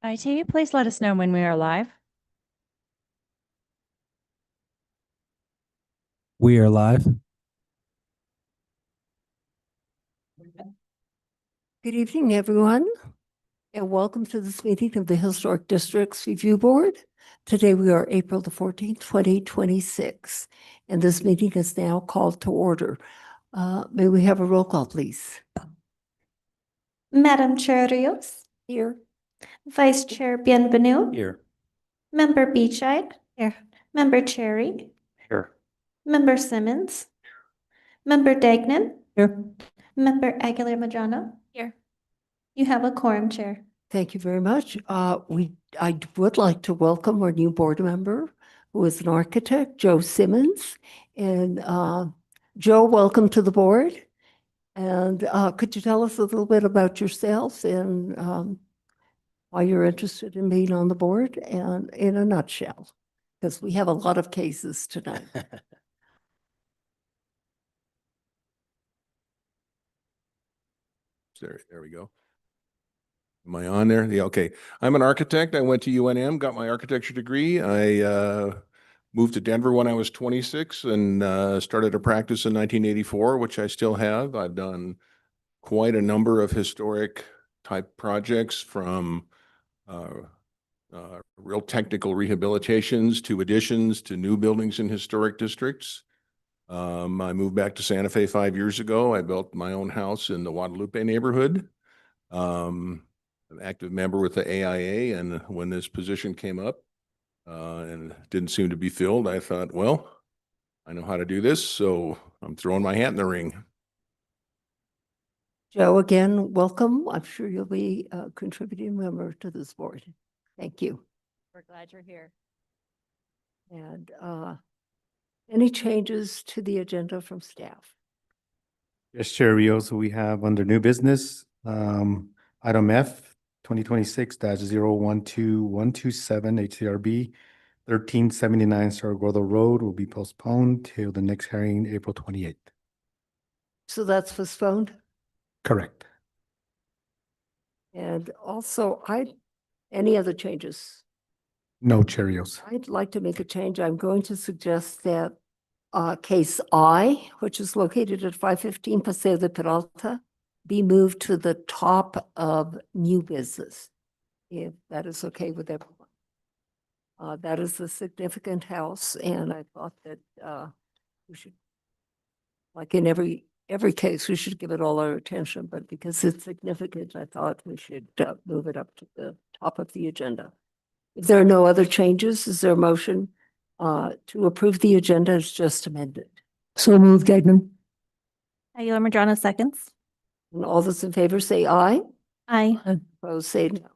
IT, please let us know when we are live. We are live. Good evening, everyone, and welcome to this meeting of the Historic Districts Review Board. Today we are April the 14th, 2026, and this meeting is now called to order. May we have a roll call, please? Madam Chair Rios, Here. Vice Chair Bienvenu, Here. Member Beechide, here. Member Cherry, Here. Member Simmons, Member Dagnan, Here. Member Aguilar Majano, here. You have a quorum, Chair. Thank you very much. I would like to welcome our new board member, who is an architect, Joe Simmons. And Joe, welcome to the board. And could you tell us a little bit about yourself and why you're interested in being on the board, and in a nutshell, because we have a lot of cases tonight. There we go. Am I on there? Yeah, okay. I'm an architect. I went to UNM, got my architecture degree. I moved to Denver when I was 26 and started a practice in 1984, which I still have. I've done quite a number of historic type projects, from real technical rehabilitations to additions to new buildings in historic districts. I moved back to Santa Fe 5 years ago. I built my own house in the Guadalupe neighborhood. An active member with the AIA, and when this position came up and didn't seem to be filled, I thought, well, I know how to do this, so I'm throwing my hat in the ring. Joe, again, welcome. I'm sure you'll be a contributing member to this board. Thank you. We're glad you're here. And any changes to the agenda from staff? Yes, Chair Rios, we have under new business, item F, 2026-012127 HCRB 1379 Saragordo Road will be postponed till the next hearing, April 28th. So that's postponed. Correct. And also, any other changes? No, Chair Rios. I'd like to make a change. I'm going to suggest that case I, which is located at 515 Paseo de Peralta, be moved to the top of new business, if that is okay with everyone. That is a significant house, and I thought that we should, like in every case, we should give it all our attention, but because it's significant, I thought we should move it up to the top of the agenda. If there are no other changes, is there a motion to approve the agenda as just amended? So moved, Gagnon. Aguilar Majano seconds. And all those in favor say aye. Aye. Opposed, say no.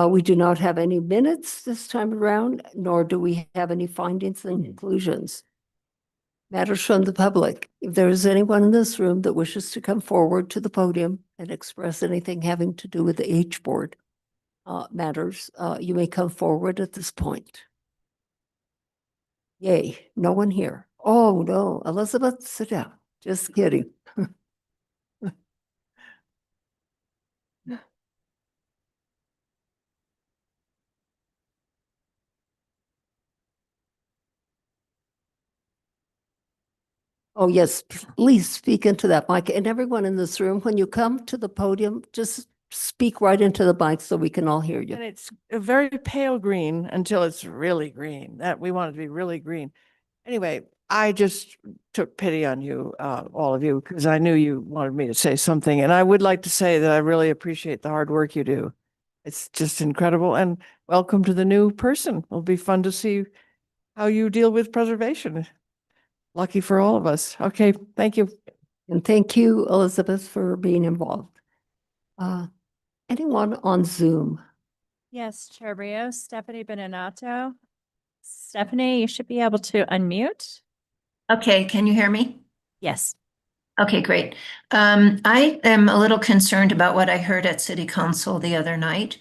We do not have any minutes this time around, nor do we have any findings and conclusions. Matters from the public. If there is anyone in this room that wishes to come forward to the podium and express anything having to do with the H board matters, you may come forward at this point. Yay, no one here. Oh, no, Elizabeth, sit down. Just kidding. Oh, yes, please speak into that mic. And everyone in this room, when you come to the podium, just speak right into the mic so we can all hear you. And it's a very pale green until it's really green. That we want it to be really green. Anyway, I just took pity on you, all of you, because I knew you wanted me to say something. And I would like to say that I really appreciate the hard work you do. It's just incredible. And welcome to the new person. It'll be fun to see how you deal with preservation. Lucky for all of us. Okay, thank you. And thank you, Elizabeth, for being involved. Anyone on Zoom? Yes, Chair Rios, Stephanie Beninato. Stephanie, you should be able to unmute. Okay, can you hear me? Yes. Okay, great. I am a little concerned about what I heard at City Council the other night.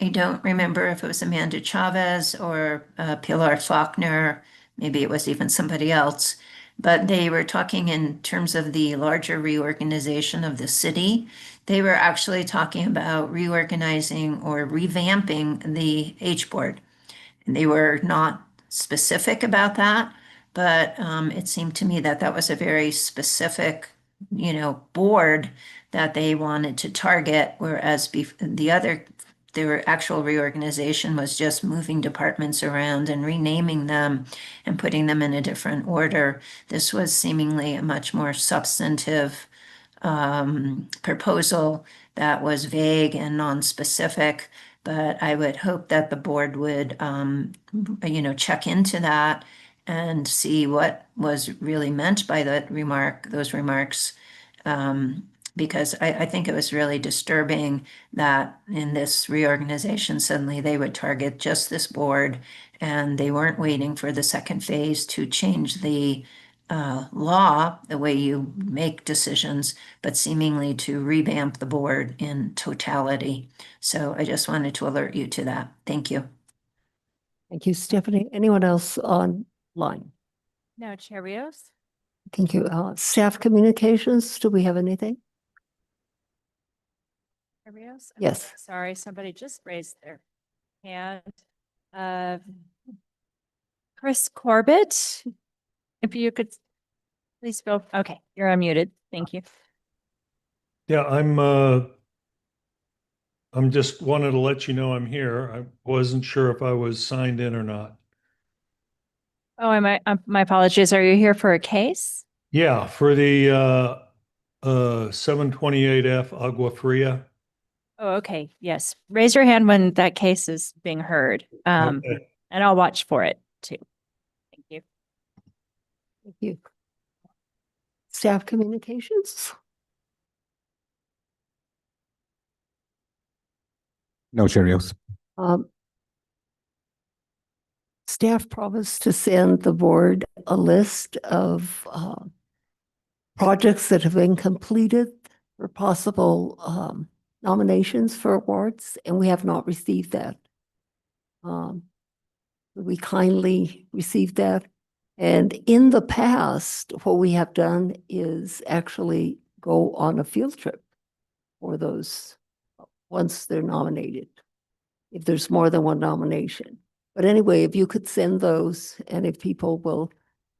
I don't remember if it was Amanda Chavez or Pilar Faulkner, maybe it was even somebody else, but they were talking in terms of the larger reorganization of the city, they were actually talking about reorganizing or revamping the H board. They were not specific about that, but it seemed to me that that was a very specific, board that they wanted to target, whereas their actual reorganization was just moving departments around and renaming them and putting them in a different order. This was seemingly a much more substantive proposal that was vague and non-specific. But I would hope that the board would, check into that and see what was really meant by those remarks. Because I think it was really disturbing that in this reorganization, suddenly they would target just this board, and they weren't waiting for the second phase to change the law, the way you make decisions, but seemingly to revamp the board in totality. So I just wanted to alert you to that. Thank you. Thank you, Stephanie. Anyone else online? No, Chair Rios? Thank you. Staff communications, do we have anything? Chair Rios? Yes. Sorry, somebody just raised their hand. Chris Corbett, if you could please go. Okay, you're unmuted. Thank you. Yeah, I'm just wanted to let you know I'm here. I wasn't sure if I was signed in or not. Oh, my apologies. Are you here for a case? Yeah, for the 728F Agua Fria. Oh, okay. Yes. Raise your hand when that case is being heard. Okay. And I'll watch for it too. Thank you. Thank you. Staff communications? No, Chair Rios. Staff promised to send the board a list of projects that have been completed for possible nominations for awards, and we have not received that. We kindly received that. And in the past, what we have done is actually go on a field trip for those once they're nominated, if there's more than one nomination. But anyway, if you could send those, and if people will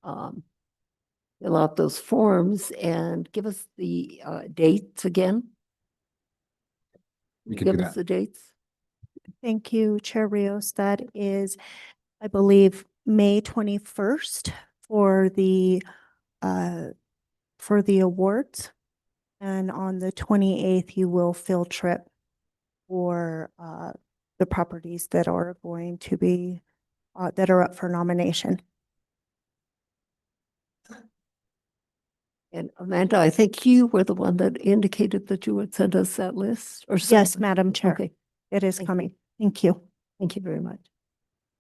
fill out those forms and give us the dates again. We can Give do us that. the dates. Thank you, Chair Rios. That is, I believe, May 21st for the awards. And on the 28th, you will field trip for the properties that are going to be that are up for nomination. And Amanda, I think you were the one that indicated that you would send us that list or something. Yes, Madam Chair, Okay, it is Thank coming. Thank you. thank you very much.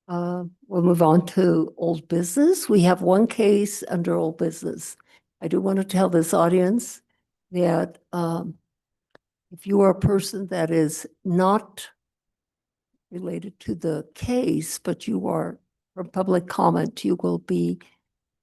We'll move on to old business. We have one case under old business. I do want to tell this audience that if you are a person that is not related to the case, but you are from public comment, you will be,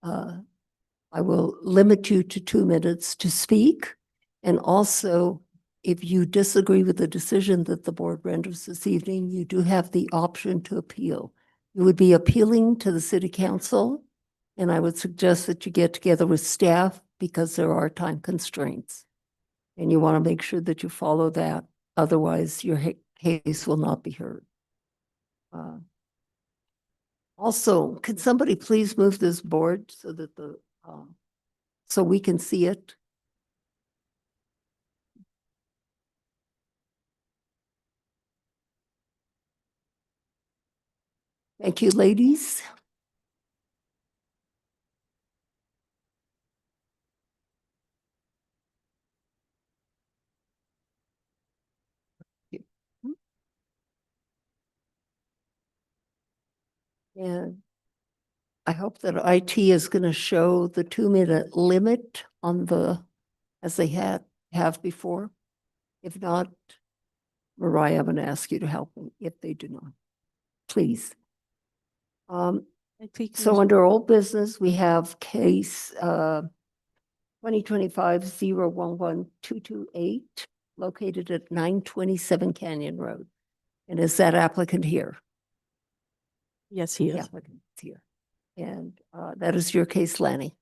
I will limit you to 2 minutes to speak. And also, if you disagree with the decision that the board renders this evening, you do have the option to appeal. You would be appealing to the city council, and I would suggest that you get together with staff because there are time constraints. And you want to make sure that you follow that. Otherwise, your case will not be heard. Also, could somebody please move this board so that so we can see it? Thank you, ladies. And I hope that IT is going to show the 2-minute limit on as they have before. If not, Mariah, I'm going to ask you to help me if they do not. Please. So under old business, we have case 2025-011228, located at 927 Canyon Road. And is that applicant here? Yes, he The is. applicant is here. And that is your case, Lanny.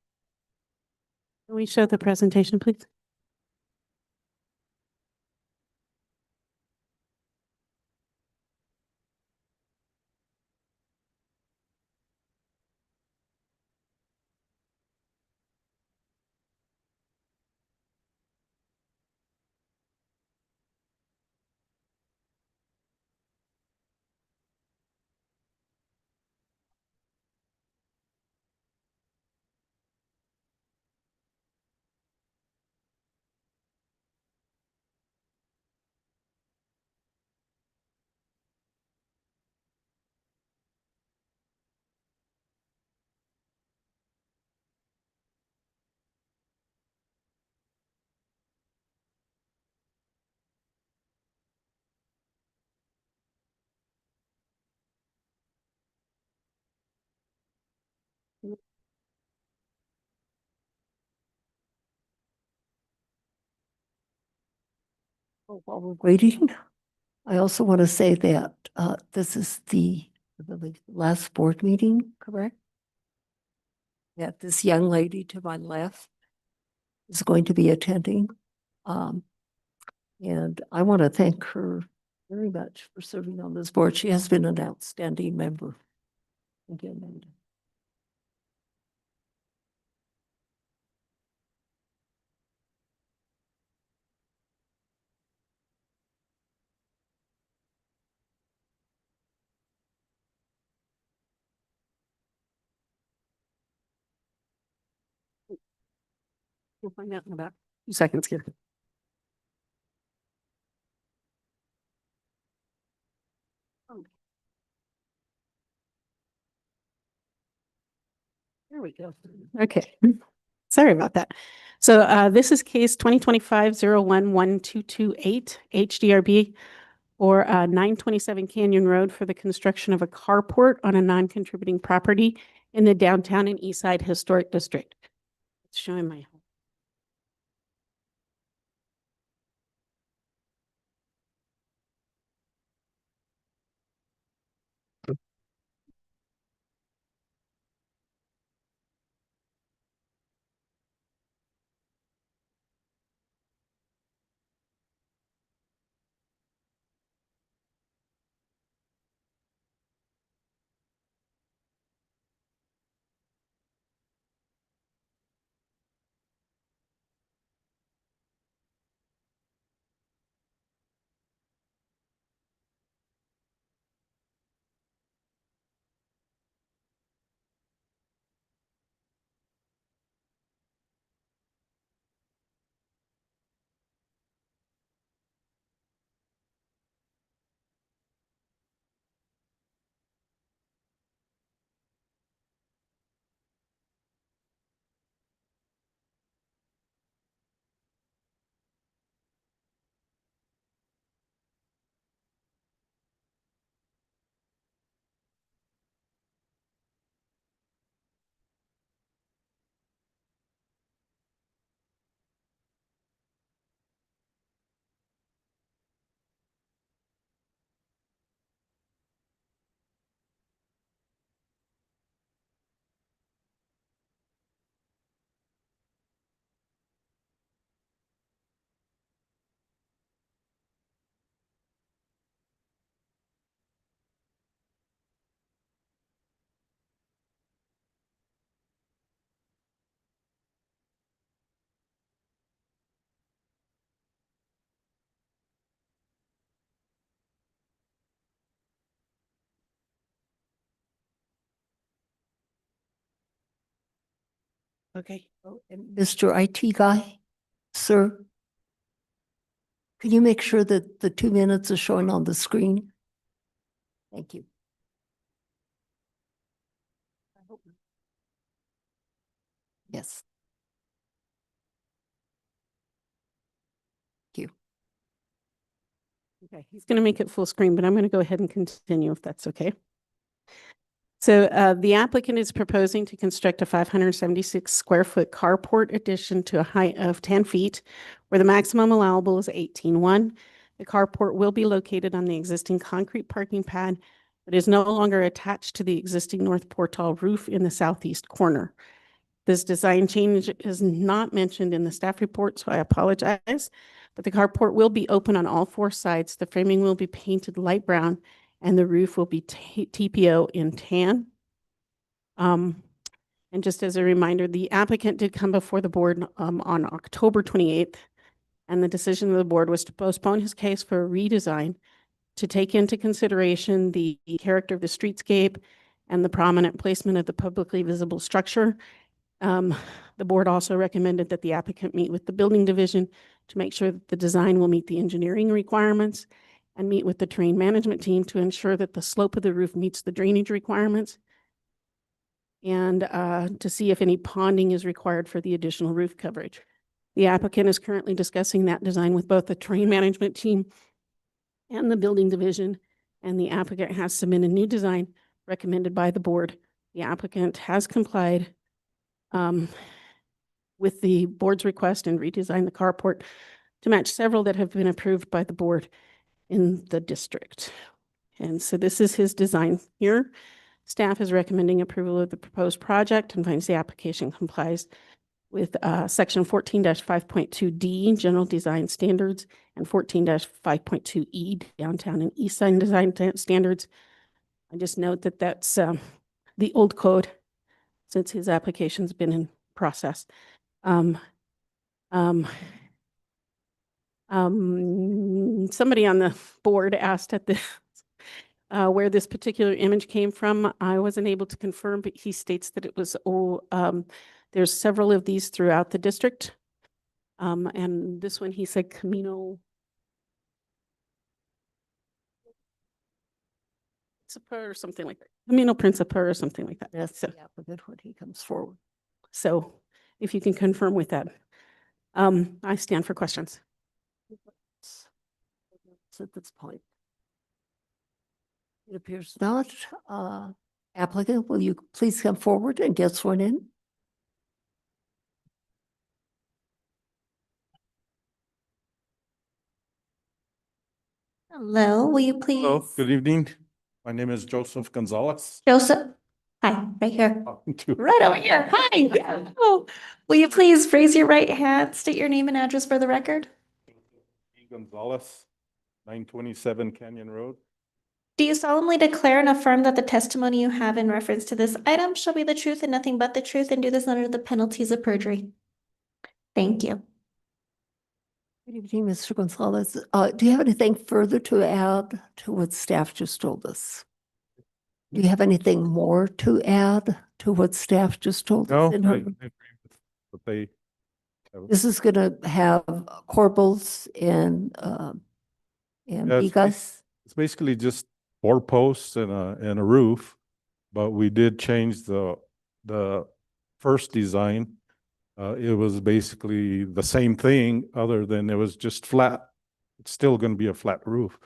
Can we show the presentation, please? While we're waiting, I also want to say that this is the I believe, last board meeting, correct? That this young lady to my left is going to be attending. And I want to thank her very much for serving on this board. She has been an outstanding member. Again, Linda. We'll find out in about 2 seconds here. There we go. Okay. Sorry about that. So this is case 2025-01-1228 HDRB or 927 Canyon Road for the construction of a carport on a non-contributing property in the downtown and East Side Historic District. It's showing my okay. Oh, and Mr. IT guy, sir, can you make sure that the 2 minutes are showing on the screen? Thank you. Yes. Thank you. Okay, he's going to make it full screen, but I'm going to go ahead and continue if that's okay. So the applicant is proposing to construct a 576 square foot carport addition to a height of 10 feet, where the maximum allowable is 18.1. The carport will be located on the existing concrete parking pad, but is no longer attached to the existing north portal roof in the southeast corner. This design change is not mentioned in the staff report, so I apologize. But the carport will be open on all four sides. The framing will be painted light brown, and the roof will be TPO in tan. And just as a reminder, the applicant did come before the board on October 28th, and the decision of the board was to postpone his case for a redesign to take into consideration the character of the streetscape and the prominent placement of the publicly visible structure. The board also recommended that the applicant meet with the building division to make sure that the design will meet the engineering requirements, and meet with the terrain management team to ensure that the slope of the roof meets the drainage requirements, and to see if any ponding is required for the additional roof coverage. The applicant is currently discussing that design with both the terrain management team and the building division, and the applicant has submitted a new design recommended by the board. The applicant has complied with the board's request and redesigned the carport to match several that have been approved by the board in the district. And so this is his design here. Staff is recommending approval of the proposed project and finds the application complies with section 14-5.2D, general design standards, and 14-5.2E, downtown and east side design standards. I just note that that's the old code since his application's been in process. Somebody on the board asked at the where this particular image came from. I wasn't able to confirm, but he states that it was there's several of these throughout the district. And this one, he said Camino Principe or something like that. Camino Principe or something like that. That's So, the applicant when he comes forward. so if you can confirm with that, I stand for questions. At this point. It appears not. Applicant, will you please come forward and get sworn in? Hello, will you please? Hello, good evening. My name is Joseph Gonzalez. Joseph, hi, right here, To- right over here, hi. Oh, will you please raise your right hand, state your name and address for the record? Gonzalez, 927 Canyon Road. Do you solemnly declare and affirm that the testimony you have in reference to this item shall be the truth and nothing but the truth, and do this under the penalties of perjury? Thank you. Good evening, Mr. Gonzalez. Do you have anything further to add to what staff just told us? Do you have anything more to add to what staff just told No, us? I in her- agree with what they. This is gonna have corbels and Yeah, it's vigas. It's basically just 4 posts and a roof, but we did change the first design. It was basically the same thing, other than it was just flat. It's still going to be a flat roof,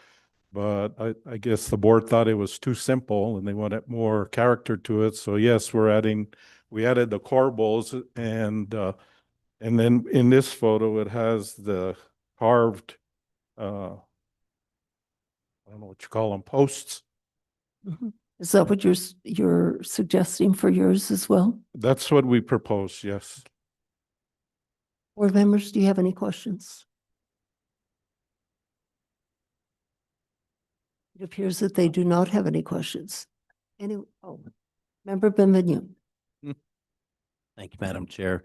but I guess the board thought it was too simple and they wanted more character to it. So yes, we added the corbels, and then in this photo, it has the carved, I don't know what you call them, posts. Mhm. Is that what you're suggesting for yours as well? That's what we propose, yes. Board members, do you have any questions? It appears that they do not have any questions. Member Benvenu. Thank you, Madam Chair.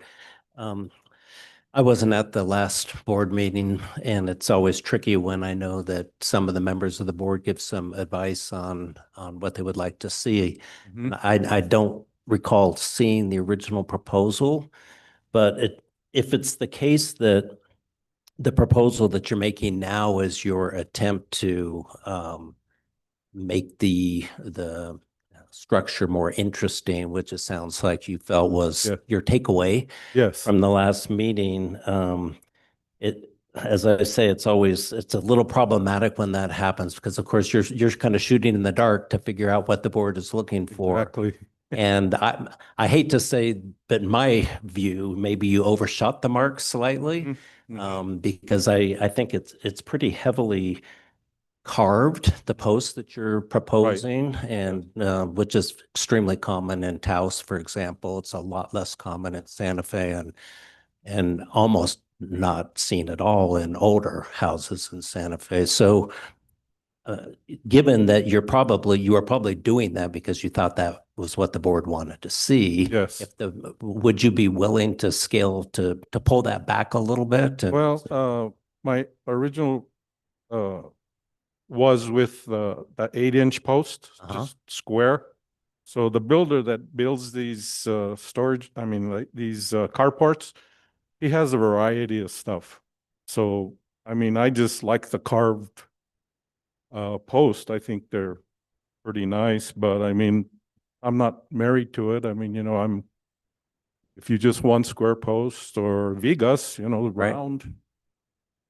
I wasn't at the last board meeting, and it's always tricky when I know that some of the members of the board give some advice on what they would like to see. Mhm. I don't recall seeing the original proposal, but if it's the case that the proposal that you're making now is your attempt to make the structure more interesting, which it sounds like you felt was Yeah. your takeaway Yes, from the last meeting, as I say, it's a little problematic when that happens because of course you're kind of shooting in the dark to figure out what the board is looking for. Exactly. And I hate to say, but in my view, maybe you overshot the mark slightly. Because I think it's pretty heavily carved, the post that you're proposing, and which is extremely common in Taos, for example. It's a lot less common in Santa Fe and almost not seen at all in older houses in Santa Fe. So given that you are probably doing that because you thought that was what the board wanted to see. Yes. Would you be willing to scale to pull that back a little bit? Well, my original was with the 8-inch post, just square. So the builder that builds these like these carports, he has a variety of stuff. So, I mean, I just like the carved post. I think they're pretty nice, but I mean, I'm not married to it. I mean, if you just want square posts or vigas, round,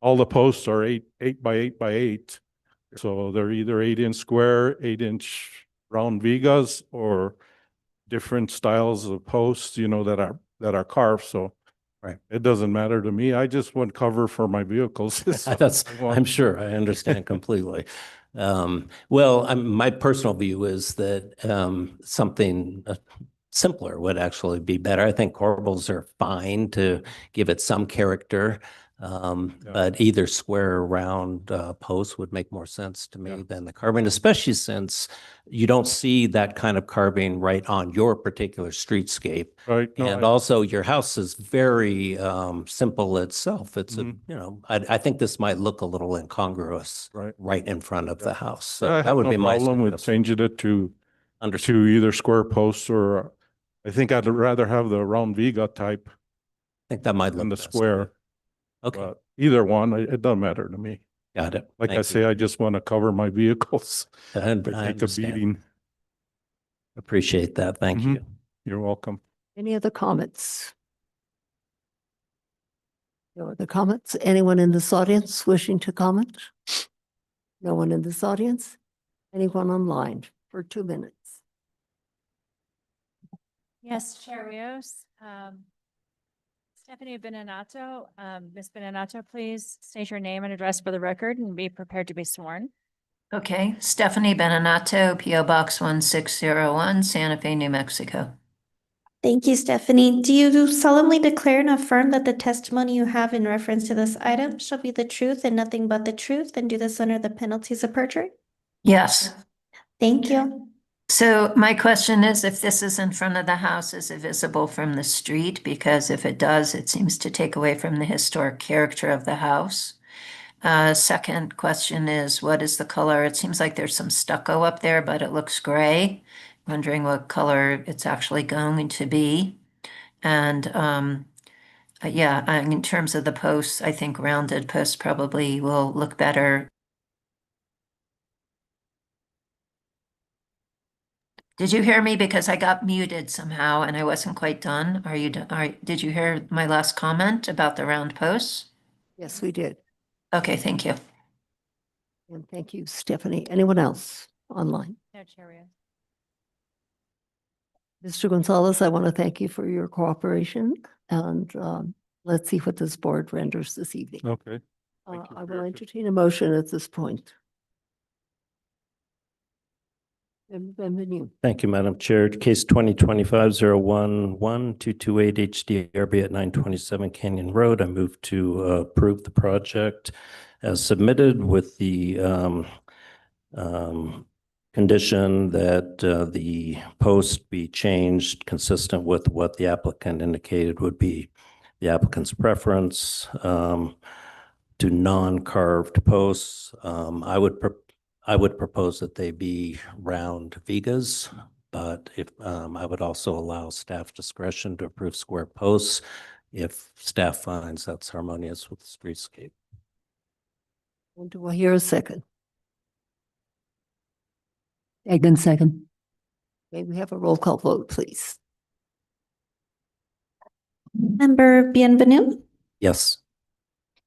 all the posts are 8 by 8 by 8. So they're either 8-inch square, 8-inch round vigas, or different styles of posts, that are carved. So it doesn't matter to me. I just want cover for my vehicles. I'm sure I understand completely. Well, my personal view is that something simpler would actually be better. I think corbels are fine to give it some character. But either square or round posts would make more sense to me than the carving, especially since you don't see that kind of carving right on your particular streetscape. Right. No, And also your house is very simple itself. It's I think this might look a little incongruous right in front of the house. So I that have would no be my problem with suggestion. changing it to either square posts or I think I'd rather have the round viga type I think that might look than the best. square. Okay, But either one, it doesn't matter to me. got it. Like I Thank say, you. I just want to cover my vehicles. I They take a understand. beating. Appreciate that. Thank Mhm. you. You're welcome. Any other comments? No other comments? Anyone in this audience wishing to comment? No one in this audience? Anyone online for 2 minutes? Yes, Chair Rios. Stephanie Beninato. Ms. Beninato, please state your name and address for the record and be prepared to be sworn. Okay, Stephanie Beninato, PO Box 1601, Santa Fe, New Mexico. Thank you, Stephanie. Do you solemnly declare and affirm that the testimony you have in reference to this item shall be the truth and nothing but the truth, and do this under the penalties of perjury? Yes. Thank you. So my question is, if this is in front of the house, is it visible from the street? Because if it does, it seems to take away from the historic character of the house. Second question is, what is the color? It seems like there's some stucco up there, but it looks gray. Wondering what color it's actually going to be. And in terms of the posts, I think rounded posts probably will look better. Did you hear me? Because I got muted somehow and I wasn't quite done. Are you done? Did you hear my last comment about the round posts? Yes, we did. Okay, thank you. And thank you, Stephanie. Anyone else online? No, Chair Rios. Mr. Gonzalez, I want to thank you for your cooperation and let's see what this board renders this evening. Okay. Thank you I for will your- entertain a motion at this point. Bienvenue. Thank you, Madam Chair. Case 2025-011-228 HDRB at 927 Canyon Road. I move to approve the project as submitted with the condition that the post be changed consistent with what the applicant indicated would be the applicant's preference to non-carved posts. I would propose that they be round vigas, but if I would also allow staff discretion to approve square posts if staff finds that's harmonious with the streetscape. And do I hear a second? Egan, second. May we have a roll call vote, please? Member Bienvenue, Yes.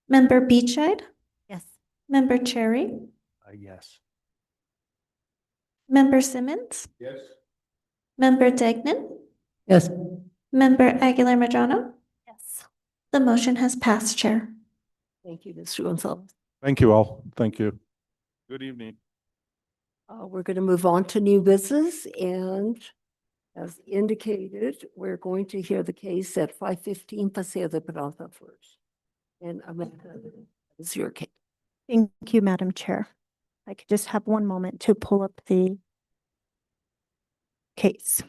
Member Beechide, Yes. Member Cherry, Yes. Member Simmons, Yes. Member Degnan, Yes. Member Aguilar Madrano. Yes. The motion has passed, Chair. Thank you, Mr. Gonzalez. Thank you all. Thank you. Good evening. We're going to move on to new business, and as indicated, we're going to hear the case at 515 Paseo de Peralta first. And Amanda, it's your case. Thank you, Madam Chair. I could just have one moment to pull up the case.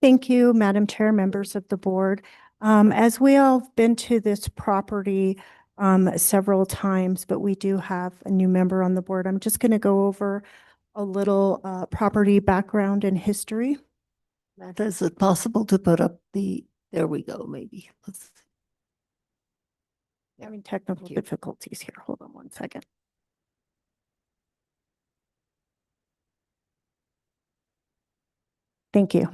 Thank you, Madam Chair, members of the board. As we all have been to this property several times, but we do have a new member on the board. I'm just going to go over a little property background and history. Amanda, is it possible to put up there we go, maybe. Having technical Thank you. difficulties here. Hold on one second. Thank you.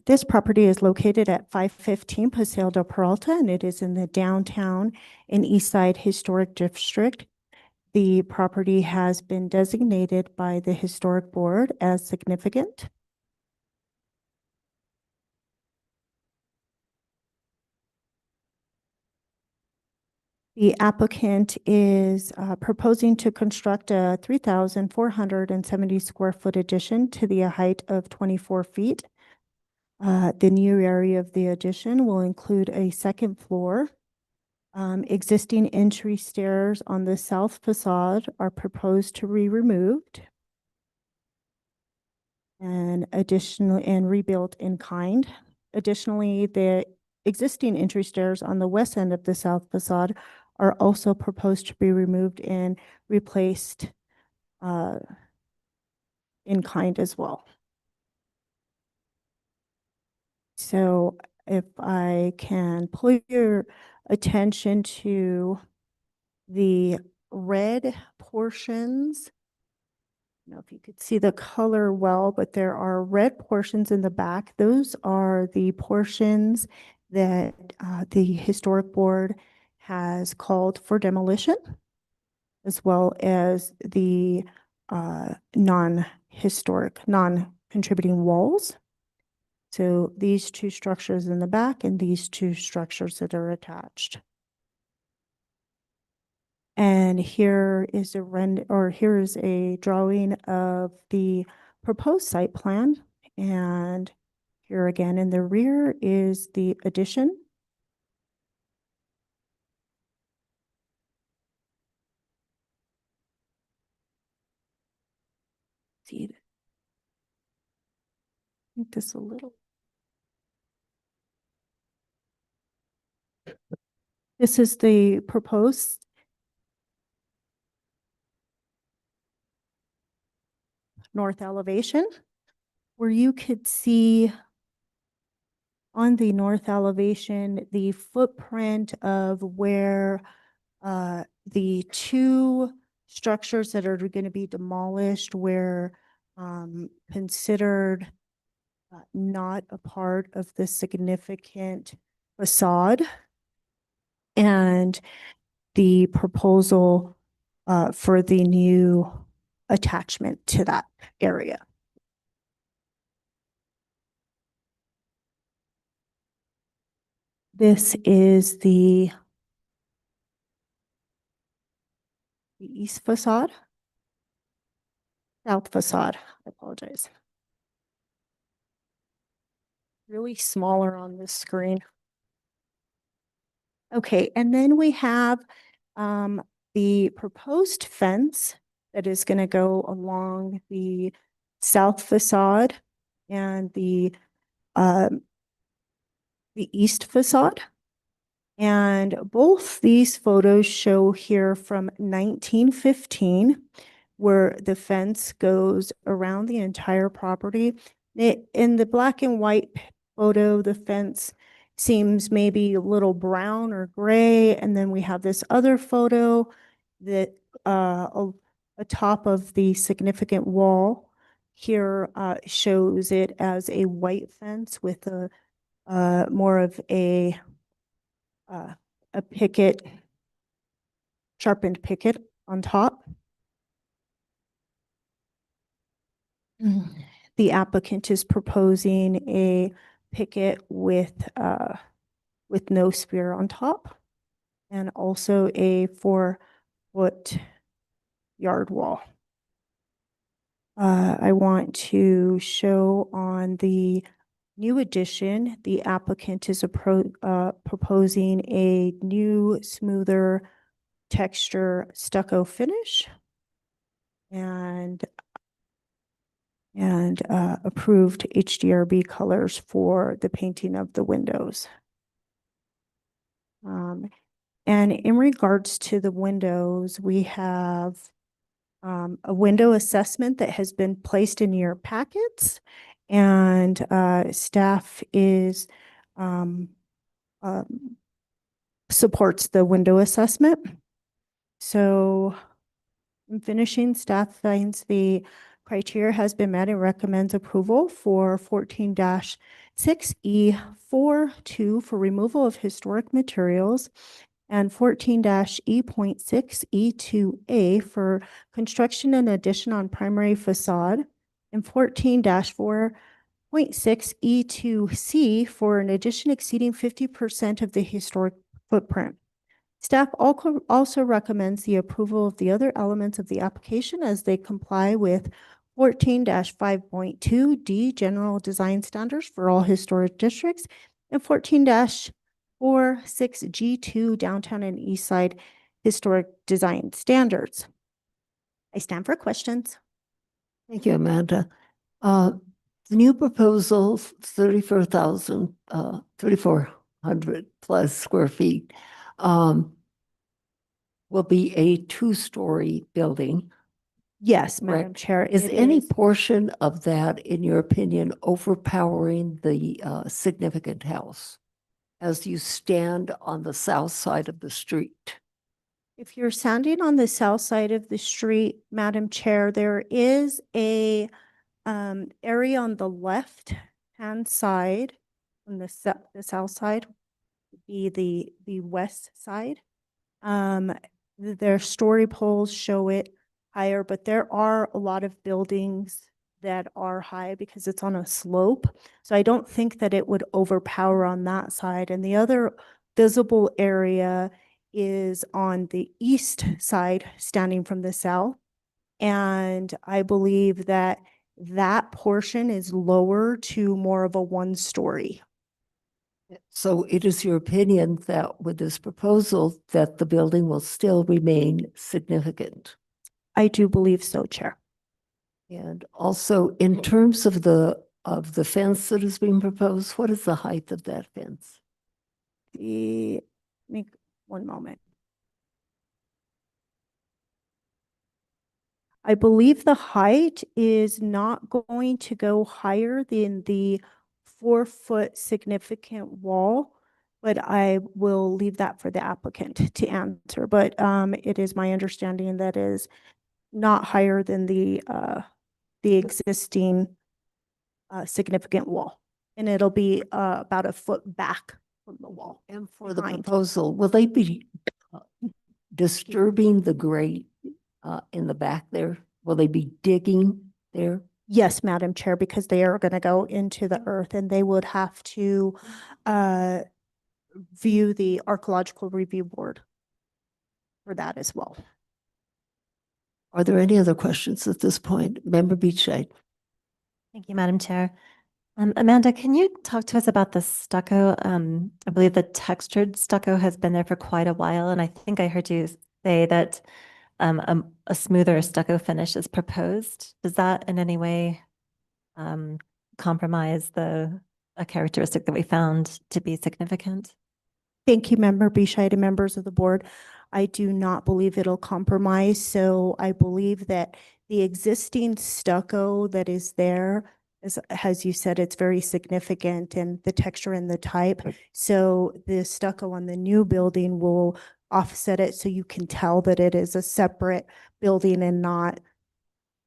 This property is located at 515 Paseo de Peralta, and it is in the downtown and East Side Historic District. The property has been designated by the Historic Board as significant. The applicant is proposing to construct a 3,470 square foot addition to the height of 24 feet. The new area of the addition will include a second floor. Existing entry stairs on the south facade are proposed to be removed and rebuilt in kind. Additionally, the existing entry stairs on the west end of the south facade are also proposed to be removed and replaced in kind as well. So if I can pull your attention to the red portions. I don't know if you could see the color well, but there are red portions in the back. Those are the portions that the Historic Board has called for demolition, as well as the non-contributing walls. So these two structures in the back and these two structures that are attached. And here is here is a drawing of the proposed site plan. And here again in the rear is the addition. See it. Make this a little. This is the proposed north elevation, where you could see on the north elevation the footprint of where the two structures that are going to be demolished were considered not a part of the significant facade, and the proposal for the new attachment to that area. This is the east facade, south facade, I apologize. Really smaller on this screen. Okay, and then we have the proposed fence that is going to go along the south facade and the the east facade. And both these photos show here from 1915, where the fence goes around the entire property. In the black and white photo, the fence seems maybe a little brown or gray. And then we have this other photo that atop of the significant wall here shows it as a white fence with a more of a picket, sharpened picket on top. The applicant is proposing a picket with no spear on top, and also a 4-foot yard wall. I want to show on the new addition, the applicant is proposing a new, smoother texture stucco finish and approved HDRB colors for the painting of the windows. And in regards to the windows, we have a window assessment that has been placed in your packets, and staff is supports the window assessment. So in finishing, staff finds the criteria has been met and recommends approval for 14-6E42 for removal of historic materials, and 14-E.6E2A for construction and addition on primary facade, and 14-4.6E2C for an addition exceeding 50% of the historic footprint. Staff also recommends the approval of the other elements of the application as they comply with 14-5.2D general design standards for all historic districts, and 14-46G2 downtown and east side historic design standards. I stand for questions. Thank you, Amanda. The new proposal, 3,400 plus square feet, will be a 2-story building. Yes, Madam Correct. Chair. Is it any portion of that, in your opinion, overpowering the significant house as you stand on the south side of the street? If you're standing on the south side of the street, Madam Chair, there is a area on the left-hand side, on the south side, would be the west side. Their story poles show it higher, but there are a lot of buildings that are high because it's on a slope. So I don't think that it would overpower on that side. And the other visible area is on the east side, standing from the south. And I believe that that portion is lower to more of a 1-story. So it is your opinion that with this proposal that the building will still remain significant? I do believe so, Chair. And also in terms of the fence that is being proposed, what is the height of that fence? One moment. I believe the height is not going to go higher than the 4-foot significant wall, but I will leave that for the applicant to answer. But it is my understanding that is not higher than the existing significant wall, and it'll be about a foot back from the wall. And for the behind. proposal, will they be disturbing the grate in the back there? Will they be digging there? Yes, Madam Chair, because they are going to go into the earth, and they would have to view the Archaeological Review Board for that as well. Are there any other questions at this point? Member Beachside. Thank you, Madam Chair. Amanda, can you talk to us about the stucco? I believe the textured stucco has been there for quite a while, and I think I heard you say that a smoother stucco finish is proposed. Does that in any way compromise the a characteristic that we found to be significant. Thank you, Member Bescheid and members of the board. I do not believe it'll compromise, so I believe that the existing stucco that is there, as you said, it's very significant in the texture and the type. So the stucco on the new building will offset it so you can tell that it is a separate building and not,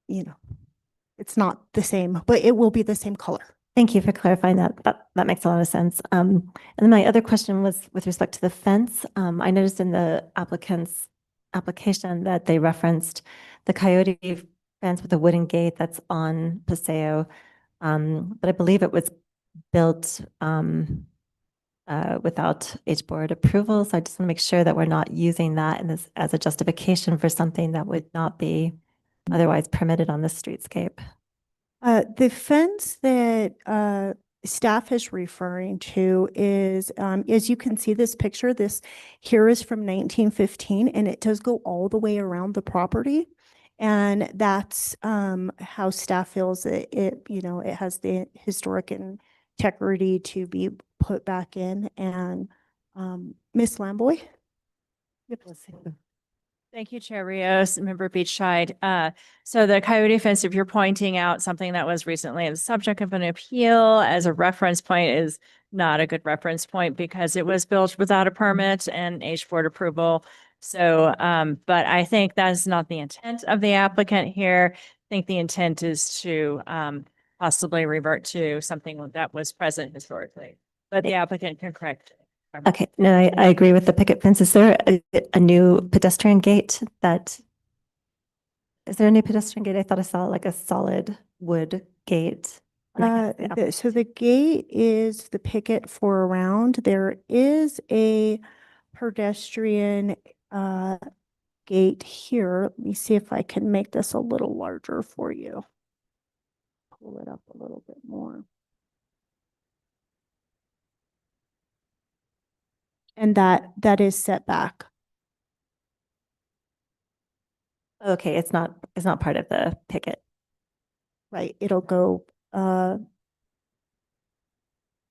it's not the same, but it will be the same color. Thank you for clarifying that. That makes a lot of sense. And then my other question was with respect to the fence. I noticed in the applicant's application that they referenced the coyote fence with a wooden gate that's on Paseo. But I believe it was built without H board approval. So I just want to make sure that we're not using that as a justification for something that would not be otherwise permitted on the streetscape. The fence that staff is referring to is, as you can see this picture, this here is from 1915, and it does go all the way around the property. And that's how staff feels that it has the historic integrity to be put back in. And Ms. Lamboy? Thank you, Chair Rios, Member Beachside. So the coyote fence, if you're pointing out something that was recently the subject of an appeal as a reference point, is not a good reference point because it was built without a permit and H board approval. So, but I think that's not the intent of the applicant here. I think the intent is to possibly revert to something that was present historically, but the applicant can correct it. Okay, no, I agree with the picket fence. Is there a new pedestrian gate is there a new pedestrian gate? I thought I saw like a solid wood gate. So the gate is the picket for around. There is a pedestrian gate here. Let me see if I can make this a little larger for you. Pull it up a little bit more. And that is set back. Okay, it's not part of the picket. Right, it'll go,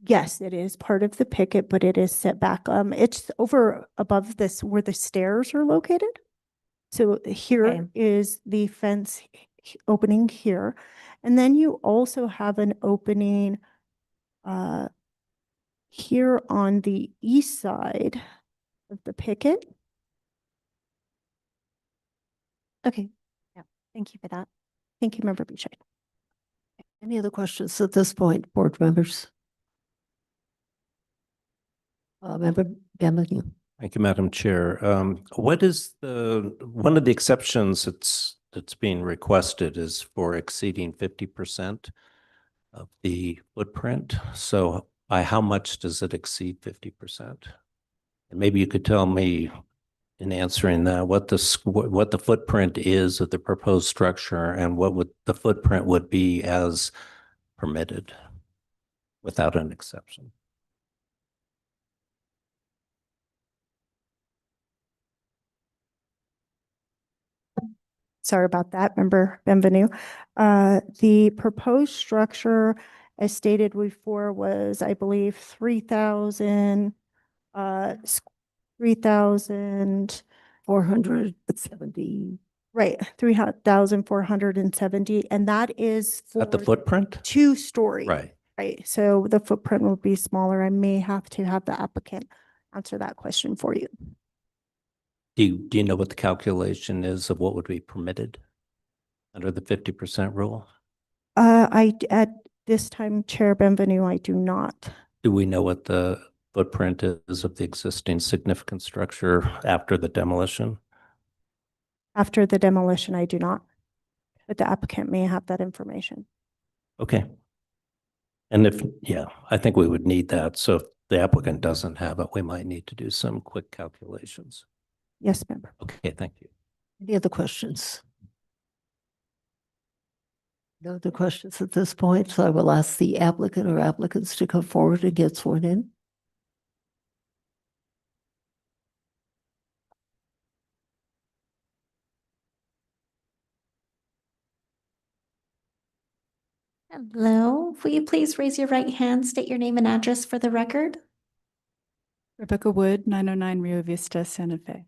yes, it is part of the picket, but it is set back. It's over above this where the stairs are located. So here is the fence opening here. And then you also have an opening here on the east side of the picket. Okay, yeah, thank you for that. Thank you, Member Beachhead. Any other questions at this point, board members? Member Gamble. Thank you, Madam Chair. What is one of the exceptions that's being requested is for exceeding 50% of the footprint. So by how much does it exceed 50%? And maybe you could tell me in answering that what the footprint is of the proposed structure and what the footprint would be as permitted without an exception. Sorry about that, Member Benvenu. The proposed structure, as stated before, was, I believe, 3,000, 3,470. Right, 3,470, and that is for At the footprint? 2-story. Right. Right, so the footprint will be smaller. I may have to have the applicant answer that question for you. Do you know what the calculation is of what would be permitted under the 50% rule? At this time, Chair Benvenu, I do not. Do we know what the footprint is of the existing significant structure after the demolition? After the demolition, I do not. But the applicant may have that information. Okay. And I think we would need that. So if the applicant doesn't have it, we might need to do some quick calculations. Yes, member. Okay, thank you. Any other questions? No other questions at this point, so I will ask the applicant or applicants to come forward and get sworn in. Hello, will you please raise your right hand, state your name and address for the record? Rebecca Wood, 909 Rio Vista, Santa Fe.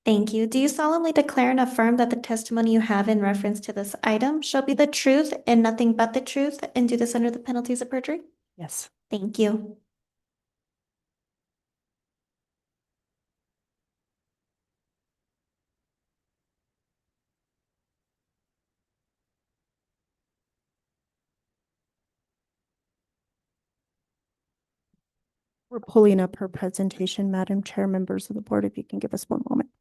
Thank you. Do you solemnly declare and affirm that the testimony you have in reference to this item shall be the truth and nothing but the truth, and do this under the penalties of perjury? Yes. Thank you. We're pulling up her presentation, Madam Chair, members of the board, if you can give us one moment.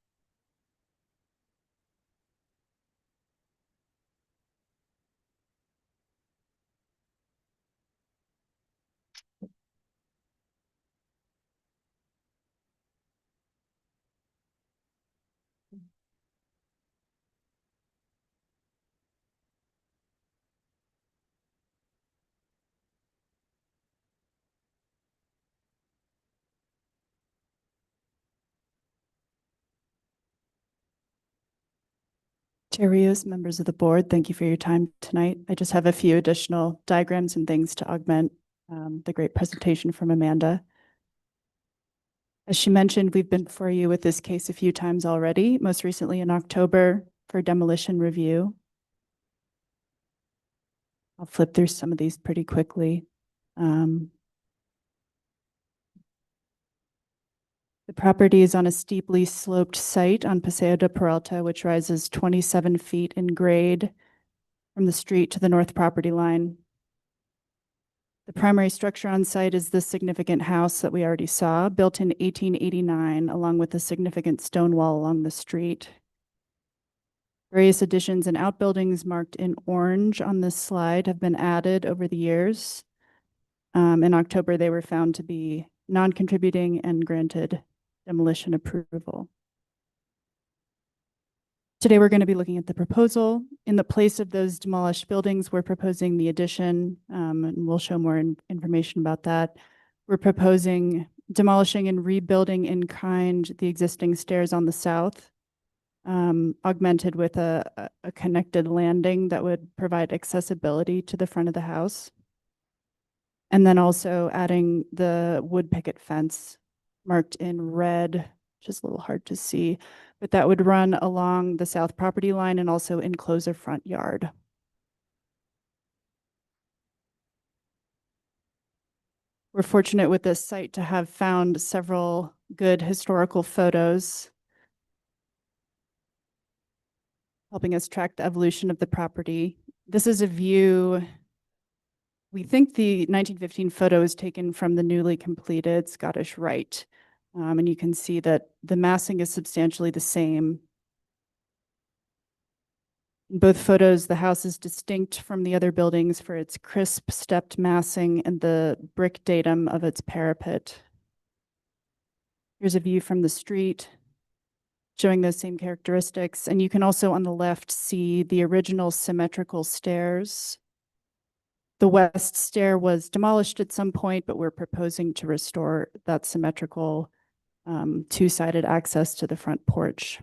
Chair Rios, members of the board, thank you for your time tonight. I just have a few additional diagrams and things to augment the great presentation from Amanda. As she mentioned, we've been before you with this case a few times already, most recently in October for demolition review. I'll flip through some of these pretty quickly. The property is on a steeply sloped site on Paseo de Peralta, which rises 27 feet in grade from the street to the north property line. The primary structure on site is this significant house that we already saw, built in 1889, along with a significant stone wall along the street. Various additions and outbuildings marked in orange on this slide have been added over the years. In October, they were found to be non-contributing and granted demolition approval. Today, we're going to be looking at the proposal. In the place of those demolished buildings, we're proposing the addition, and we'll show more information about that. We're proposing demolishing and rebuilding in kind the existing stairs on the south, augmented with a connected landing that would provide accessibility to the front of the house. And then also adding the wood picket fence marked in red, which is a little hard to see, but that would run along the south property line and also enclose a front yard. We're fortunate with this site to have found several good historical photos helping us track the evolution of the property. This is a view. We think the 1915 photo is taken from the newly completed Scottish Rite. And you can see that the massing is substantially the same. In both photos, the house is distinct from the other buildings for its crisp stepped massing and the brick datum of its parapet. Here's a view from the street showing those same characteristics. And you can also on the left see the original symmetrical stairs. The west stair was demolished at some point, but we're proposing to restore that symmetrical two-sided access to the front porch.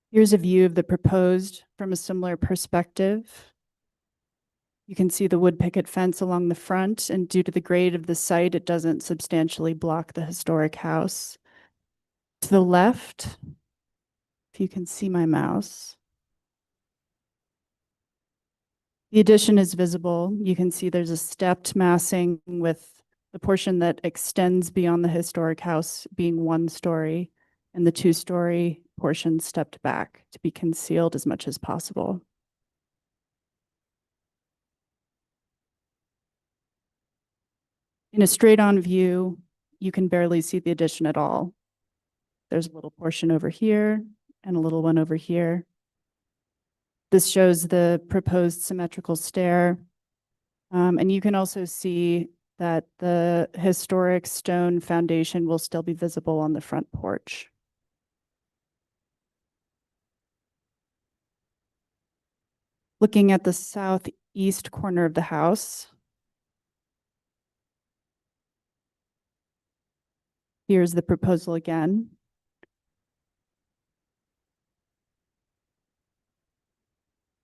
Here's a view of the proposed from a similar perspective. You can see the wood picket fence along the front, and due to the grade of the site, it doesn't substantially block the historic house. To the left, if you can see my mouse, the addition is visible. You can see there's a stepped massing with the portion that extends beyond the historic house being one story and the two-story portion stepped back to be concealed as much as possible. In a straight-on view, you can barely see the addition at all. There's a little portion over here and a little one over here. This shows the proposed symmetrical stair. And you can also see that the historic stone foundation will still be visible on the front porch. Looking at the southeast corner of the house, here's the proposal again.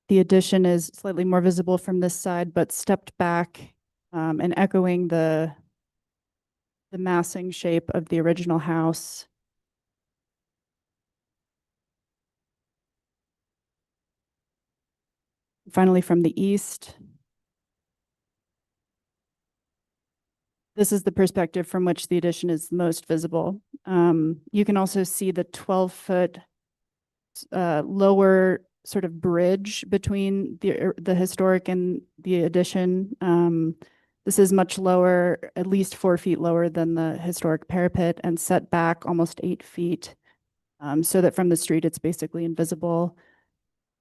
the addition is slightly more visible from this side, but stepped back and echoing the massing shape of the original house. Finally, from the east, this is the perspective from which the addition is most visible. You can also see the 12-foot lower sort of bridge between the historic and the addition. This is much lower, at least 4 feet lower than the historic parapet, and set back almost 8 feet, so that from the street it's basically invisible.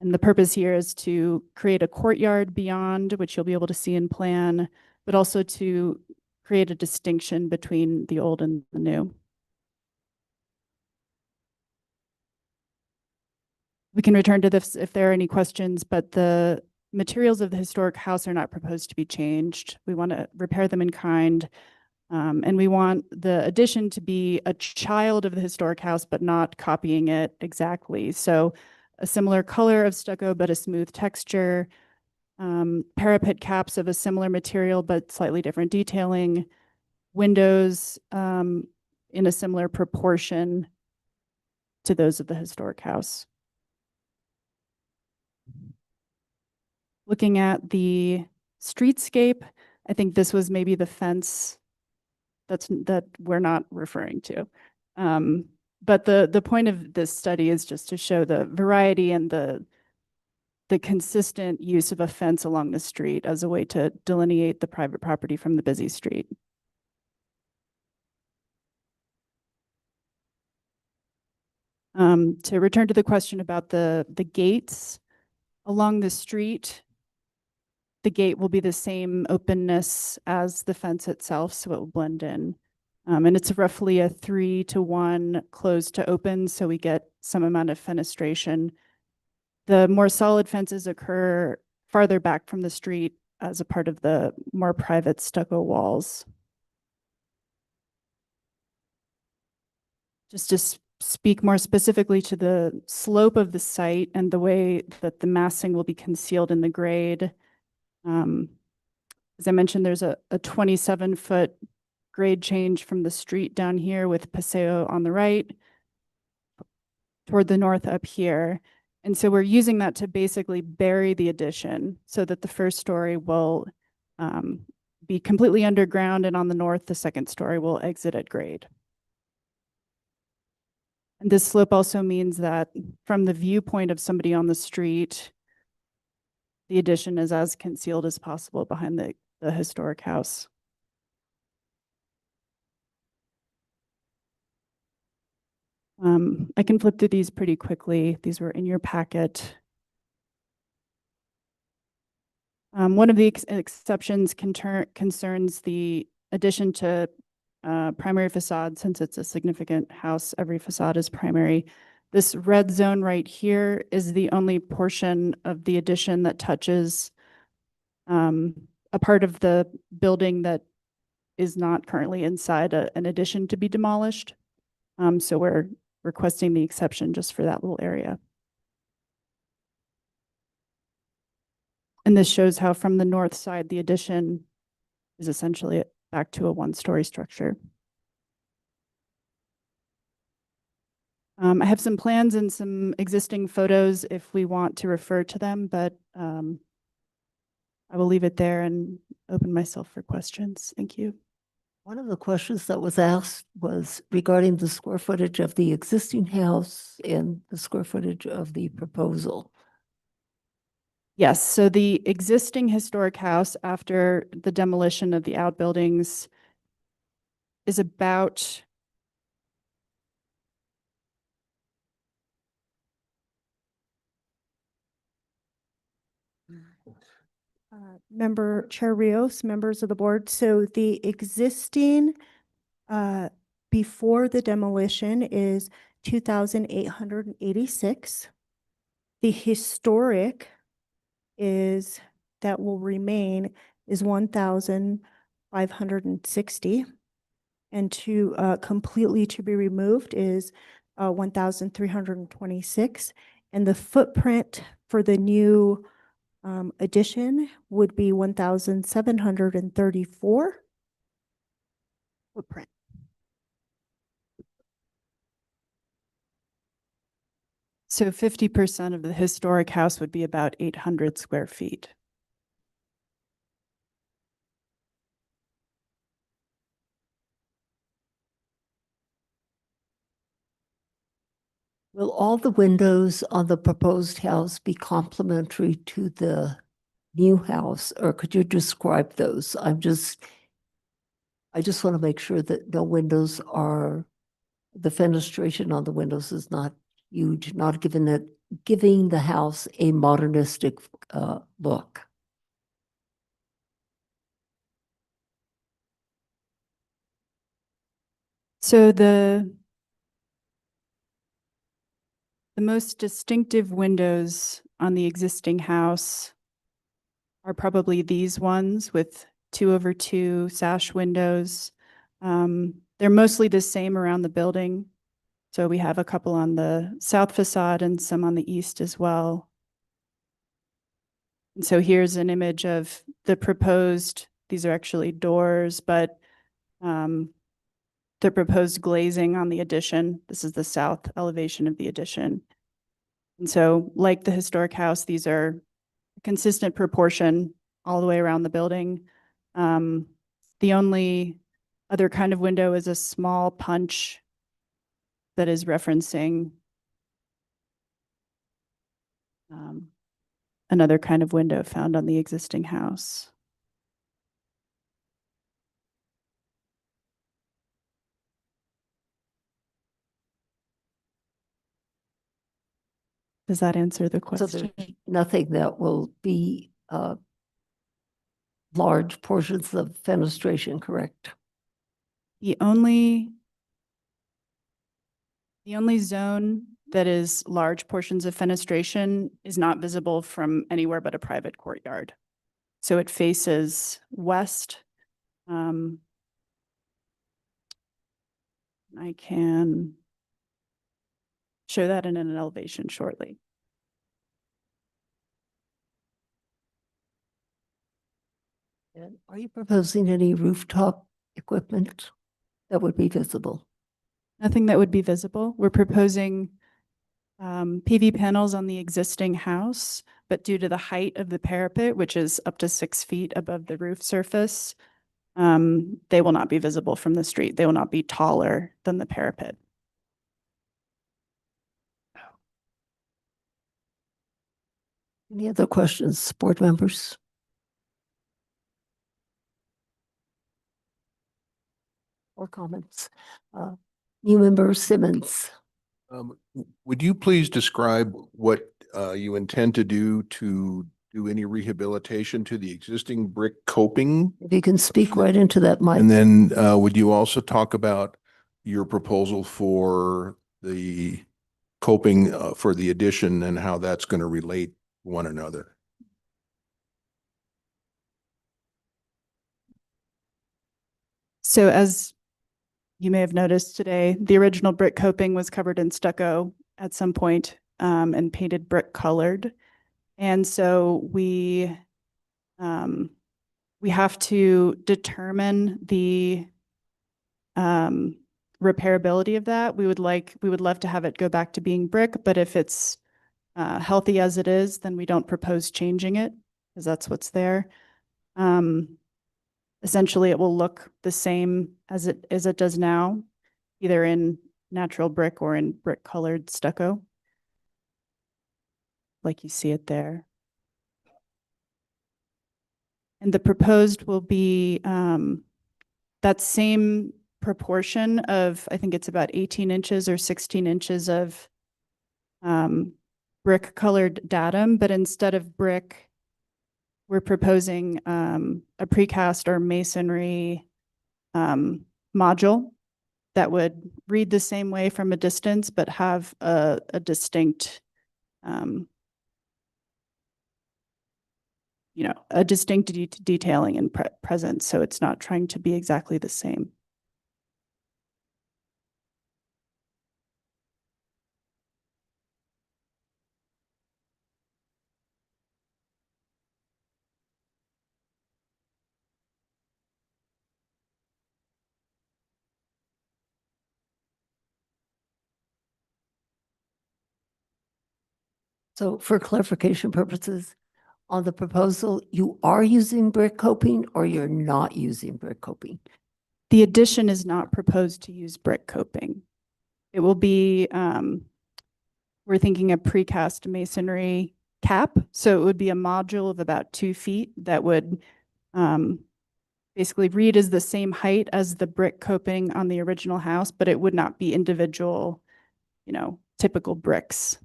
And the purpose here is to create a courtyard beyond, which you'll be able to see in plan, but also to create a distinction between the old and the new. We can return to this if there are any questions, but the materials of the historic house are not proposed to be changed. We want to repair them in kind. And we want the addition to be a child of the historic house, but not copying it exactly. So a similar color of stucco, but a smooth texture, parapet caps of a similar material, but slightly different detailing, windows in a similar proportion to those of the historic house. Looking at the streetscape, I think this was maybe the fence that we're not referring to. But the point of this study is just to show the variety and the consistent use of a fence along the street as a way to delineate the private property from the busy street. To return to the question about the gates along the street, the gate will be the same openness as the fence itself, so it will blend in. And it's roughly a 3-to-1 closed to open, so we get some amount of fenestration. The more solid fences occur farther back from the street as a part of the more private stucco walls. Just to speak more specifically to the slope of the site and the way that the massing will be concealed in the grade. As I mentioned, there's a 27-foot grade change from the street down here with Paseo on the right toward the north up here. And so we're using that to basically bury the addition so that the first story will be completely underground, and on the north, the second story will exit at grade. And this slope also means that from the viewpoint of somebody on the street, the addition is as concealed as possible behind the historic house. I can flip through these pretty quickly. These were in your packet. One of the exceptions concerns the addition to primary facade. Since it's a significant house, every facade is primary. This red zone right here is the only portion of the addition that touches a part of the building that is not currently inside an addition to be demolished. So we're requesting the exception just for that little area. And this shows how from the north side, the addition is essentially back to a one-story structure. I have some plans and some existing photos if we want to refer to them, but I will leave it there and open myself for questions. Thank you. One of the questions that was asked was regarding the square footage of the existing house and the square footage of the proposal. Yes, so the existing historic house after the demolition of the outbuildings is about Member Chair Rios, members of the board. So the existing before the demolition is 2,886. The historic is that will remain is 1,560. And to completely to be removed is 1,326. And the footprint for the new addition would be 1,734 footprint. So 50% of the historic house would be about 800 square feet. Will all the windows on the proposed house be complementary to the new house, or could you describe those? I just want to make sure that the windows are, the fenestration on the windows is not huge, not giving the house a modernistic look. So the most distinctive windows on the existing house are probably these ones with 2/2 sash windows. They're mostly the same around the building. So we have a couple on the south facade and some on the east as well. And so here's an image of the proposed, these are actually doors, but the proposed glazing on the addition. This is the south elevation of the addition. And so like the historic house, these are a consistent proportion all the way around the building. The only other kind of window is a small punch that is referencing another kind of window found on the existing house. Does that answer the So question? there's nothing that will be large portions of fenestration, correct? The only zone that is large portions of fenestration is not visible from anywhere but a private courtyard. So it faces west. I can show that in an elevation shortly. And are you proposing any rooftop equipment that would be visible? Nothing that would be visible. We're proposing PV panels on the existing house, but due to the height of the parapet, which is up to 6 feet above the roof surface, they will not be visible from the street. They will not be taller than the parapet. Any other questions, board members? Or comments? New member Simmons. Would you please describe what you intend to do any rehabilitation to the existing brick coping? If you can speak right into that mic. And then would you also talk about your proposal for the coping for the addition and how that's going to relate to one another? So as you may have noticed today, the original brick coping was covered in stucco at some point and painted brick colored. And so we have to determine the repairability of that. We would love to have it go back to being brick, but if it's healthy as it is, then we don't propose changing it because that's what's there. Essentially, it will look the same as it does now, either in natural brick or in brick colored stucco, like you see it there. And the proposed will be that same proportion of, I think it's about 18 inches or 16 inches of brick colored datum, but instead of brick, we're proposing a precast or masonry module that would read the same way from a distance, but have a distinct, a distinct detailing and presence. So it's not trying to be exactly the same. So for clarification purposes, on the proposal, you are using brick coping or you're not using brick coping? The addition is not proposed to use brick coping. It will be, we're thinking a precast masonry cap. So it would be a module of about 2 feet that would basically read as the same height as the brick coping on the original house, but it would not be individual, typical bricks.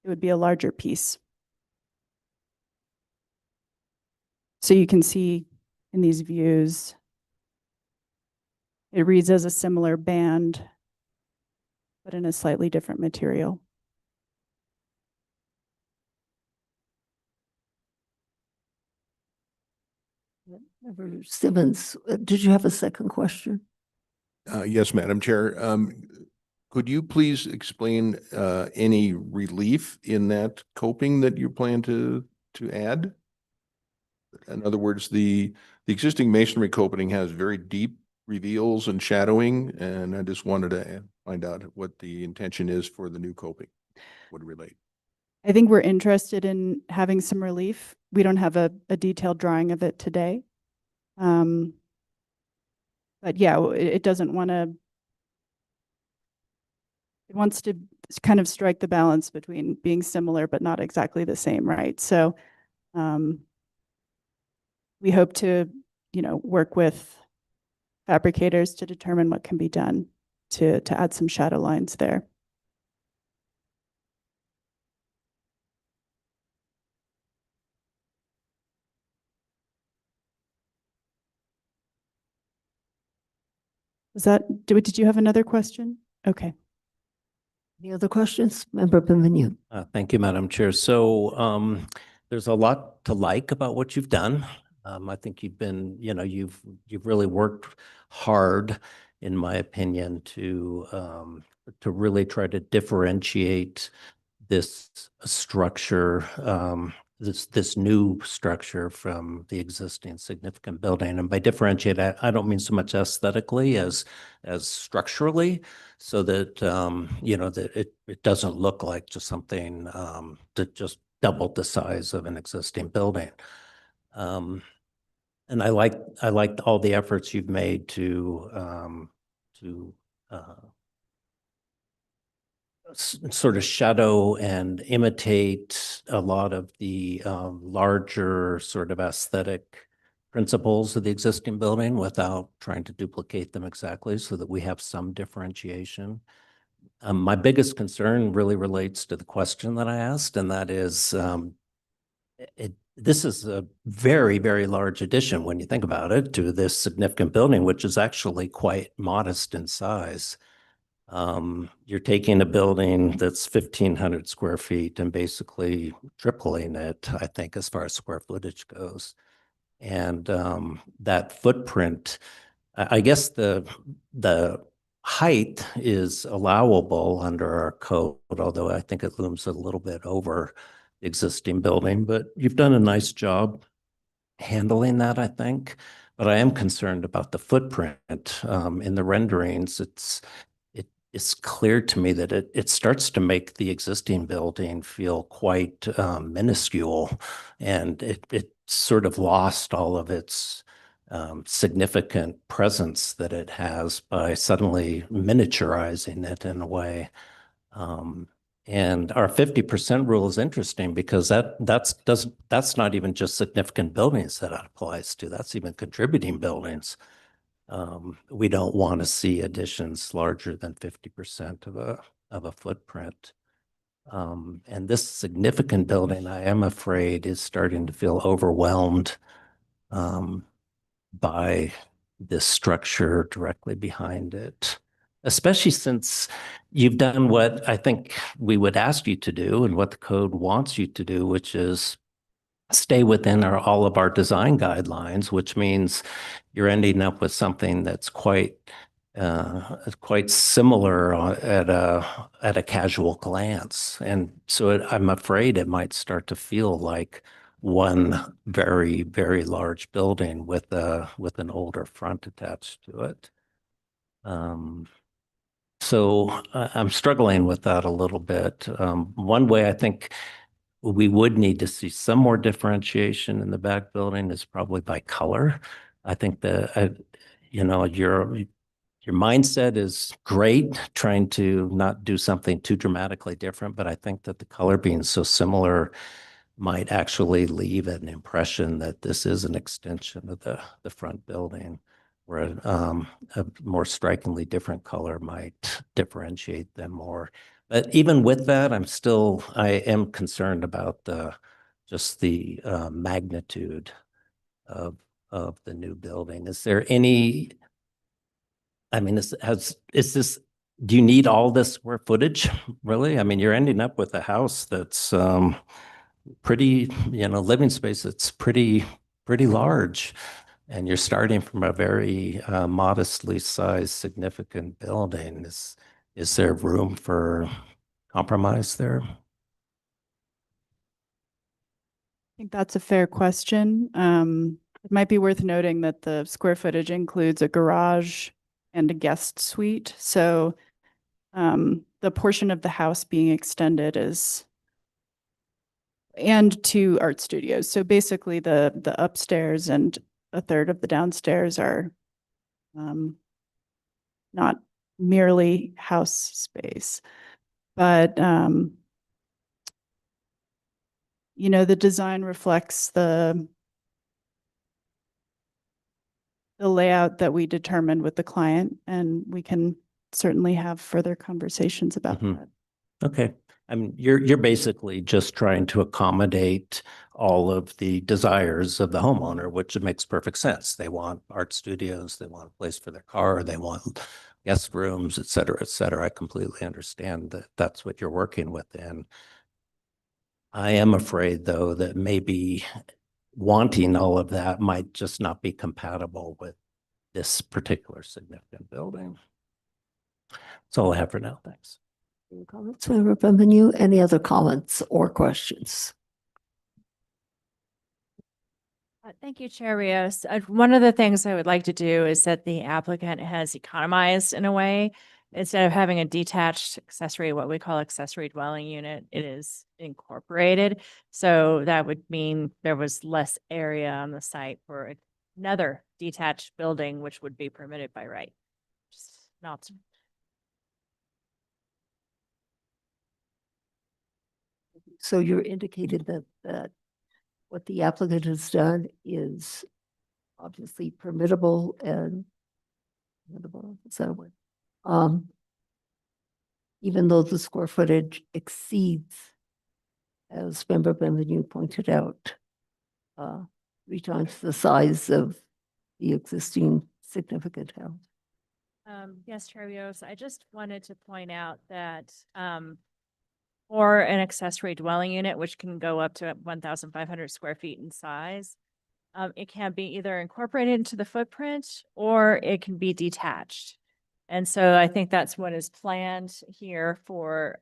It would be a larger piece. So you can see in these views, it reads as a similar band, but in a slightly different material. Member Simmons, did you have a second question? Yes, Madam Chair. Could you please explain any relief in that coping that you plan to add? In other words, the existing masonry coping has very deep reveals and shadowing, and I just wanted to find out what the intention is for the new coping would relate. I think we're interested in having some relief. We don't have a detailed drawing of it today. But yeah, it doesn't want to, it wants to kind of strike the balance between being similar but not exactly the same, right? So we hope to, work with fabricators to determine what can be done to add some shadow lines there. Did you have another question? Okay. Any other questions? Member Benvenu. Thank you, Madam Chair. So there's a lot to like about what you've done. I think you've been, you've really worked hard, in my opinion, to really try to differentiate this structure, this new structure from the existing significant building. And by differentiate, I don't mean so much aesthetically as structurally, so that that it doesn't look like just something that just doubled the size of an existing building. And I liked all the efforts you've made to sort of shadow and imitate a lot of the larger sort of aesthetic principles of the existing building without trying to duplicate them exactly, so that we have some differentiation. My biggest concern really relates to the question that I asked, and that is, this is a very, very large addition when you think about it to this significant building, which is actually quite modest in size. You're taking a building that's 1,500 square feet and basically tripling it, I think, as far as square footage goes. And that footprint, I guess the height is allowable under our code, although I think it looms a little bit over the existing building. But you've done a nice job handling that, I think. But I am concerned about the footprint. In the renderings, it's clear to me that it starts to make the existing building feel quite minuscule, and it sort of lost all of its significant presence that it has by suddenly miniaturizing it in a way. And our 50% rule is interesting because that's not even just significant buildings that applies to. That's even contributing buildings. We don't want to see additions larger than 50% of a footprint. And this significant building, I am afraid, is starting to feel overwhelmed by this structure directly behind it, especially since you've done what I think we would ask you to do and what the code wants you to do, which is stay within all of our design guidelines, which means you're ending up with something that's quite similar at a casual glance. And so I'm afraid it might start to feel like one very, very large building with an older front attached to it. So I'm struggling with that a little bit. One way I think we would need to see some more differentiation in the back building is probably by color. I think that, you know, your mindset is great, trying to not do something too dramatically different, but I think that the color being so similar might actually leave an impression that this is an extension of the front building, where a more strikingly different color might differentiate them more. But even with that, I am concerned about just the magnitude of the new building. Is there any, I mean, do you need all this square footage, really? I mean, you're ending up with a house that's pretty, you know, living space that's pretty large. And you're starting from a very modestly sized, significant building. Is there room for compromise there? I think that's a fair question. It might be worth noting that the square footage includes a garage and a guest suite. So the portion of the house being extended and two art studios. So basically the upstairs and a third of the downstairs are not merely house space, but you know, the design reflects the layout that we determined with the client, and we can certainly have further conversations about that. Okay. I mean, you're basically just trying to accommodate all of the desires of the homeowner, which makes perfect sense. They want art studios, they want a place for their car, they want guest rooms, et cetera, et cetera. I completely understand that that's what you're working within. I am afraid, though, that maybe wanting all of that might just not be compatible with this particular significant building. That's all I have for now. Thanks. Any comments, Member Benvenu? Any other comments or questions? Thank you, Chair Rios. One of the things I would like to do is that the applicant has economized in a way. Instead of having a detached accessory, what we call accessory dwelling unit, it is incorporated. So that would mean there was less area on the site for another detached building, which would be permitted by right. Just not. So you're indicated that what the applicant has done is obviously permittable and is that a word? Even though the square footage exceeds, as Member Benvenu pointed out, 3 times the size of the existing significant house. Yes, Chair Rios, I just wanted to point out that for an accessory dwelling unit, which can go up to 1,500 square feet in size, it can be either incorporated into the footprint or it can be detached. And so I think that's what is planned here for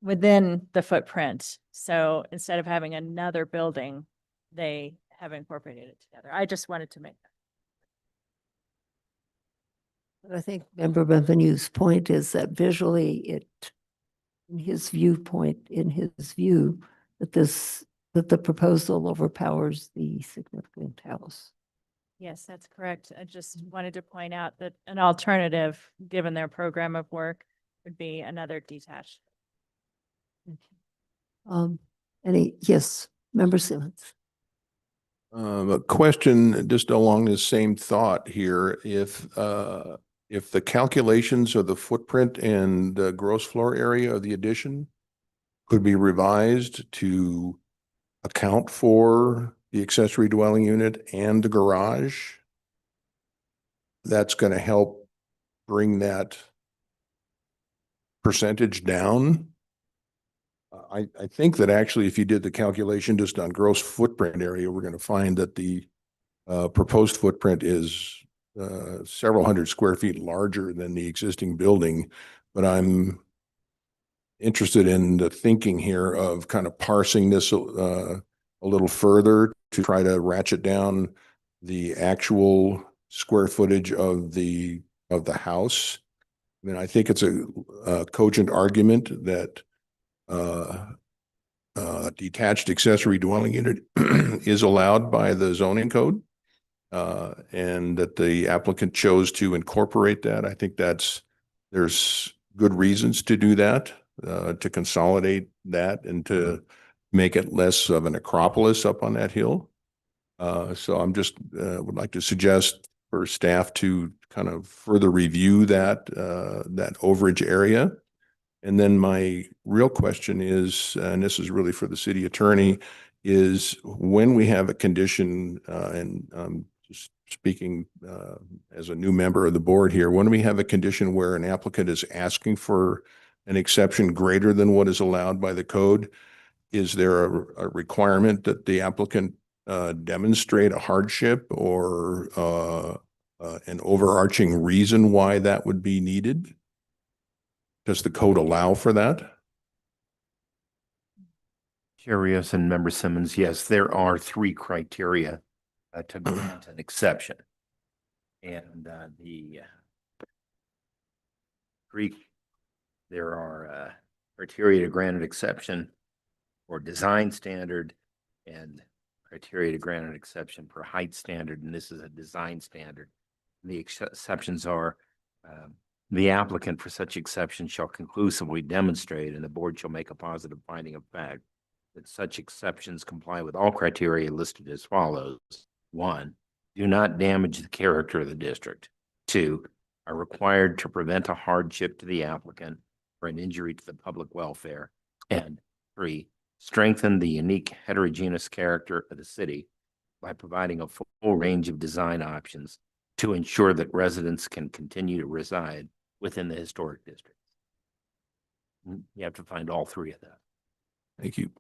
within the footprint. So instead of having another building, they have incorporated it together. I just wanted to make that. But I think Member Benvenu's point is that visually in his view, that the proposal overpowers the significant house. Yes, that's correct. I just wanted to point out that an alternative, given their program of work, would be another detached. Yes, Member Simmons. A question just along the same thought here. If the calculations of the footprint and the gross floor area of the addition could be revised to account for the accessory dwelling unit and the garage, that's going to help bring that percentage down. I think that actually if you did the calculation just on gross footprint area, we're going to find that the proposed footprint is several hundred square feet larger than the existing building. But I'm interested in the thinking here of kind of parsing this a little further to try to ratchet down the actual square footage of the house. I mean, I think it's a cogent argument that detached accessory dwelling unit is allowed by the zoning code, and that the applicant chose to incorporate that. I think there's good reasons to do that, to consolidate that and to make it less of an acropolis up on that hill. So I'm just would like to suggest for staff to kind of further review that overage area. And then my real question is, and this is really for the city attorney, is when we have a condition, and just speaking as a new member of the board here, when we have a condition where an applicant is asking for an exception greater than what is allowed by the code, is there a requirement that the applicant demonstrate a hardship or an overarching reason why that would be needed? Does the code allow for that? Chair Rios and Member Simmons, yes, there are 3 criteria to grant an exception. And there are criteria to grant an exception for design standard and criteria to grant an exception for height standard, and this is a design standard. The exceptions are the applicant for such exception shall conclusively demonstrate, and the board shall make a positive finding of fact, that such exceptions comply with all criteria listed as follows. 1, do not damage the character of the district. 2, are required to prevent a hardship to the applicant or an injury to the public welfare. And 3, strengthen the unique heterogeneous character of the city by providing a full range of design options to ensure that residents can continue to reside within the historic district. You have to find all 3 of that. Thank you.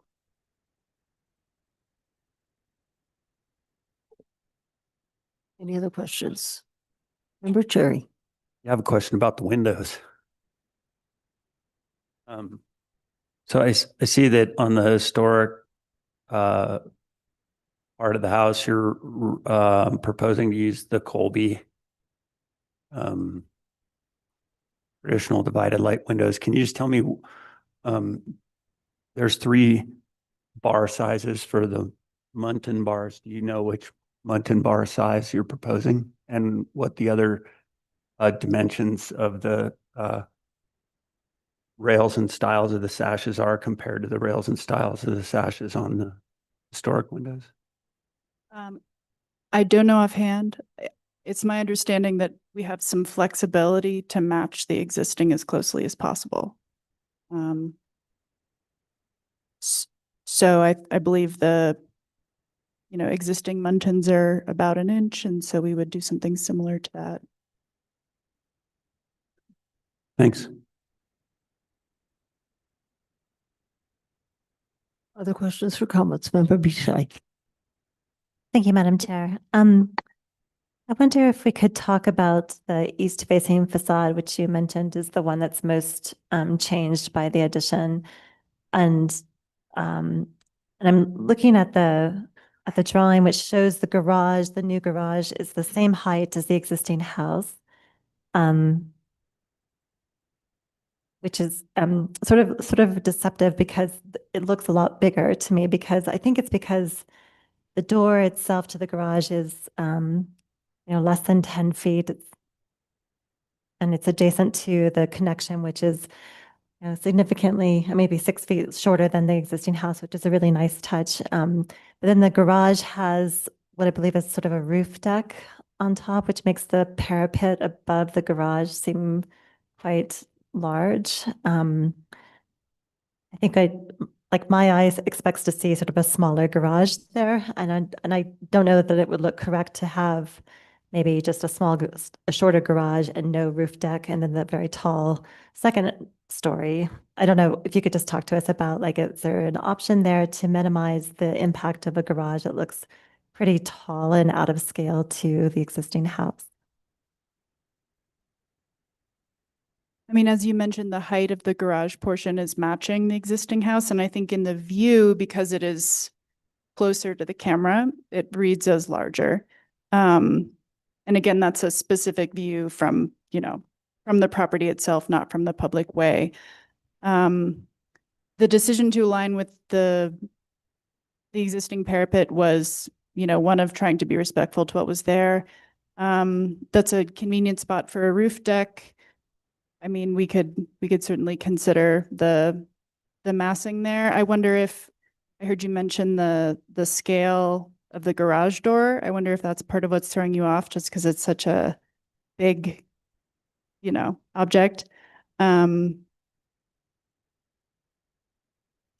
Any other questions? Member Cherry. I have a question about the windows. So I see that on the historic part of the house, you're proposing to use the Colby traditional divided light windows. Can you just tell me, there's 3 bar sizes for the Muntin bars. Do you know which Muntin bar size you're proposing and what the other dimensions of the rails and stiles of the sashes are compared to the rails and stiles of the sashes on the historic windows? I don't know offhand. It's my understanding that we have some flexibility to match the existing as closely as possible. So I believe the existing Muntins are about 1 inch, and so we would do something similar to that. Thanks. Other questions or comments? Member Bichai. Thank you, Madam Chair. I wonder if we could talk about the east-facing facade, which you mentioned is the one that's most changed by the addition. And I'm looking at the drawing, which shows the garage. The new garage is the same height as the existing house, which is sort of deceptive because it looks a lot bigger to me. Because I think it's because the door itself to the garage is less than 10 feet, and it's adjacent to the connection, which is significantly, maybe 6 feet shorter than the existing house, which is a really nice touch. But then the garage has what I believe is sort of a roof deck on top, which makes the parapet above the garage seem quite large. I think my eyes expects to see sort of a smaller garage there, and I don't know that it would look correct to have maybe just a shorter garage and no roof deck, and then the very tall second story. I don't know if you could just talk to us about, is there an option there to minimize the impact of a garage that looks pretty tall and out of scale to the existing house? I mean, as you mentioned, the height of the garage portion is matching the existing house. And I think in the view, because it is closer to the camera, it reads as larger. And again, that's a specific view from, from the property itself, not from the public way. The decision to align with the existing parapet was, one of trying to be respectful to what was there. That's a convenient spot for a roof deck. I mean, we could certainly consider the massing there. I wonder if, I heard you mention the scale of the garage door. I wonder if that's part of what's throwing you off, just because it's such a big, object. So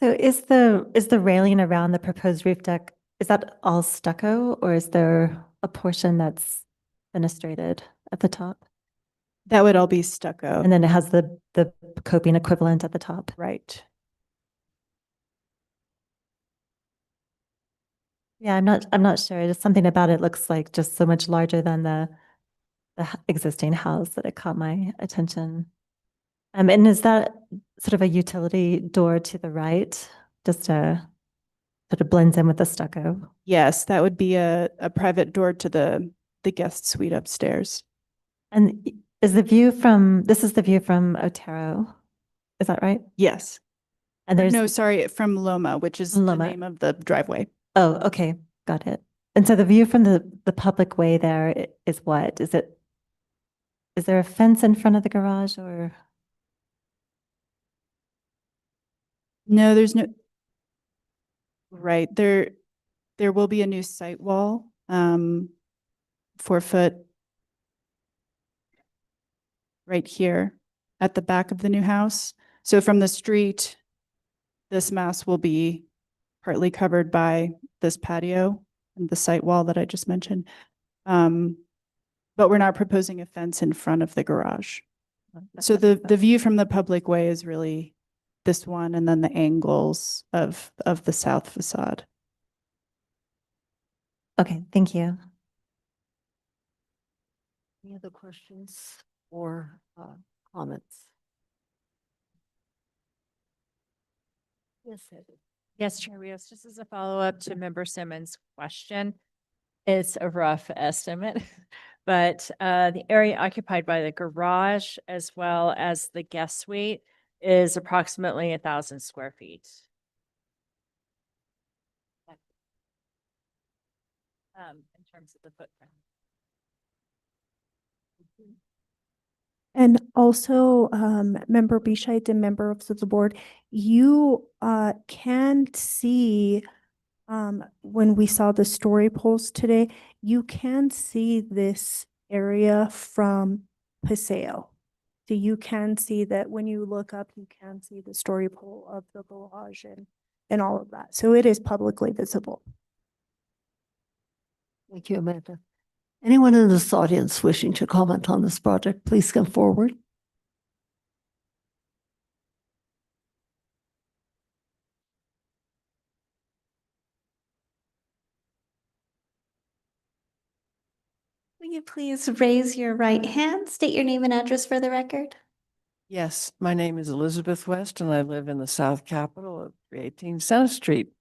is the railing around the proposed roof deck, is that all stucco, or is there a portion that's fenestrated at the top? That would all be stucco. And then it has the coping equivalent at the top. Right. Yeah, I'm not sure. Just something about it looks like just so much larger than the existing house that it caught my attention. And is that sort of a utility door to the right? Just sort of blends in with the stucco. Yes, that would be a private door to the guest suite upstairs. And is this is the view from Otero? Is that right? Yes. And there's No, sorry, from Loma, which is the name of the driveway. Oh, okay, got it. And so the view from the public way there is what? Is there a fence in front of the garage, or? No, there's no. Right, there will be a new site wall, 4-foot right here at the back of the new house. So from the street, this mass will be partly covered by this patio and the site wall that I just mentioned. But we're not proposing a fence in front of the garage. So the view from the public way is really this one, and then the angles of the south facade. Okay, thank you. Any other questions or comments? Yes, Heather. Yes, Chair Rios, just as a follow-up to Member Simmons' question, it's a rough estimate, but the area occupied by the garage as well as the guest suite is approximately 1,000 square feet. In terms of the footprint. And also, Member Bichette and members of the board, you can see, when we saw the story post today, you can see this area from Paseo. So you can see that when you look up, you can see the story pole of the garage and all of that. So it is publicly visible. Thank you, Amanda. Anyone in this audience wishing to comment on this project, please come forward. Will you please raise your right hand, state your name and address for the record? Yes, my name is Elizabeth West and I live in the South Capitol of 318 Center Street.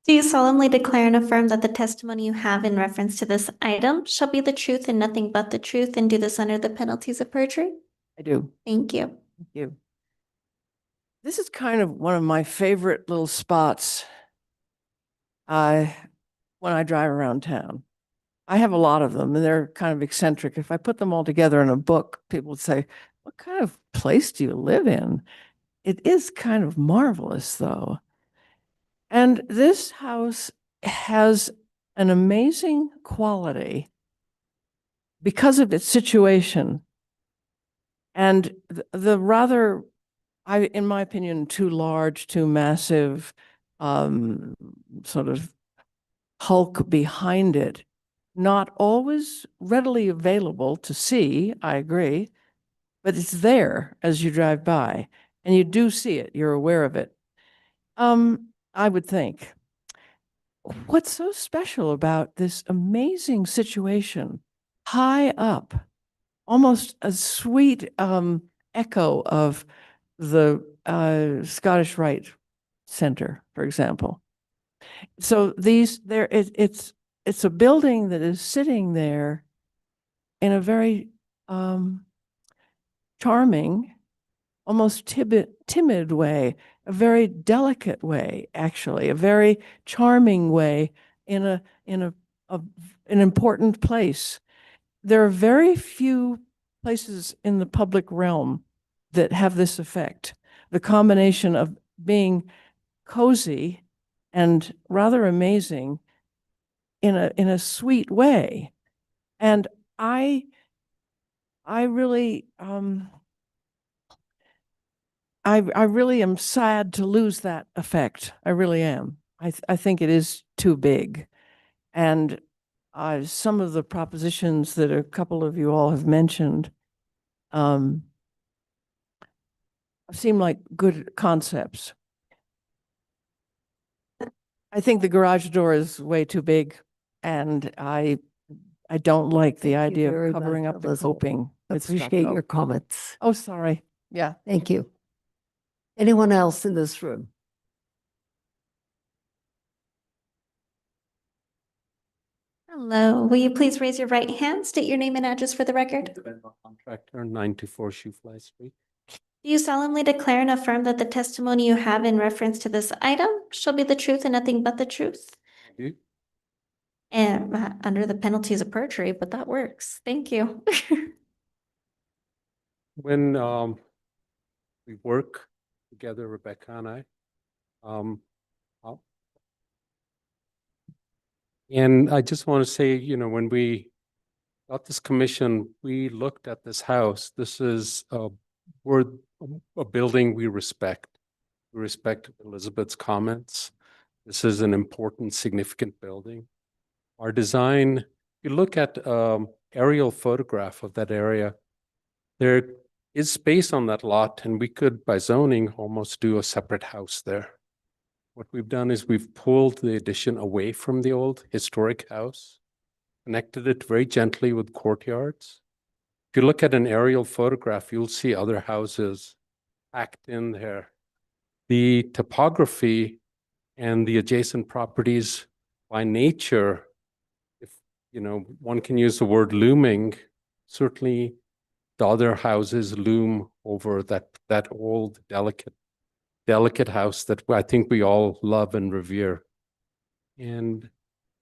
Do you solemnly declare and affirm that the testimony you have in reference to this item shall be the truth and nothing but the truth, and do this under the penalties of perjury? I do. Thank you. Thank you. This is kind of one of my favorite little spots when I drive around town. I have a lot of them and they're kind of eccentric. If I put them all together in a book, people would say, what kind of place do you live in? It is kind of marvelous though. And this house has an amazing quality because of its situation. And the rather, in my opinion, too large, too massive sort of hulk behind it, not always readily available to see, I agree, but it's there as you drive by and you do see it, you're aware of it. I would think. What's so special about this amazing situation high up, almost a sweet echo of the Scottish Rite Center, for example. So it's a building that is sitting there in a very charming, almost timid way, a very delicate way, actually, a very charming way in an important place. There are very few places in the public realm that have this effect. The combination of being cozy and rather amazing in a sweet way. And I really I really am sad to lose that effect. I really am. I think it is too big. And some of the propositions that a couple of you all have mentioned seem like good concepts. I think the garage door is way too big, and I don't like the Thank you idea very of much, covering up the Elizabeth. coping with Appreciate stucco. your comments. Oh, sorry. Yeah. Thank you. Anyone else in this room? Hello, will you please raise your right hand, state your name and address for the record? Contractor, 924 Shoefly Street. Do you solemnly declare and affirm that the testimony you have in reference to this item shall be the truth and nothing but the truth? I do. And under the penalties of perjury, but that works. Thank you. When we work together, Rebecca and I, and I just want to say, you know, when we got this commission, we looked at this house. This is we're a building we respect. We respect Elizabeth's comments. This is an important, significant building. Our design, you look at aerial photograph of that area, there is space on that lot, and we could, by zoning, almost do a separate house there. What we've done is we've pulled the addition away from the old historic house, connected it very gently with courtyards. If you look at an aerial photograph, you'll see other houses packed in there. The topography and the adjacent properties by nature, if you know, one can use the word looming, certainly the other houses loom over that old delicate house that I think we all love and revere. And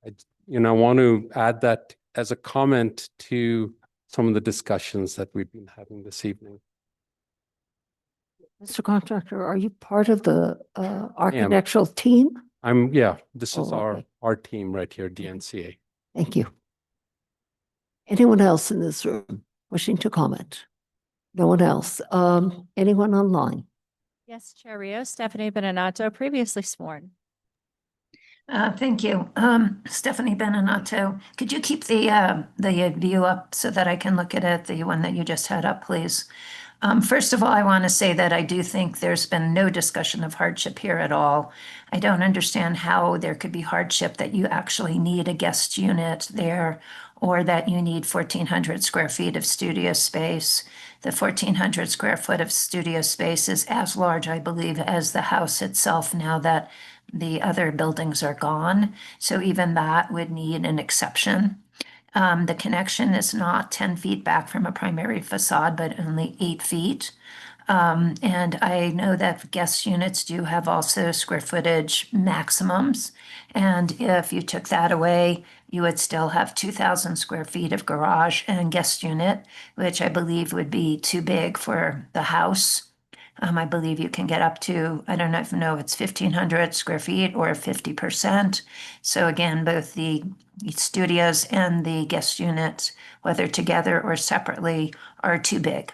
I want to add that as a comment to some of the discussions that we've been having this evening. Mr. Contractor, are you part of the architectural team? This is our team right here, DNCA. Thank you. Anyone else in this room wishing to comment? No one else. Anyone online? Yes, Chair Rios, Stephanie Benenato, previously sworn. Thank you. Stephanie Benenato, could you keep the view up so that I can look at it, the one that you just had up, please? First of all, I want to say that I do think there's been no discussion of hardship here at all. I don't understand how there could be hardship that you actually need a guest unit there or that you need 1,400 square feet of studio space. The 1,400 square foot of studio space is as large, I believe, as the house itself now that the other buildings are gone. So even that would need an exception. The connection is not 10 feet back from a primary facade, but only 8 feet. And I know that guest units do have also square footage maximums. And if you took that away, you would still have 2,000 square feet of garage and guest unit, which I believe would be too big for the house. I believe you can get up to, I don't know if it's 1,500 square feet or 50%. So again, both the studios and the guest units, whether together or separately, are too big.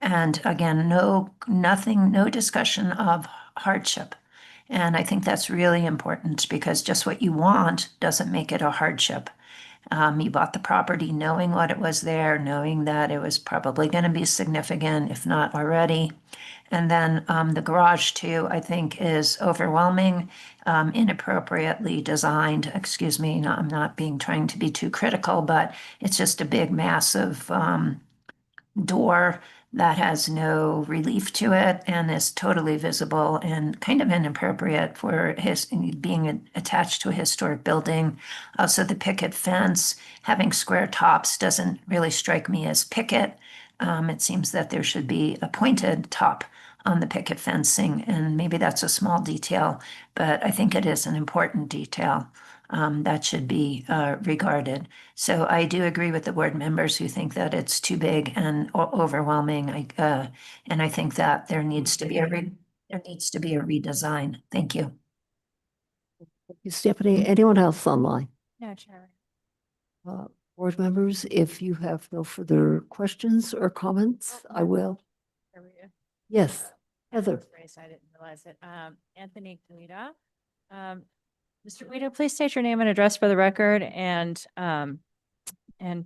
And again, no discussion of hardship. And I think that's really important because just what you want doesn't make it a hardship. You bought the property knowing what it was there, knowing that it was probably going to be significant, if not already. And then the garage too, I think, is overwhelming, inappropriately designed. Excuse me, I'm not trying to be too critical, but it's just a big, massive door that has no relief to it and is totally visible and kind of inappropriate for being attached to a historic building. Also, the picket fence having square tops doesn't really strike me as picket. It seems that there should be a pointed top on the picket fencing, and maybe that's a small detail, but I think it is an important detail that should be regarded. So I do agree with the board members who think that it's too big and overwhelming. And I think that there needs to be a redesign. Thank you. Thank you, Stephanie. Anyone else online? No, Chair. Board members, if you have no further questions or comments, I will. Yes, Heather. I didn't realize it. Anthony Guida. Mr. Guida, please state your name and address for the record and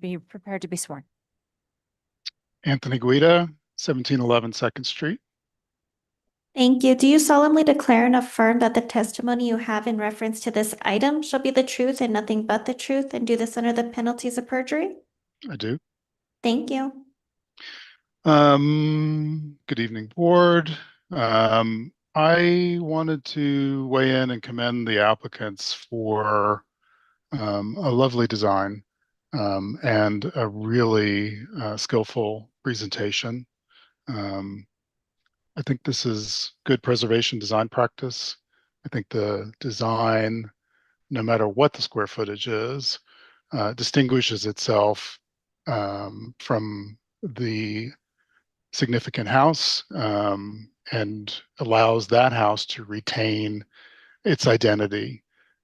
be prepared to be sworn. Anthony Guida, 1711 Second Street. Thank you. Do you solemnly declare and affirm that the testimony you have in reference to this item shall be the truth and nothing but the truth, and do this under the penalties of perjury? I do. Thank you. Good evening, board. I wanted to weigh in and commend the applicants for a lovely design and a really skillful presentation. I think this is good preservation design practice. I think the design, no matter what the square footage is, distinguishes itself from the significant house and allows that house to retain its identity.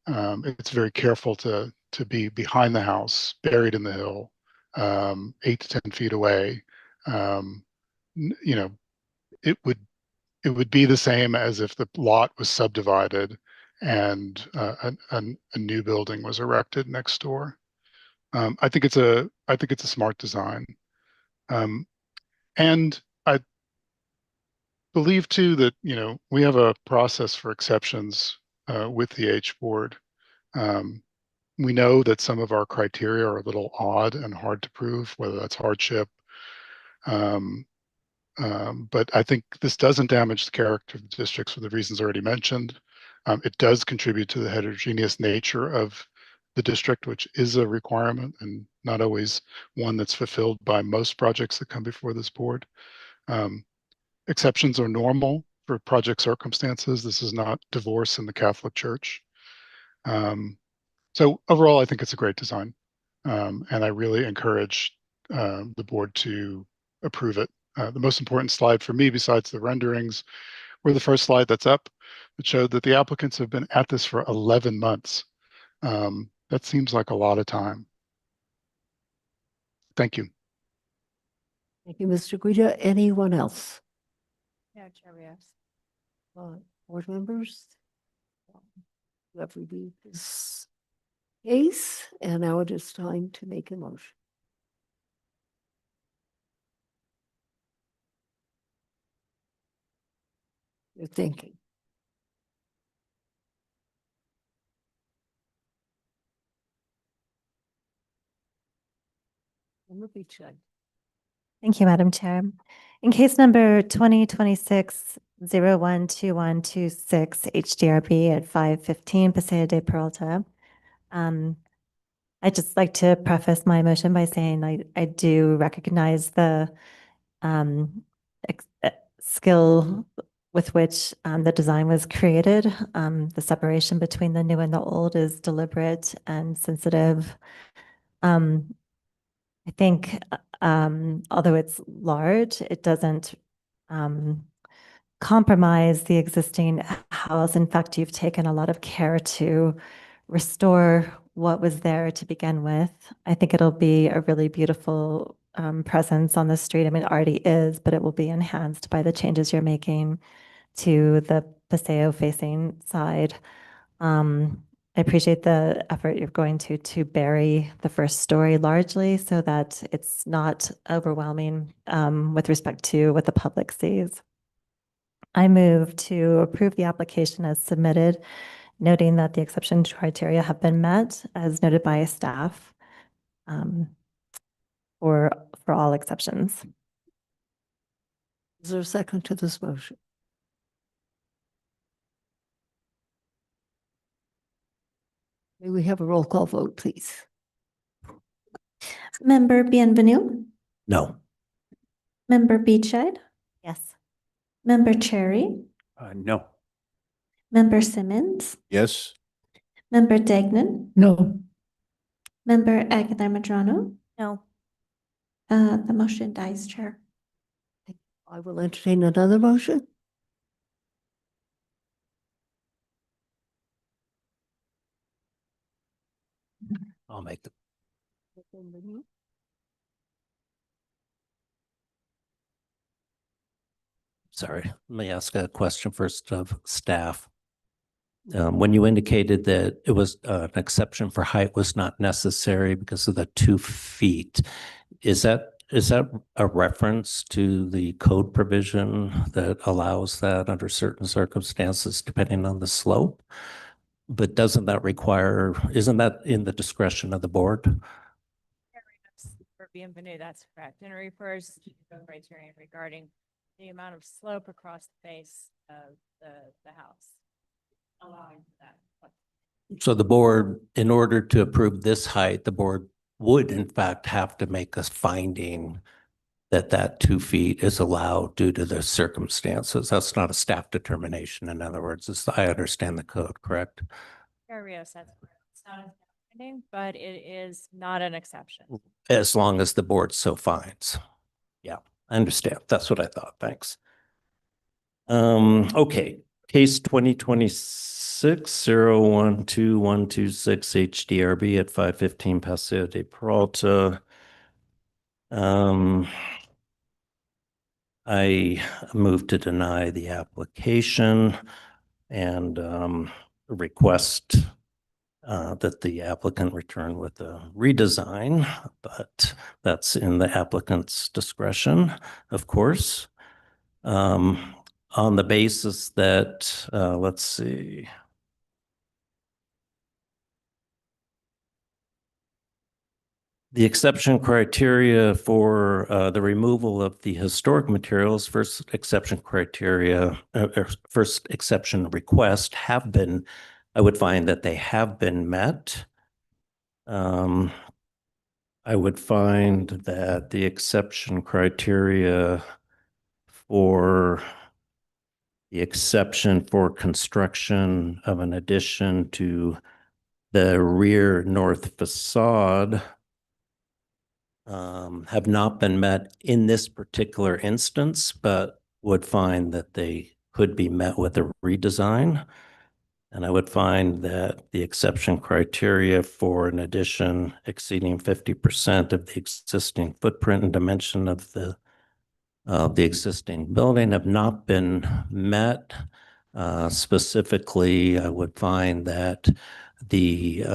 It's very careful to be behind the house, buried in the hill, 8 to 10 feet away. You know, it would be the same as if the lot was subdivided and a new building was erected next door. I think it's a smart design. And I believe too that, you know, we have a process for exceptions with the H board. We know that some of our criteria are a little odd and hard to prove, whether that's hardship. But I think this doesn't damage the character of the districts for the reasons already mentioned. It does contribute to the heterogeneous nature of the district, which is a requirement and not always one that's fulfilled by most projects that come before this board. Exceptions are normal for project circumstances. This is not divorce in the Catholic Church. So overall, I think it's a great design. And I really encourage the board to approve it. The most important slide for me, besides the renderings, were the first slide that's up. It showed that the applicants have been at this for 11 months. That seems like a lot of time. Thank you. Thank you, Mr. Guida. Anyone else? No, Chair Rios. Board members? You have reviewed this case, and now it is time to make a motion. You're thinking. Thank you, Madam Chair. In case number 2026-012126 HDRB at 515 Paseo de Peralta, I'd just like to preface my motion by saying I do recognize the skill with which the design was created. The separation between the new and the old is deliberate and sensitive. I think although it's large, it doesn't compromise the existing house. In fact, you've taken a lot of care to restore what was there to begin with. I think it'll be a really beautiful presence on the street. I mean, it already is, but it will be enhanced by the changes you're making to the Paseo facing side. I appreciate the effort you're going to bury the first story largely so that it's not overwhelming with respect to what the public sees. I move to approve the application as submitted, noting that the exception criteria have been met as noted by staff for all exceptions. Is there a second to this motion? May we have a roll call vote, please? Member Bienvenu, No. Member Beachside, Yes. Member Cherry, No. Member Simmons, Yes? Member Degnan, No. Member Aguilar Madrano. No. The motion dies, Chair. I will entertain another motion. I'll make the, sorry, let me ask a question first of staff. When you indicated that it was an exception for height was not necessary because of the 2 feet, is that a reference to the code provision that allows that under certain circumstances depending on the slope? But doesn't that require, isn't that in the discretion of the board? For bienvenue, that's correct. And it refers to the criterion regarding the amount of slope across the face of the house. Allowing for that. So the board, in order to approve this height, the board would in fact have to make a finding that that 2 feet is allowed due to the circumstances. That's not a staff determination. In other words, I understand the code, correct? Rios, that's correct. It's not a finding, but it is not an exception. As long as the board so finds. Yeah, I understand. That's what I thought. Thanks. Okay, case 2026-012-126 HDRB at 515 Paseo de Peralta. I move to deny the application and request that the applicant return with a redesign, but that's in the applicant's discretion, of course. On the basis that, let's see. The exception criteria for the removal of the historic materials, first exception criteria, first exception request have been, I would find that they have been met. I would find that the exception criteria for the exception for construction of an addition to the rear north facade have not been met in this particular instance, but would find that they could be met with a redesign. And I would find that the exception criteria for an addition exceeding 50% of the existing footprint and dimension of the existing building have not been met. Specifically, I would find that the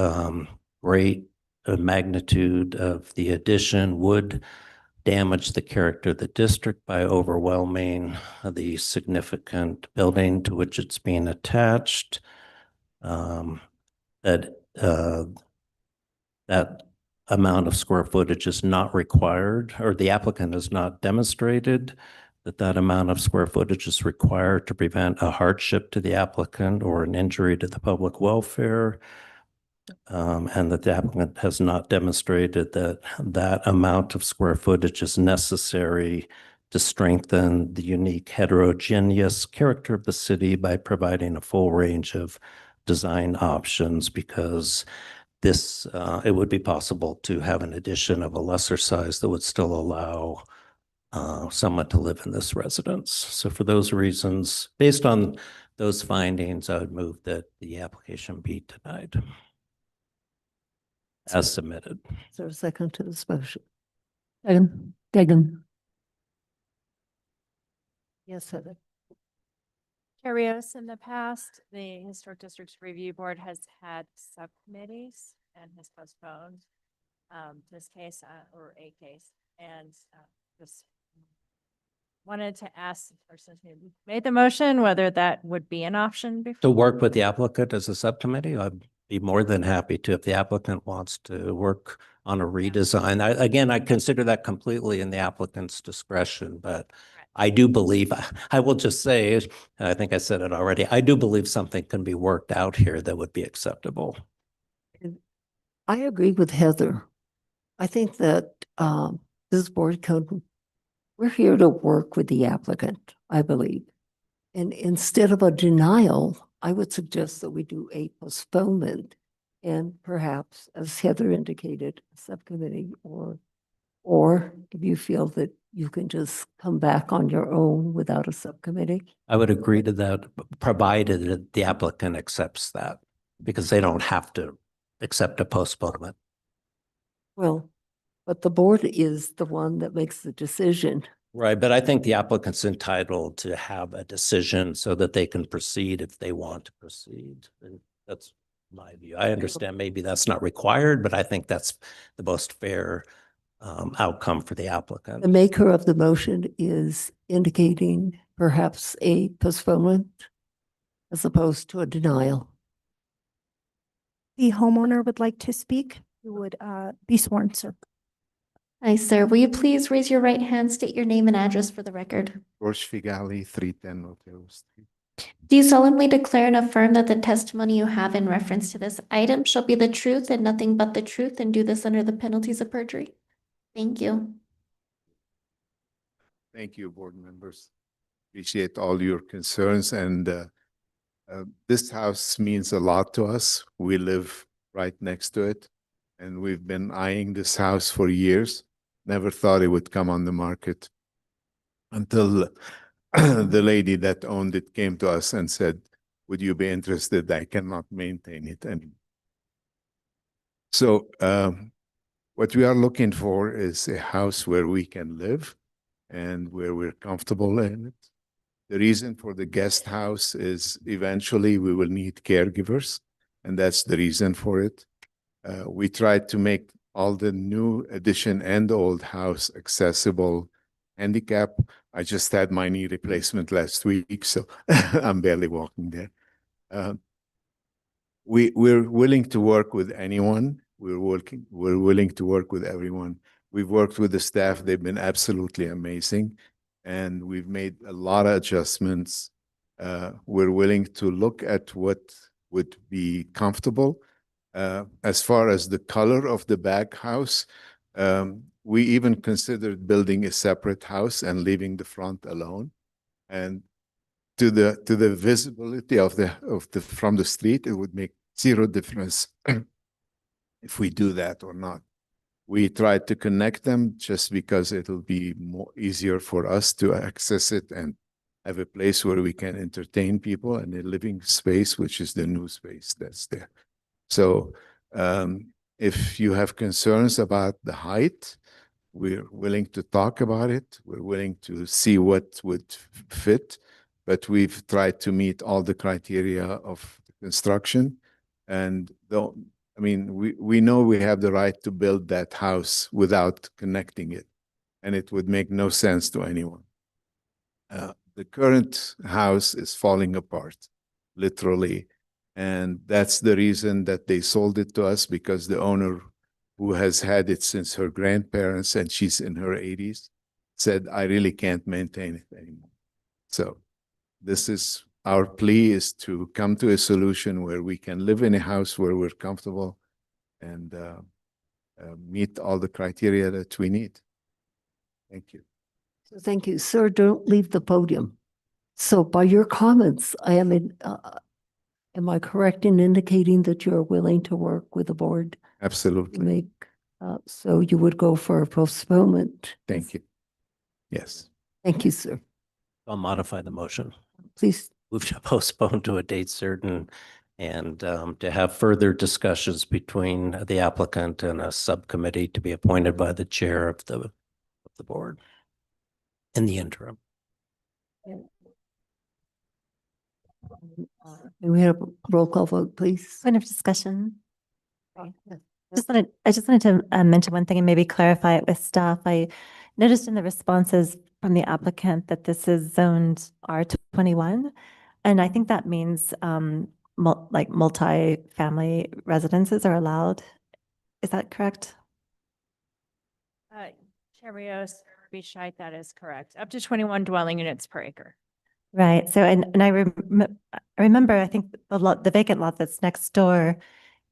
rate of magnitude of the addition would damage the character of the district by overwhelming the significant building to which it's being attached. That amount of square footage is not required, or the applicant has not demonstrated that that amount of square footage is required to prevent a hardship to the applicant or an injury to the public welfare. And that the applicant has not demonstrated that that amount of square footage is necessary to strengthen the unique heterogeneous character of the city by providing a full range of design options, because this, it would be possible to have an addition of a lesser size that would still allow someone to live in this residence. So for those reasons, based on those findings, I would move that the application be denied as submitted. Is there a second to this motion? Degnan. Yes, Heather. Rios, in the past, the Historic Districts Review Board has had subcommittees and has postponed this case or a case, and just wanted to ask the person who made the motion whether that would be an option before. To work with the applicant as a subcommittee, I'd be more than happy to, if the applicant wants to work on a redesign. Again, I consider that completely in the applicant's discretion, but I do believe, I will just say, I think I said it already, I do believe something can be worked out here that would be acceptable. I agree with Heather. I think that this board can we're here to work with the applicant, I believe. And instead of a denial, I would suggest that we do a postponement and perhaps, as Heather indicated, a subcommittee or if you feel that you can just come back on your own without a subcommittee. I would agree to that, provided that the applicant accepts that, because they don't have to accept a postponement. Well, but the board is the one that makes the decision. Right, but I think the applicant's entitled to have a decision so that they can proceed if they want to proceed. And that's my view. I understand maybe that's not required, but I think that's the most fair outcome for the applicant. The maker of the motion is indicating perhaps a postponement as opposed to a denial. The homeowner would like to speak. You would be sworn, sir. Hi, sir. Will you please raise your right hand, state your name and address for the record? George Figali, 310 Oteo Street. Do you solemnly declare and affirm that the testimony you have in reference to this item shall be the truth and nothing but the truth, and do this under the penalties of perjury? Thank you. Thank you, board members. Appreciate all your concerns, and this house means a lot to us. We live right next to it, and we've been eyeing this house for years. Never thought it would come on the market until the lady that owned it came to us and said, would you be interested? I cannot maintain it anymore. So what we are looking for is a house where we can live and where we're comfortable in it. The reason for the guest house is eventually we will need caregivers, and that's the reason for it. We tried to make all the new addition and old house accessible handicap. I just had my knee replacement last week, so I'm barely walking there. We're willing to work with anyone. We're willing to work with everyone. We've worked with the staff. They've been absolutely amazing, and we've made a lot of adjustments. We're willing to look at what would be comfortable. As far as the color of the back house, we even considered building a separate house and leaving the front alone. And to the visibility of the from the street, it would make zero difference if we do that or not. We tried to connect them just because it'll be more easier for us to access it and have a place where we can entertain people, and a living space, which is the new space that's there. So if you have concerns about the height, we're willing to talk about it. We're willing to see what would fit, but we've tried to meet all the criteria of construction. And I mean, we know we have the right to build that house without connecting it, and it would make no sense to anyone. The current house is falling apart, literally. And that's the reason that they sold it to us, because the owner, who has had it since her grandparents and she's in her 80s, said, I really can't maintain it anymore. So this is our plea, is to come to a solution where we can live in a house where we're comfortable and meet all the criteria that we need. Thank you. So thank you, sir. Don't leave the podium. So by your comments, am I correct in indicating that you're willing to work with the board? Absolutely. So you would go for a postponement? Thank you. Yes. Thank you, sir. I'll modify the motion. Please. Move to postpone to a date certain, and to have further discussions between the applicant and a subcommittee to be appointed by the chair of the board in the interim. Can we have a roll call vote, please? Point of discussion. I just wanted to mention one thing and maybe clarify it with staff. I noticed in the responses from the applicant that this is zoned R21, and I think that means like multi-family residences are allowed. Is that correct? Chair Rios, Beachside, that is correct. Up to 21 dwelling units per acre. Right. So, and I remember, I think the vacant lot that's next door,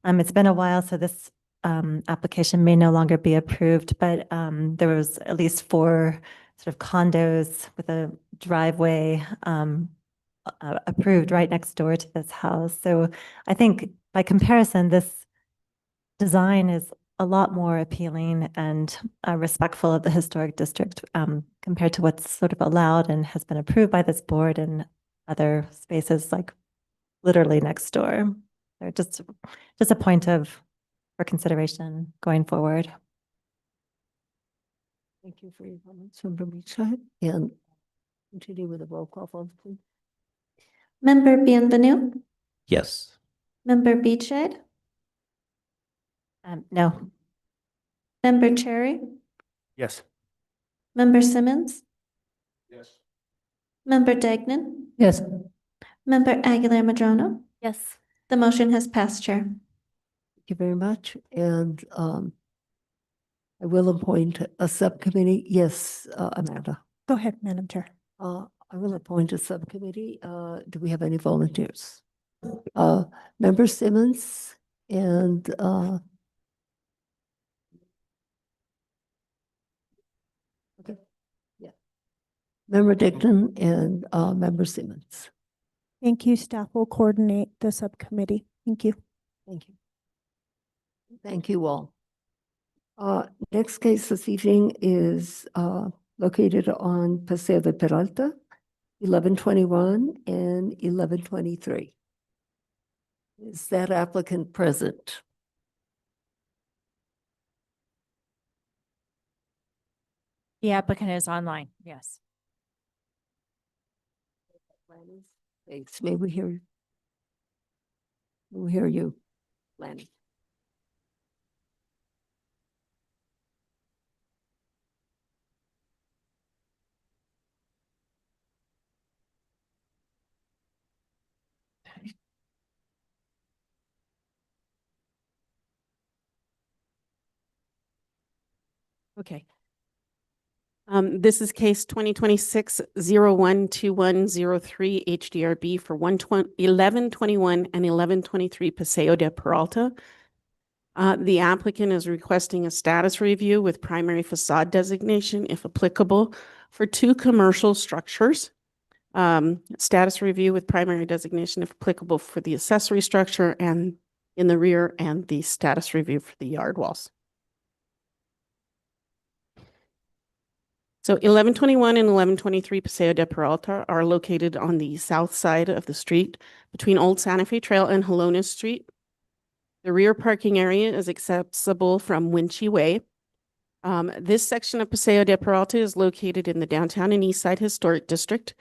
it's been a while, so this application may no longer be approved, but there was at least 4 sort of condos with a driveway approved right next door to this house. So I think by comparison, this design is a lot more appealing and respectful of the historic district compared to what's sort of allowed and has been approved by this board and other spaces like literally next door. They're just a point for consideration going forward. Thank you for your comments, Member Beachside. And continue with a roll call vote, please. Member Bienvenu, Yes. Member Beachhead, No. Member Cherry, Yes. Member Simmons, Yes. Member Degnan, Yes. Member Aguilar Madrono. Yes. The motion has passed, Chair. Thank you very much. And I will appoint a subcommittee. Yes, Amanda. Go ahead, Madam Chair. I will appoint a subcommittee. Do we have any volunteers? Member Simmons and okay, yeah. Member Dixon and Member Simmons. Thank you. Staff will coordinate the subcommittee. Thank you. Thank you. Thank you all. Next case this evening is located on Paseo de Peralta, 1121 and 1123. Is that applicant present? The applicant is online, yes. Thanks. May we hear you? We'll hear you, Lanny. Okay. This is case 2026-012103 HDRB for 1121 and 1123 Paseo de Peralta. The applicant is requesting a status review with primary facade designation, if applicable, for two commercial structures. Status review with primary designation, if applicable, for the accessory structure and in the rear, and the status review for the yard walls. So 1121 and 1123 Paseo de Peralta are located on the south side of the street between Old Santa Fe Trail and Halones Street. The rear parking area is accessible from Winchie Way. This section of Paseo de Peralta is located in the downtown and east side historic district.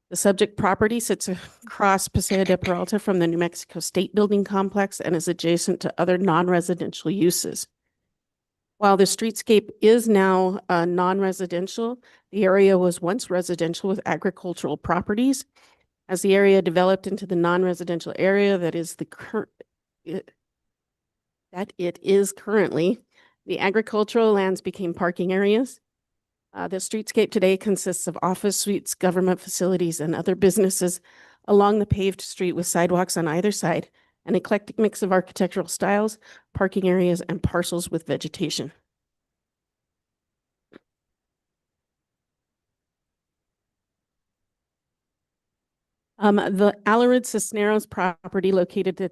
The subject property sits across Paseo de Peralta from the New Mexico State Building Complex and is adjacent to other non-residential uses. While the streetscape is now non-residential, the area was once residential with agricultural properties. As the area developed into the non-residential area that is currently, the agricultural lands became parking areas. The streetscape today consists of office suites, government facilities, and other businesses along the paved street with sidewalks on either side, an eclectic mix of architectural styles, parking areas, and parcels with vegetation. The Alarid Cisneros property located at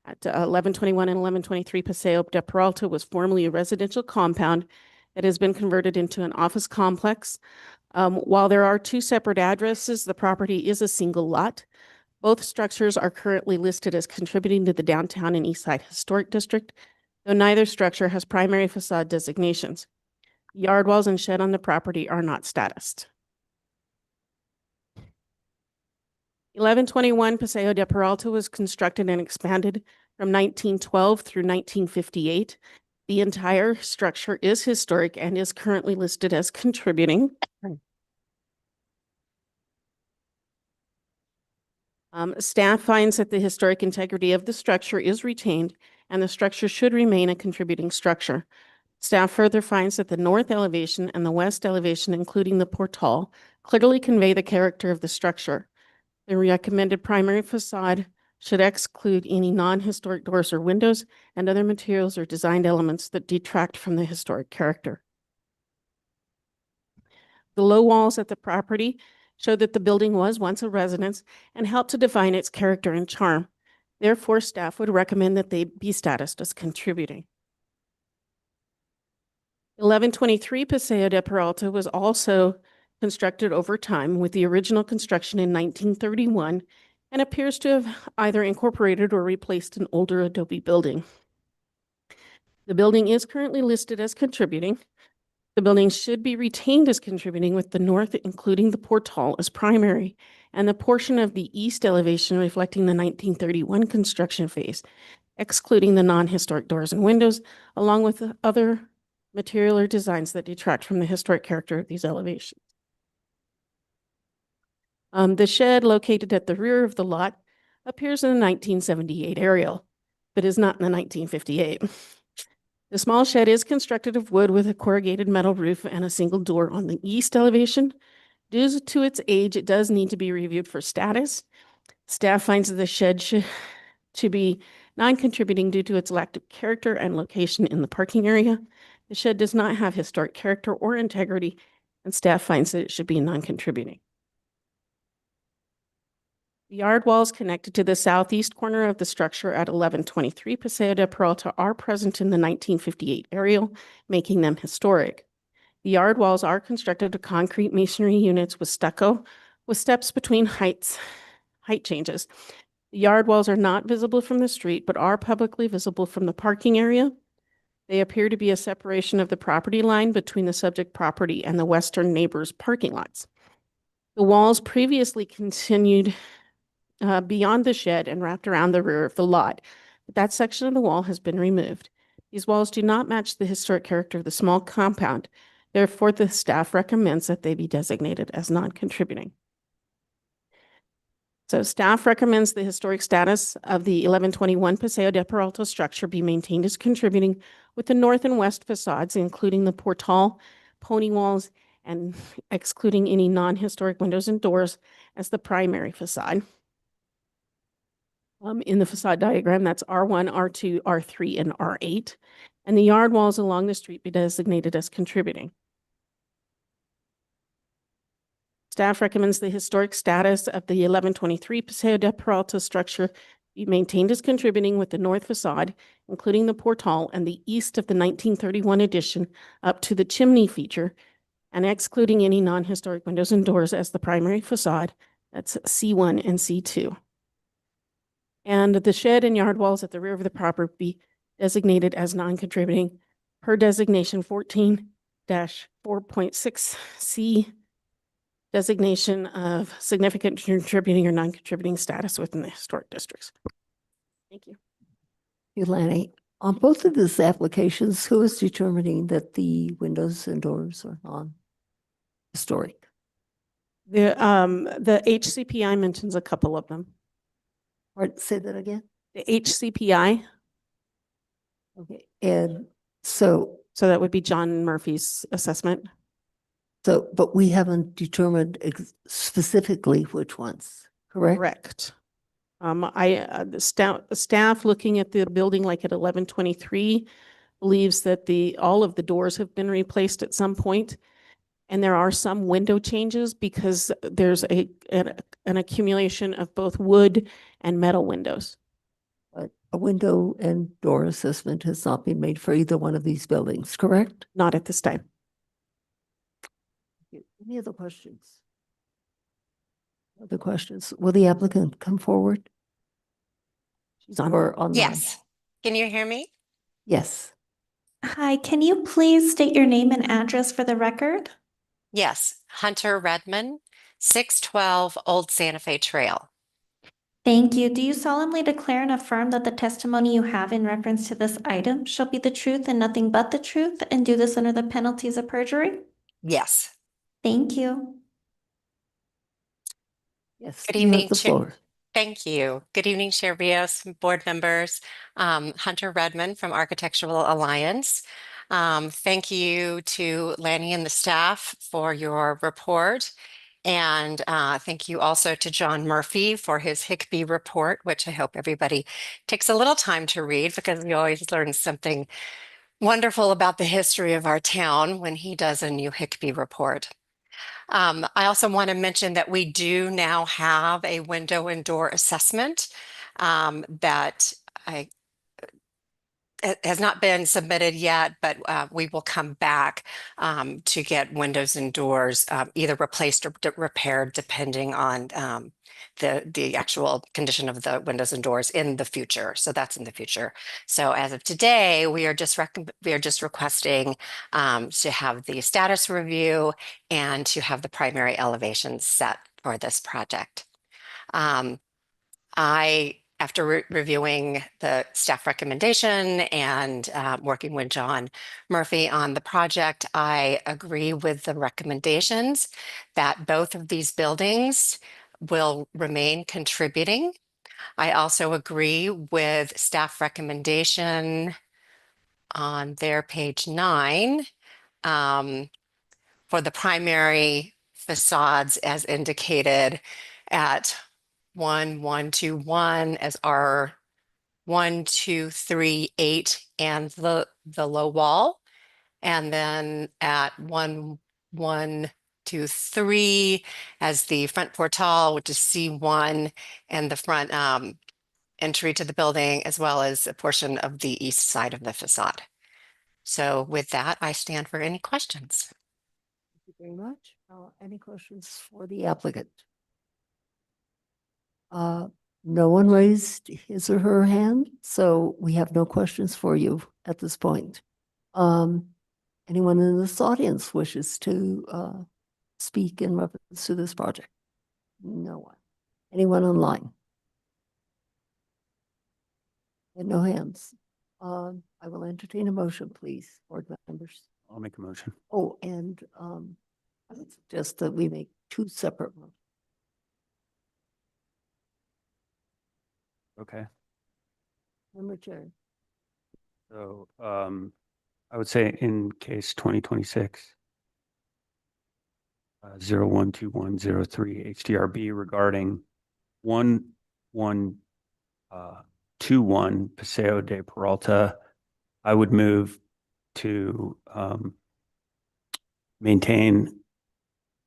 1121 and 1123 Paseo de Peralta was formerly a residential compound that has been converted into an office complex. While there are two separate addresses, the property is a single lot. Both structures are currently listed as contributing to the downtown and east side historic district, though neither structure has primary facade designations. Yard walls and shed on the property are not statused. 1121 Paseo de Peralta was constructed and expanded from 1912 through 1958. The entire structure is historic and is currently listed as contributing. Staff finds that the historic integrity of the structure is retained and the structure should remain a contributing structure. Staff further finds that the north elevation and the west elevation, including the portal, clearly convey the character of the structure. The recommended primary facade should exclude any non-historic doors or windows and other materials or designed elements that detract from the historic character. The low walls at the property show that the building was once a residence and help to define its character and charm. Therefore, staff would recommend that they be statused as contributing. 1123 Paseo de Peralta was also constructed over time, with the original construction in 1931, and appears to have either incorporated or replaced an older adobe building. The building is currently listed as contributing. The building should be retained as contributing, with the north including the portal as primary, and the portion of the east elevation reflecting the 1931 construction phase, excluding the non-historic doors and windows, along with the other material or designs that detract from the historic character of these elevations. The shed located at the rear of the lot appears in the 1978 aerial, but is not in the 1958. The small shed is constructed of wood with a corrugated metal roof and a single door on the east elevation. Due to its age, it does need to be reviewed for status. Staff finds that the shed to be non-contributing due to its lack of character and location in the parking area. The shed does not have historic character or integrity, and staff finds that it should be non-contributing. The yard walls connected to the southeast corner of the structure at 1123 Paseo de Peralta are present in the 1958 aerial, making them historic. The yard walls are constructed of concrete masonry units with stucco, with steps between height changes. The yard walls are not visible from the street, but are publicly visible from the parking area. They appear to be a separation of the property line between the subject property and the western neighbor's parking lots. The walls previously continued beyond the shed and wrapped around the rear of the lot, but that section of the wall has been removed. These walls do not match the historic character of the small compound. Therefore, the staff recommends that they be designated as non-contributing. So staff recommends the historic status of the 1121 Paseo de Peralta structure be maintained as contributing, with the north and west facades, including the portal, pony walls, and excluding any non-historic windows and doors, as the primary facade. In the facade diagram, that's R1, R2, R3, and R8, and the yard walls along the street be designated as contributing. Staff recommends the historic status of the 1123 Paseo de Peralta structure be maintained as contributing, with the north facade, including the portal, and the east of the 1931 addition up to the chimney feature, and excluding any non-historic windows and doors as the primary facade. That's C1 and C2. And the shed and yard walls at the rear of the property be designated as non-contributing per designation 14-4.6C, designation of significant contributing or non-contributing status within the historic districts. Thank you. Lanny, on both of these applications, who is determining that the windows and doors are non-historic? The HCPI mentions a couple of them. Say that again? The HCPI. Okay, and so that would be John Murphy's assessment. So, but we haven't determined specifically which ones, correct? Correct. The staff looking at the building like at 1123 believes that all of the doors have been replaced at some point. And there are some window changes because there's an accumulation of both wood and metal windows. But a window and door assessment has not been made for either one of these buildings, correct? Not at this time. Any other questions? Other questions? Will the applicant come forward? She's on. Or online? Yes. Can you hear me? Yes. Hi, can you please state your name and address for the record? Yes. Hunter Redmond, 612 Old Santa Fe Trail. Thank you. Do you solemnly declare and affirm that the testimony you have in reference to this item shall be the truth and nothing but the truth, and do this under the penalties of perjury? Yes. Thank you. Yes. Good you have evening, the floor. Thank you. Good evening, Chair Rios, board members. Hunter Redmond from Architectural Alliance. Thank you to Lanny and the staff for your report. And thank you also to John Murphy for his Hickby report, which I hope everybody takes a little time to read, because we always learn something wonderful about the history of our town when he does a new Hickby report. I also want to mention that we do now have a window and door assessment that it has not been submitted yet, but we will come back to get windows and doors either replaced or repaired depending on the actual condition of the windows and doors in the future. So that's in the future. So as of today, we are just requesting to have the status review and to have the primary elevations set for this project. After reviewing the staff recommendation and working with John Murphy on the project, I agree with the recommendations that both of these buildings will remain contributing. I also agree with staff recommendation on their page 9 for the primary facades as indicated at 1121 as our 1, 2, 3, 8 and the low wall. And then at 1, 1, 2, 3 as the front portal, which is C1 and the front entry to the building, as well as a portion of the east side of the facade. So with that, I stand for any questions. Thank you very much. Any questions for the applicant? No one raised his or her hand, so we have no questions for you at this point. Anyone in this audience wishes to speak in reference to this project? No one. Anyone online? And no hands. I will entertain a motion, please, board members. I'll make a motion. Oh, and I would suggest that we make 2 separate ones. Okay. Member Chair. So I would say in case 2026 012103 HDRB regarding 1121 Paseo de Peralta, I would move to maintain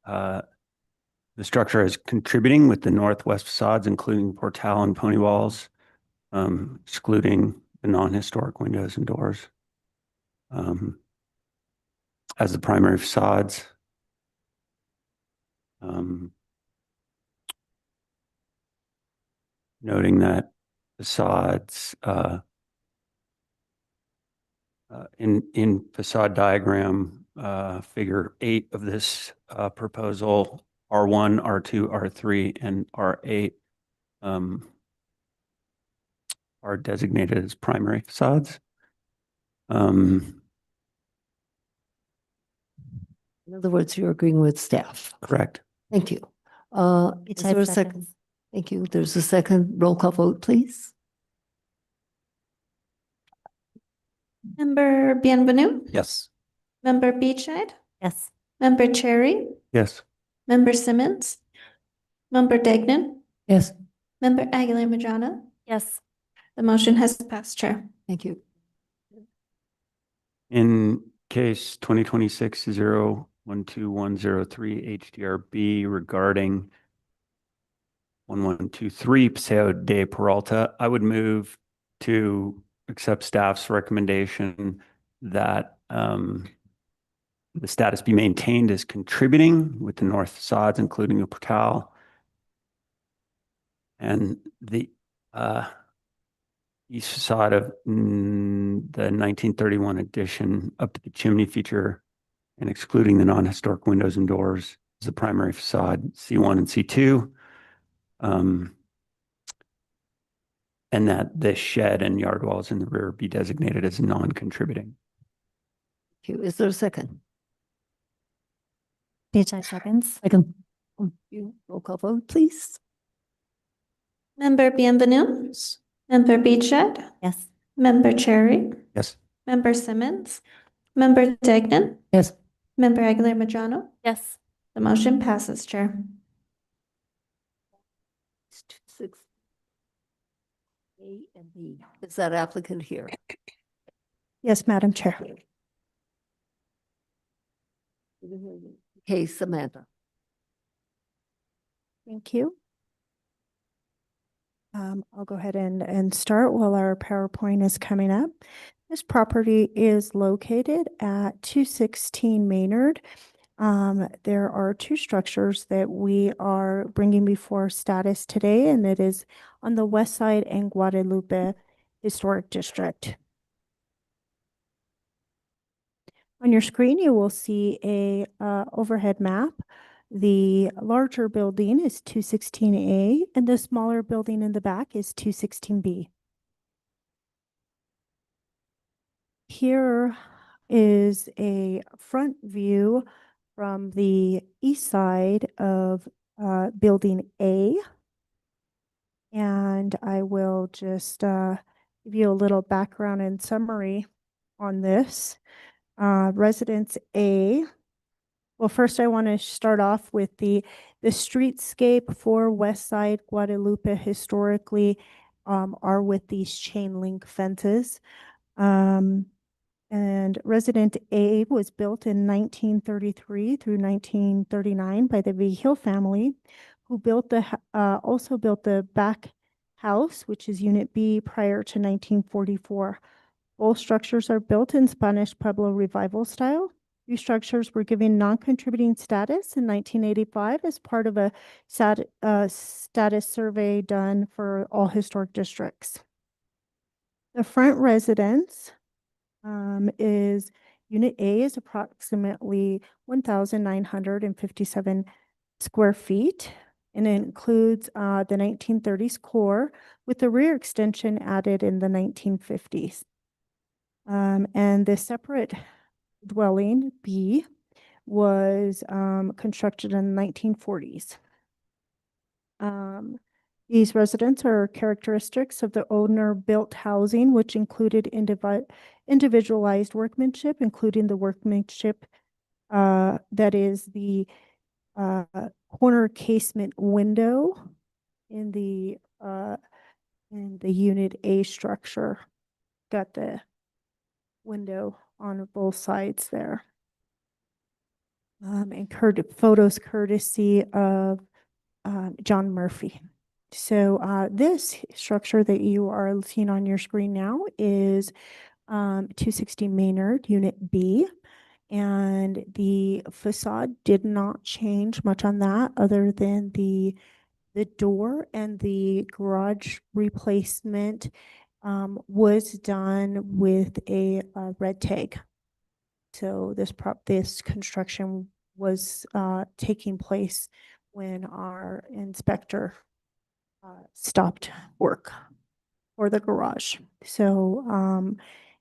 the structure as contributing with the northwest facades, including portal and pony walls, excluding the non-historic windows and doors as the primary facades. Noting that facades in facade diagram figure 8 of this proposal, R1, R2, R3, and R8 are designated as primary facades. In other words, you're agreeing with staff. Correct. Thank you. Is Beachside there a second? seconds. Thank you. There's a second roll call vote, please. Member Bienvenu, Yes. Member Beachside, Yes. Member Cherry, Yes. Member Simmons, Member Degnan, Yes. Member Aguilar Madrano. Yes. The motion has passed, Chair. Thank you. In case 2026-012103 HDRB regarding 1123 Paseo de Peralta, I would move to accept staff's recommendation that the status be maintained as contributing with the north facades, including the portal and the east facade of the 1931 addition up to the chimney feature and excluding the non-historic windows and doors as the primary facade, C1 and C2. And that the shed and yard walls in the rear be designated as non-contributing. Thank you. Is there a second? Beachside seconds. Second. You roll call vote, please. Member Bienvenu, Member Beachside, Yes. Member Cherry, Yes. Member Simmons, Member Degnan, Yes. Member Aguilar Madrano. Yes. The motion passes, Chair. 6 A and B. Is that applicant here? Yes, Madam Chair. case, Amanda. Thank you. I'll go ahead and start while our PowerPoint is coming up. This property is located at 216 Maynard. There are two structures that we are bringing before status today, and it is on the west side and Guadalupe Historic District. On your screen, you will see a overhead map. The larger building is 216A, and the smaller building in the back is 216B. Here is a front view from the east side of Building A. And I will just give you a little background and summary on this. Residence A. Well, first I want to start off with the streetscape for West Side Guadalupe historically are with these chain link fences. And Resident A was built in 1933 through 1939 by the Vigil family, who built also built the back house, which is Unit B, prior to 1944. Both structures are built in Spanish Pueblo Revival style. These structures were given non-contributing status in 1985 as part of a status survey done for all historic districts. The front residence is Unit A is approximately 1,957 square feet, and it includes the 1930s core with the rear extension added in the 1950s. And the separate dwelling B was constructed in the 1940s. These residents are characteristics of the owner-built housing, which included individualized workmanship, including the workmanship that is the corner casement window in the Unit A structure. Got the window on both sides there. And photos courtesy of John Murphy. So this structure that you are seeing on your screen now is 260 Maynard, Unit B. And the facade did not change much on that other than the door and the garage replacement was done with a red tag. So this construction was taking place when our inspector stopped work for the garage. So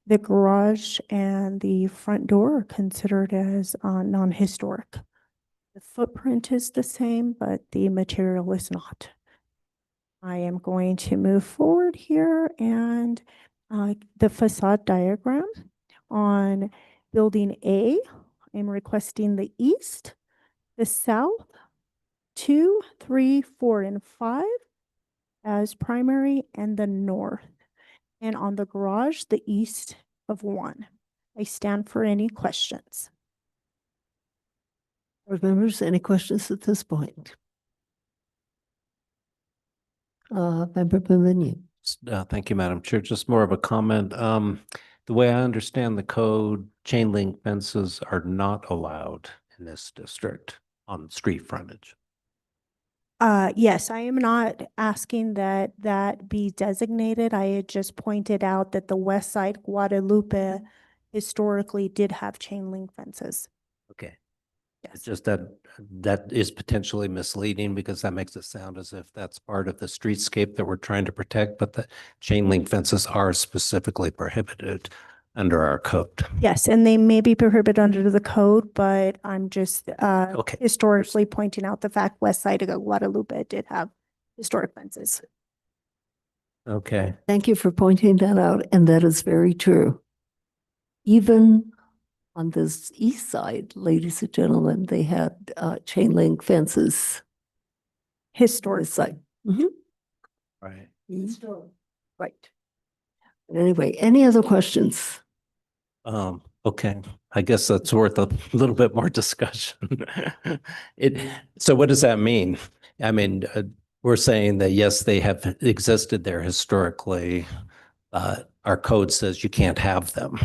the garage and the front door are considered as non-historic. The footprint is the same, but the material is not. I am going to move forward here, and the facade diagram on Building A, I'm requesting the east, the south, 2, 3, 4, and 5 as primary, and the north. And on the garage, the east of 1. I stand for any questions. Board members, any questions at this point? Member Benvenu. Thank you, Madam Chair. Just more of a comment. The way I understand the code, chain link fences are not allowed in this district on street frontage. Yes, I am not asking that that be designated. I had just pointed out that the West Side Guadalupe historically did have chain link fences. Okay. It's just that is potentially misleading because that makes it sound as if that's part of the streetscape that we're trying to protect, but the chain link fences are specifically prohibited under our code. Yes, and they may be prohibited under the code, but I'm just Okay. historically pointing out the fact West Side of Guadalupe did have historic fences. Okay. Thank you for pointing that out, and that is very true. Even on this east side, ladies and gentlemen, they had chain link fences. Historic side. Right. Right. But anyway, any other questions? Okay, I guess that's worth a little bit more discussion. So what does that mean? I mean, we're saying that yes, they have existed there historically. Our code says you can't have them.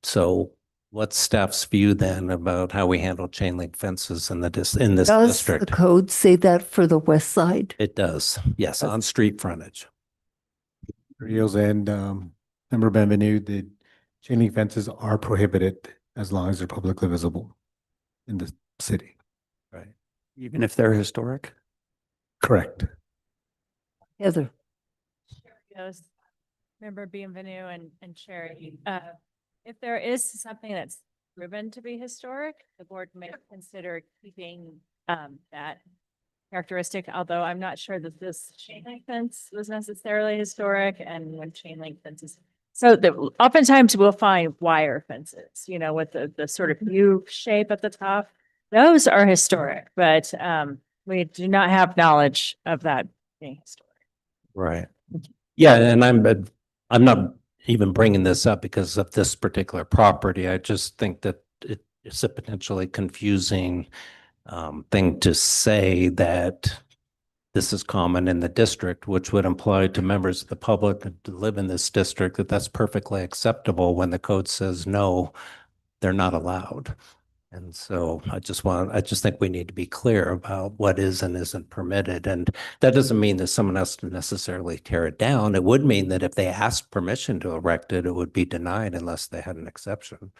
So what's staff's view then about how we handle chain link fences in in this Does the district? code say that for the west side? It does, yes, on street frontage. Rios and Member Benvenu, the chain link fences are prohibited as long as they're publicly visible in the city. Right. Even if they're historic? Correct. Heather, Goes, Member Bienvenu and Sherry, if there is something that's proven to be historic, the board may consider keeping that characteristic, although I'm not sure that this chain link fence was necessarily historic and when chain link fences. So oftentimes we'll find wire fences, you know, with the sort of U shape at the top. Those are historic, but we do not have knowledge of that being historic. Right. Yeah, and I'm not even bringing this up because of this particular property. I just think that it's a potentially confusing thing to say that this is common in the district, which would imply to members of the public to live in this district that that's perfectly acceptable when the code says no, they're not allowed. And so I just think we need to be clear about what is and isn't permitted. And that doesn't mean that someone has to necessarily tear it down. It would mean that if they asked permission to erect it, it would be denied unless they had an exception,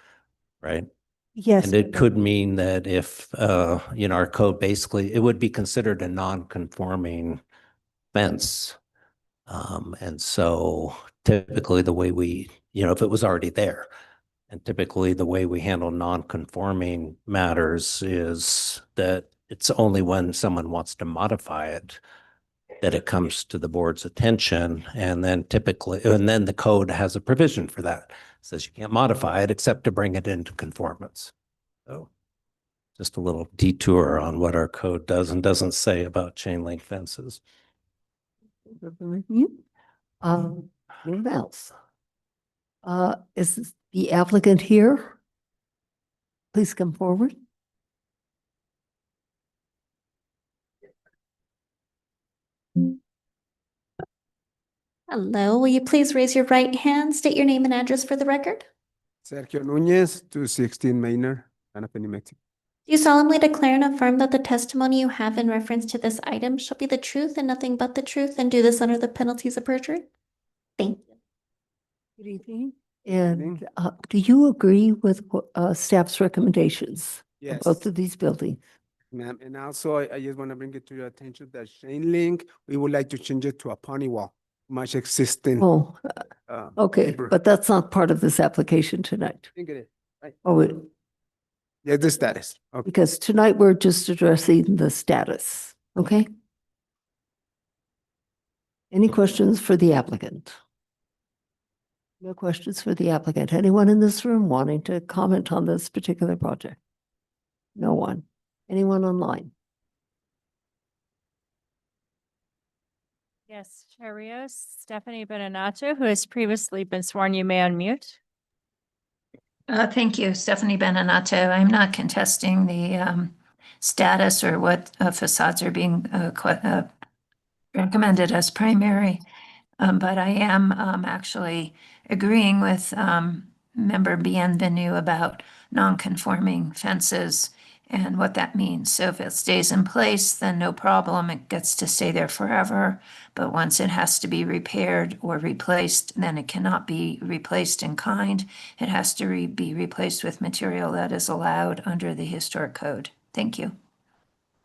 right? Yes. And it could mean that if, our code basically, it would be considered a non-conforming fence. And so typically the way we, if it was already there, and typically the way we handle non-conforming matters is that it's only when someone wants to modify it that it comes to the board's attention. And then the code has a provision for that. It says you can't modify it except to bring it into conformance. So just a little detour on what our code does and doesn't say about chain link fences. Anyone else? Is the applicant here? Please come forward. Hello, will you please raise your right hand, state your name and address for the record? Sergio Núñez, 216 Maynard, Anape, New Mexico. Do you solemnly declare and affirm that the testimony you have in reference to this item shall be the truth and nothing but the truth, and do this under the penalties of perjury? Thank you. Good evening. And do you agree with staff's recommendations? Yes. For both of these buildings? Ma'am, and also I just want to bring it to your attention that chain link, we would like to change it to a pony wall, much existing. Oh, okay, neighbor. but that's not part of this application tonight. I think it is, right? Oh, Yeah, the status. Okay. because tonight we're just addressing the status, okay? Any questions for the applicant? No questions for the applicant. Anyone in this room wanting to comment on this particular project? No one. Anyone online? Yes, Chair Rios, Stephanie Beninaccio, who has previously been sworn, you may unmute. Thank you, Stephanie Beninaccio. I'm not contesting the status or what facades are being recommended as primary, but I am actually agreeing with Member Bienvenu about non-conforming fences and what that means. So if it stays in place, then no problem, it gets to stay there forever. But once it has to be repaired or replaced, then it cannot be replaced in kind. It has to be replaced with material that is allowed under the historic code. Thank you.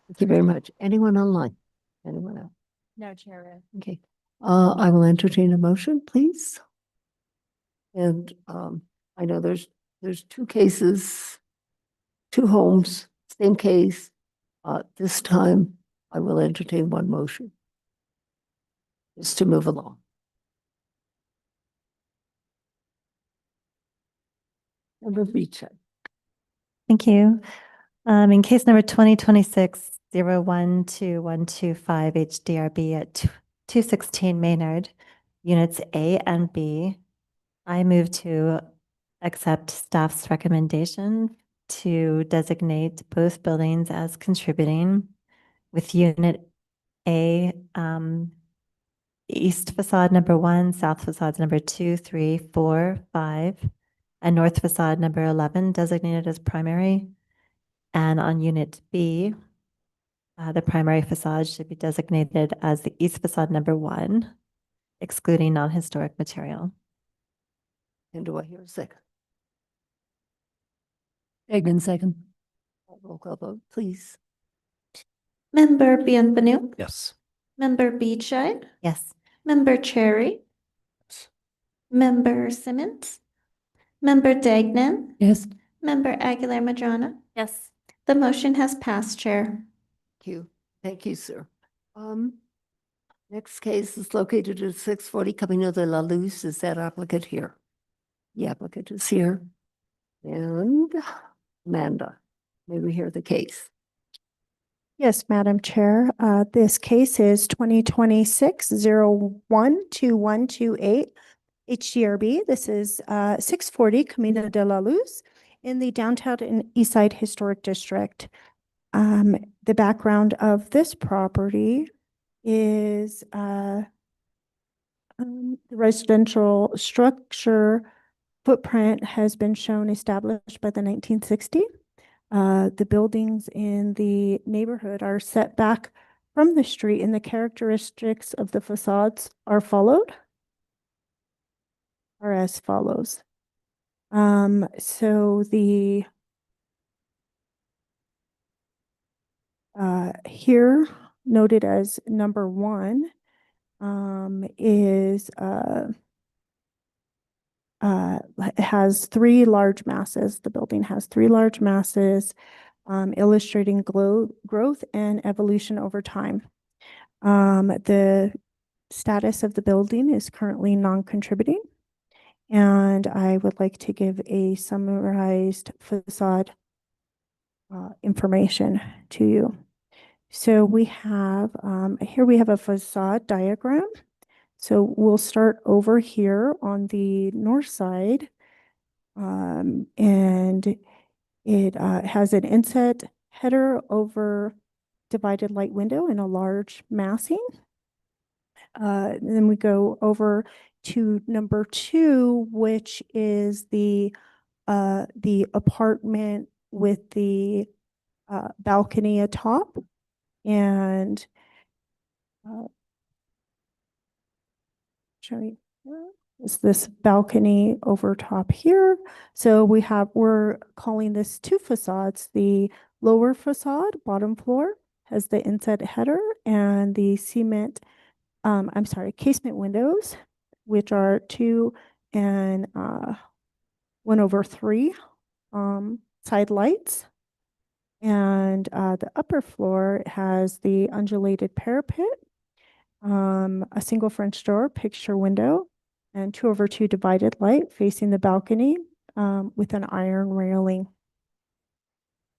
Thank you very much. Anyone online? Anyone else? No, Chair Rios. Okay, I will entertain a motion, please. And I know there's two cases, two homes, same case. This time I will entertain one motion. Just to move along. Member Beachhead. Thank you. In case number 2026-012125 HDRB at 216 Maynard, units A and B, I move to accept staff's recommendation to designate both buildings as contributing with Unit A, east facade number 1, south facades number 2, 3, 4, 5, and north facade number 11 designated as primary. And on Unit B, the primary facade should be designated as the east facade number 1, excluding non-historic material. And do I hear a second? Egan, second. Roll call vote, please. Member Bienvenu, Yes. Member Beechide, Yes. Member Cherry, Member Simmons, Member Dagnan, Yes. Member Aguilar Madrana. Yes. The motion has passed, Chair. Thank you, sir. Next case is located at 640 Camino de la Luz. Is that applicant here? The applicant is here. And Amanda, may we hear the case? Yes, Madam Chair. This case is 2026-012128 HDRB. This is 640 Camino de la Luz in the downtown and Eastside Historic District. The background of this property is the residential structure footprint has been shown established by the 1960s. The buildings in the neighborhood are set back from the street, and the characteristics of the facades are as follows. So the here noted as number 1 is it has 3 large masses. The building has 3 large masses, illustrating growth and evolution over time. The status of the building is currently non-contributing, and I would like to give a summarized facade information to you. So we have, here we have a facade diagram. So we'll start over here on the north side, and it has an inset header over divided light window and a large massing. Then we go over to number 2, which is the apartment with the balcony atop, and show you is this balcony over top here. So we're calling this 2 facades. The lower facade, bottom floor, has the inset header and the casement windows, which are 2 and 1/3 side lights. And the upper floor has the undulated parapet, a single French door, picture window, and 2/2 divided light facing the balcony with an iron railing.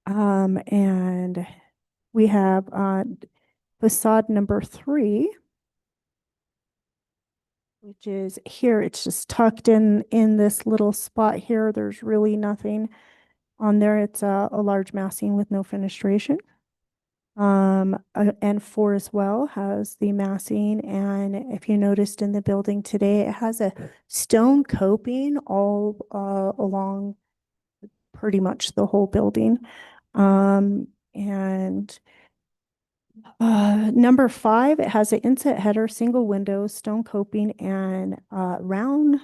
And we have facade number 3, which is here. It's just tucked in this little spot here. There's really nothing on there. It's a large massing with no fenestration. And 4 as well has the massing, and if you noticed in the building today, it has a stone coping all along pretty much the whole building. And number 5, it has an inset header, single window, stone coping, and round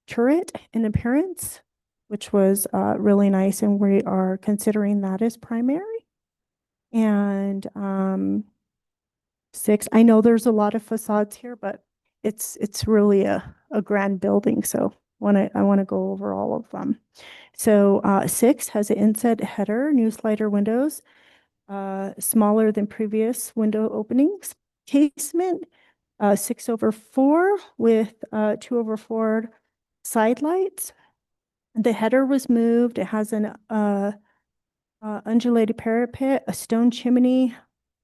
turret in appearance, which was really nice, and we are considering that as primary. And 6, I know there's a lot of facades here, but it's really a grand building, so I want to go over all of them. So 6 has an inset header, new slider windows, smaller than previous window openings. Casement 6/4 with 2/4 side lights. The header was moved. It has an undulated parapet. A stone chimney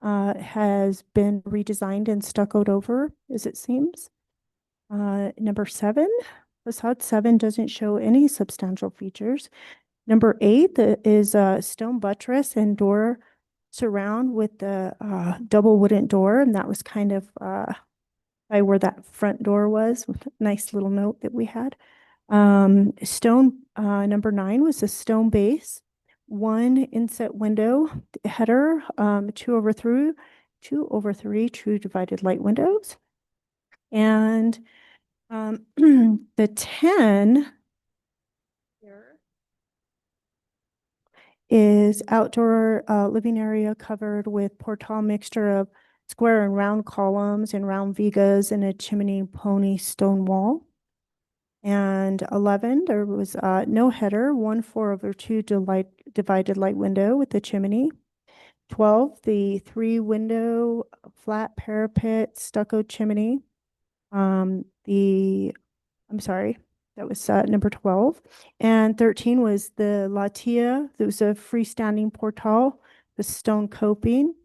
has been redesigned and stuccoed over, as it seems. Number 7, Facade 7 doesn't show any substantial features. Number 8 is a stone buttress and door surround with the double wooden door, and that was kind of by where that front door was, with a nice little note that we had. Stone number 9 was a stone base, 1 inset window header, 2/3 true divided light windows, and the 10 is outdoor living area covered with portal mixture of square and round columns and round vigas and a chimney pony stone wall. And 11, there was no header, 1/4/2 divided light window with the chimney. 12, the 3-window flat parapet stucco chimney. That was number 12. And 13 was the latia. There was a freestanding portal, the stone coping,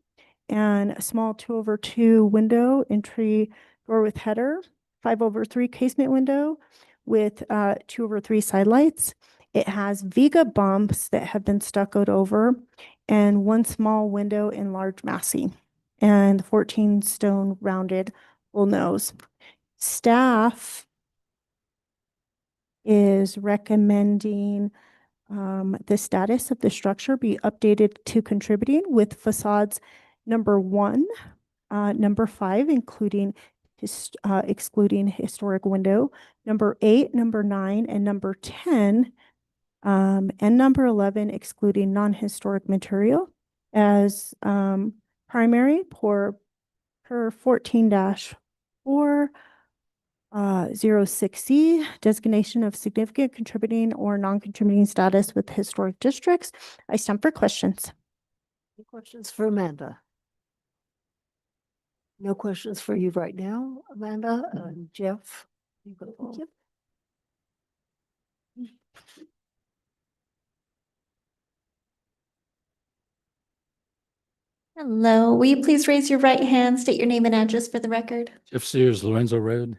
and a small 2/2 window entry door with header, 5/3 casement window with 2/3 side lights. It has viga bumps that have been stuccoed over, and 1 small window in large massing, and 14 stone rounded bull nose. Staff is recommending the status of the structure be updated to contributing with facades number 1, number 5, including excluding historic window, number 8, number 9, and number 10, and number 11, excluding non-historic material as primary per 14-4. 06C, designation of significant contributing or non-contributing status with historic districts. I stand for questions. Any questions for Amanda? No questions for you right now, Amanda. Jeff? You go. Thank you. Hello, will you please raise your right hand, state your name and address for the record? Jeff Sears, Lorenzo Road.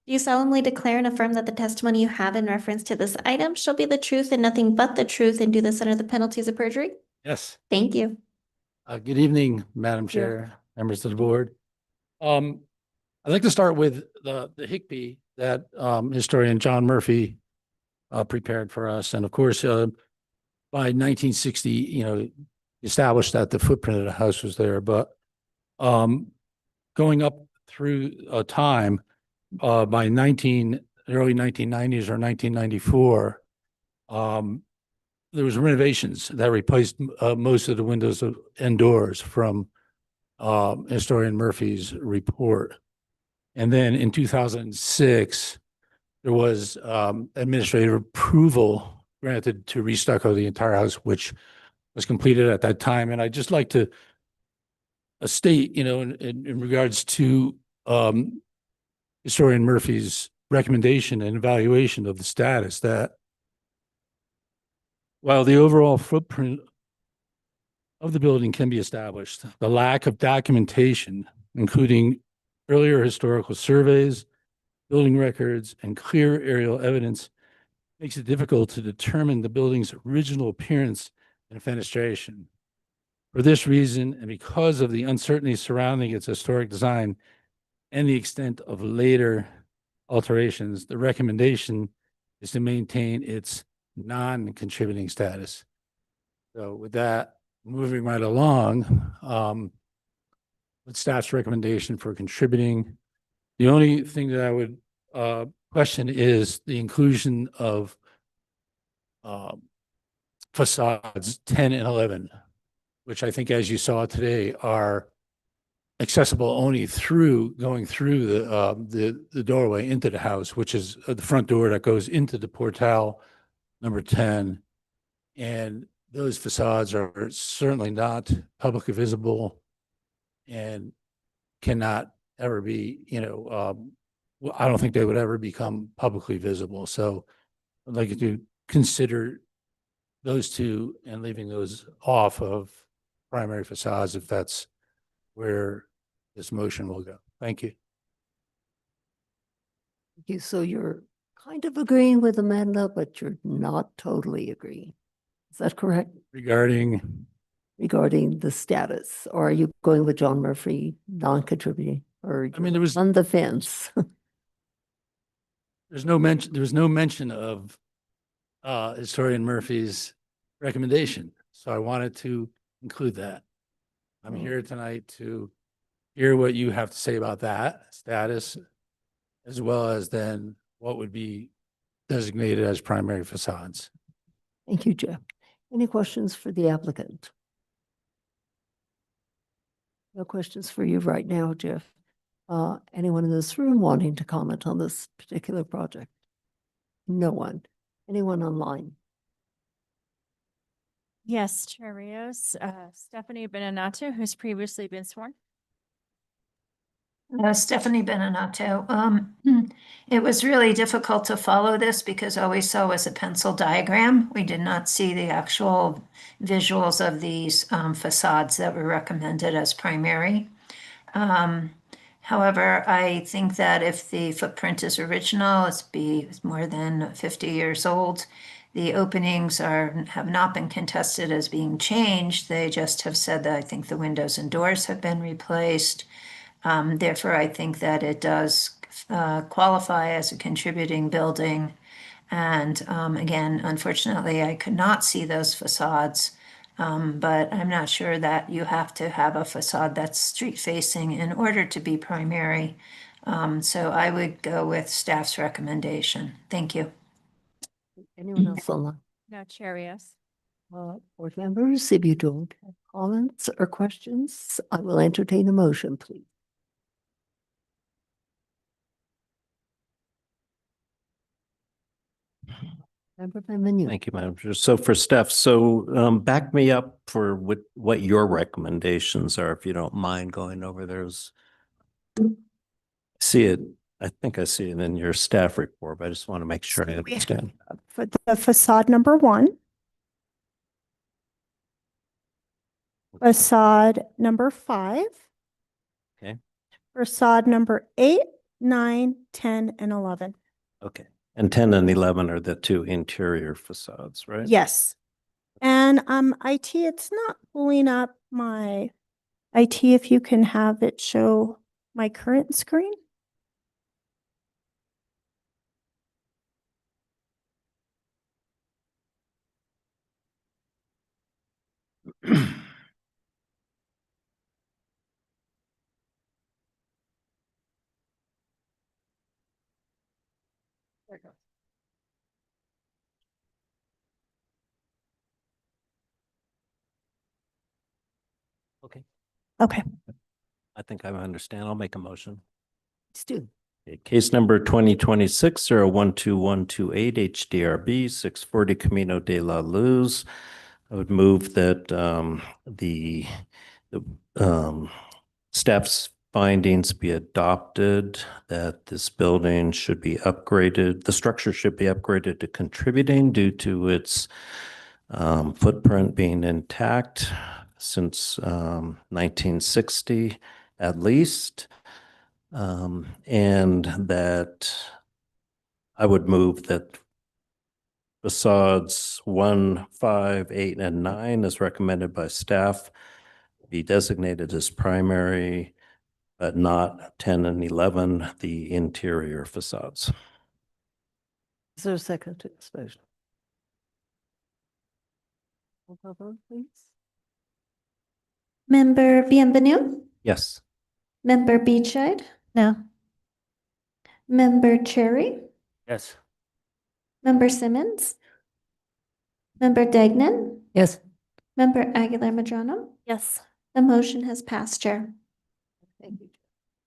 Do you solemnly declare and affirm that the testimony you have in reference to this item shall be the truth and nothing but the truth, and do this under the penalties of perjury? Yes. Thank you. Good evening, Madam Chair, members of the board. I'd like to start with the HICP that historian John Murphy prepared for us. And of course, by 1960, established that the footprint of the house was there. But going up through time, by early 1990s or 1994, there was renovations that replaced most of the windows and doors from historian Murphy's report. And then in 2006, there was administrative approval granted to restucco the entire house, which was completed at that time. And I'd just like to state, in regards to historian Murphy's recommendation and evaluation of the status, that while the overall footprint of the building can be established, the lack of documentation, including earlier historical surveys, building records, and clear aerial evidence, makes it difficult to determine the building's original appearance and fenestration. For this reason, and because of the uncertainty surrounding its historic design and the extent of later alterations, the recommendation is to maintain its non-contributing status. So with that, moving right along, with staff's recommendation for contributing, the only thing that I would question is the inclusion of facades 10 and 11, which I think, as you saw today, are accessible only through going through the doorway into the house, which is the front door that goes into the portal number 10. And those facades are certainly not publicly visible and cannot ever be, I don't think they would ever become publicly visible. So I'd like you to consider those two and leaving those off of primary facades if that's where this motion will go. Thank you. So you're kind of agreeing with Amanda, but you're not totally agreeing. Is that correct? Regarding, Regarding the status, or are you going with John Murphy, non-contributing, or I mean, there was, on the fence? there was no mention of historian Murphy's recommendation. So I wanted to include that. I'm here tonight to hear what you have to say about that status, as well as then what would be designated as primary facades. Thank you, Jeff. Any questions for the applicant? No questions for you right now, Jeff. Anyone in this room wanting to comment on this particular project? No one. Anyone online? Yes, Chair Rios, Stephanie Beninato, who's previously been sworn. Stephanie Beninato. It was really difficult to follow this because all we saw was a pencil diagram. We did not see the actual visuals of these facades that were recommended as primary. However, I think that if the footprint is original, it's more than 50 years old. The openings have not been contested as being changed. They just have said that I think the windows and doors have been replaced. Therefore, I think that it does qualify as a contributing building. And again, unfortunately, I could not see those facades, but I'm not sure that you have to have a facade that's street facing in order to be primary. So I would go with staff's recommendation. Thank you. Anyone else online? No, Chair Rios. Board members, if you don't have comments or questions, I will entertain a motion, please. Member Benvenu. Thank you, Madam Chair. So for Steph, back me up for what your recommendations are, if you don't mind going over those. See it, I think I see it in your staff report, but I just want to make sure I understand. For the facade number 1. Facade number 5. Okay. Facade number 8, 9, 10, and 11. Okay. And 10 and 11 are the two interior facades, right? Yes. And IT, it's not pulling up my IT, if you can have it show my current screen. There it goes. Okay. Okay. I think I understand. I'll make a motion. Let's do. Okay, case number 2026-012128 HDRB 640 Camino de la Luz. I would move that the staff's findings be adopted, that this building should be upgraded, the structure should be upgraded to contributing due to its footprint being intact since 1960 at least. And that I would move that facades 1, 5, 8, and 9, as recommended by staff, be designated as primary, but not 10 and 11, the interior facades. Is there a second to this motion? Roll call vote, please. Member Bienvenu, Yes. Member Beachside, No. Member Cherry, Yes. Member Simmons, Member Degnan, Yes. Member Aguilar Madrano. Yes. The motion has passed, Chair. Thank you.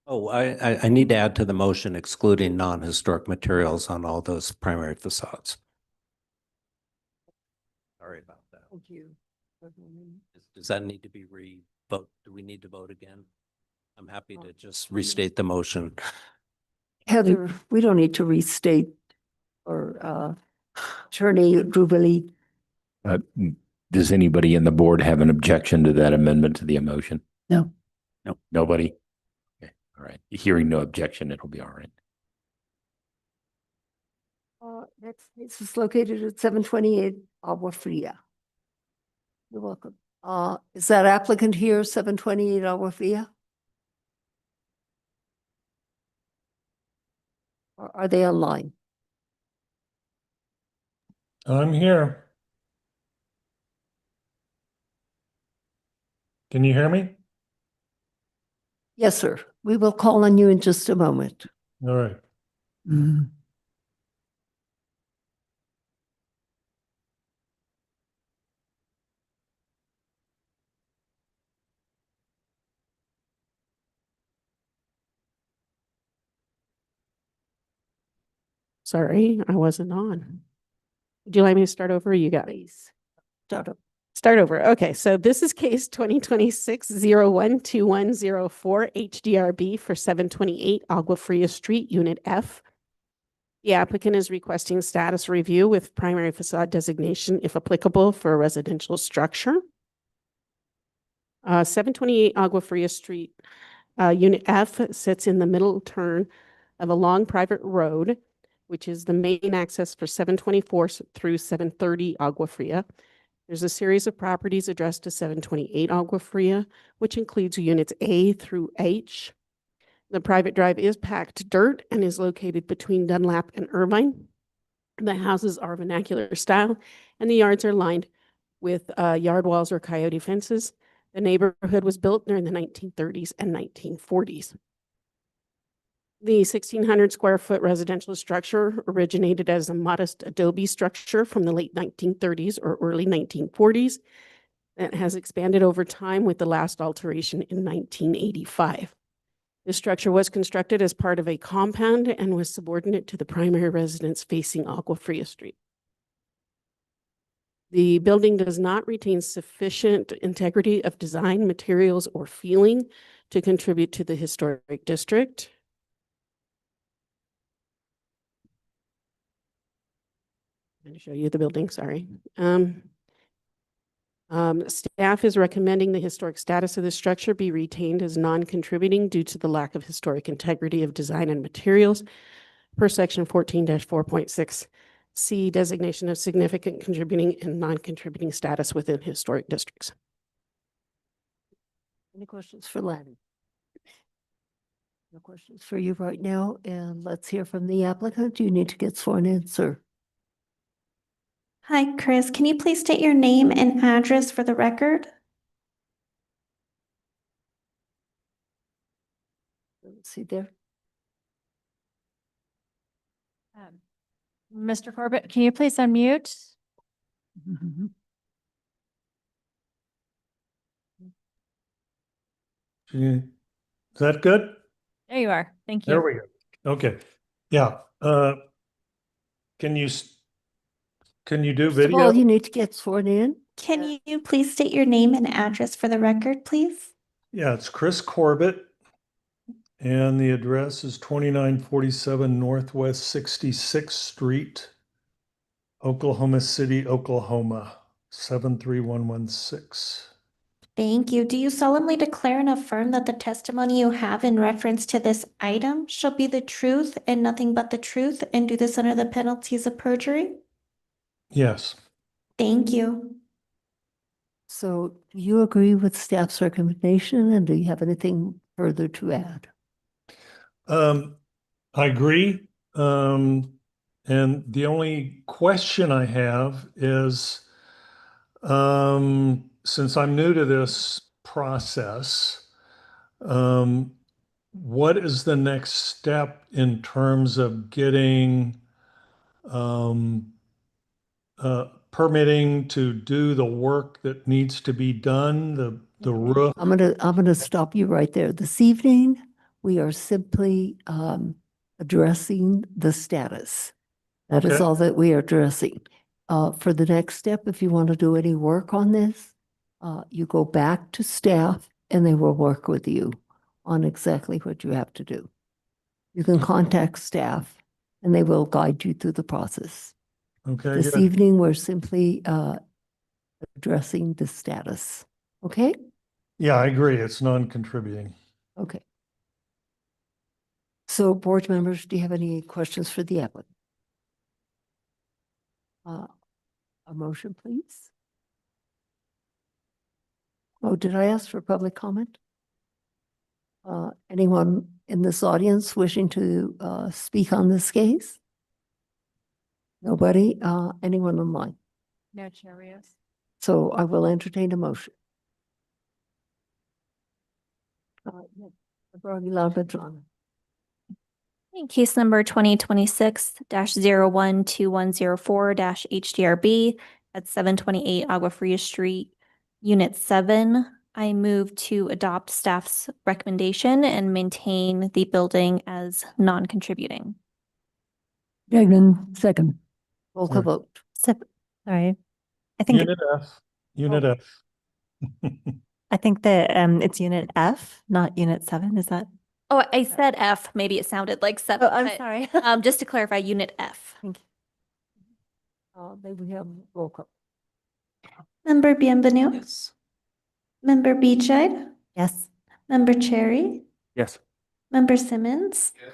Oh, I need to add to the motion excluding non-historic materials on all those primary facades. Sorry about that. Thank you. Does that need to be vote? Do we need to vote again? I'm happy to just restate the motion. Heather, we don't need to restate or Attorney Drubeli. Does anybody in the board have an objection to that amendment to the motion? No. No, nobody? Okay, all right. Hearing no objection, it'll be all right. Next case is located at 728 Agua Fria. You're welcome. Is that applicant here, 728 Agua Fria? Or are they online? I'm here. Can you hear me? Yes, sir. We will call on you in just a moment. All right. Sorry, I wasn't on. Would you like me to start over? Or you got it? Please. Start up. Start over. Okay, so this is case 2026-012104 HDRB for 728 Agua Fria Street, Unit F. The applicant is requesting status review with primary facade designation, if applicable, for a residential structure. 728 Agua Fria Street, Unit F sits in the middle turn of a long private road, which is the main access for 724 through 730 Agua Fria. There's a series of properties addressed to 728 Agua Fria, which includes units A through H. The private drive is packed dirt and is located between Dunlap and Irvine. The houses are vernacular style, and the yards are lined with yard walls or coyote fences. The neighborhood was built during the 1930s and 1940s. The 1,600 square foot residential structure originated as a modest adobe structure from the late 1930s or early 1940s that has expanded over time, with the last alteration in 1985. The structure was constructed as part of a compound and was subordinate to the primary residence facing Agua Fria Street. The building does not retain sufficient integrity of design, materials, or feeling to contribute to the historic district. I'm going to show you the building, sorry. Staff is recommending the historic status of the structure be retained as non-contributing due to the lack of historic integrity of design and materials per section 14-4.6C, designation of significant contributing and non-contributing status within historic districts. Any questions for Lanny? No questions for you right now, and let's hear from the applicant. You need to get sworn in, sir. Hi, Chris. Can you please state your name and address for the record? Let's see there. Mr. Corbett, can you please unmute? Is that good? There you are. Thank you. There we go. Okay. Yeah. Can you do First of video? all, you need to get sworn in. Can you please state your name and address for the record, please? Yeah, it's Chris Corbett. And the address is 2947 Northwest 66th Street, Oklahoma City, Oklahoma, 73116. Thank you. Do you solemnly declare and affirm that the testimony you have in reference to this item shall be the truth and nothing but the truth, and do this under the penalties of perjury? Yes. Thank you. So do you agree with staff's recommendation, and do you have anything further to add? I agree. And the only question I have is, since I'm new to this process, what is the next step in terms of getting permitting to do the work that needs to be done, the roof? I'm gonna stop you right there. This evening, we are simply addressing the status. That is Okay. all that we are addressing. For the next step, if you want to do any work on this, you go back to staff and they will work with you on exactly what you have to do. You can contact staff and they will guide you through the process. Okay, This good. evening, we're simply addressing the status. Okay? Yeah, I agree. It's non-contributing. Okay. So board members, do you have any questions for the applicant? A motion, please. Oh, did I ask for public comment? Anyone in this audience wishing to speak on this case? Nobody? Anyone online? No, Chair Rios. So I will entertain a motion. Yes, Aguilar Petrona. Case number 2026-012104-HDRB at 728 Agua Fria Street, Unit 7. I move to adopt staff's recommendation and maintain the building as non-contributing. Degnan, second. Roll call vote. Sorry. I think, Unit F, Unit F. I think that it's Unit F, not Unit 7. Is that? Oh, I said F. Maybe it sounded like 7. Oh, I'm but, sorry. Just to clarify, Unit F. Thank you. May we have roll call? Member Bienvenu? Yes. Member Beachside? Yes. Member Cherry? Yes. Member Simmons? Yes.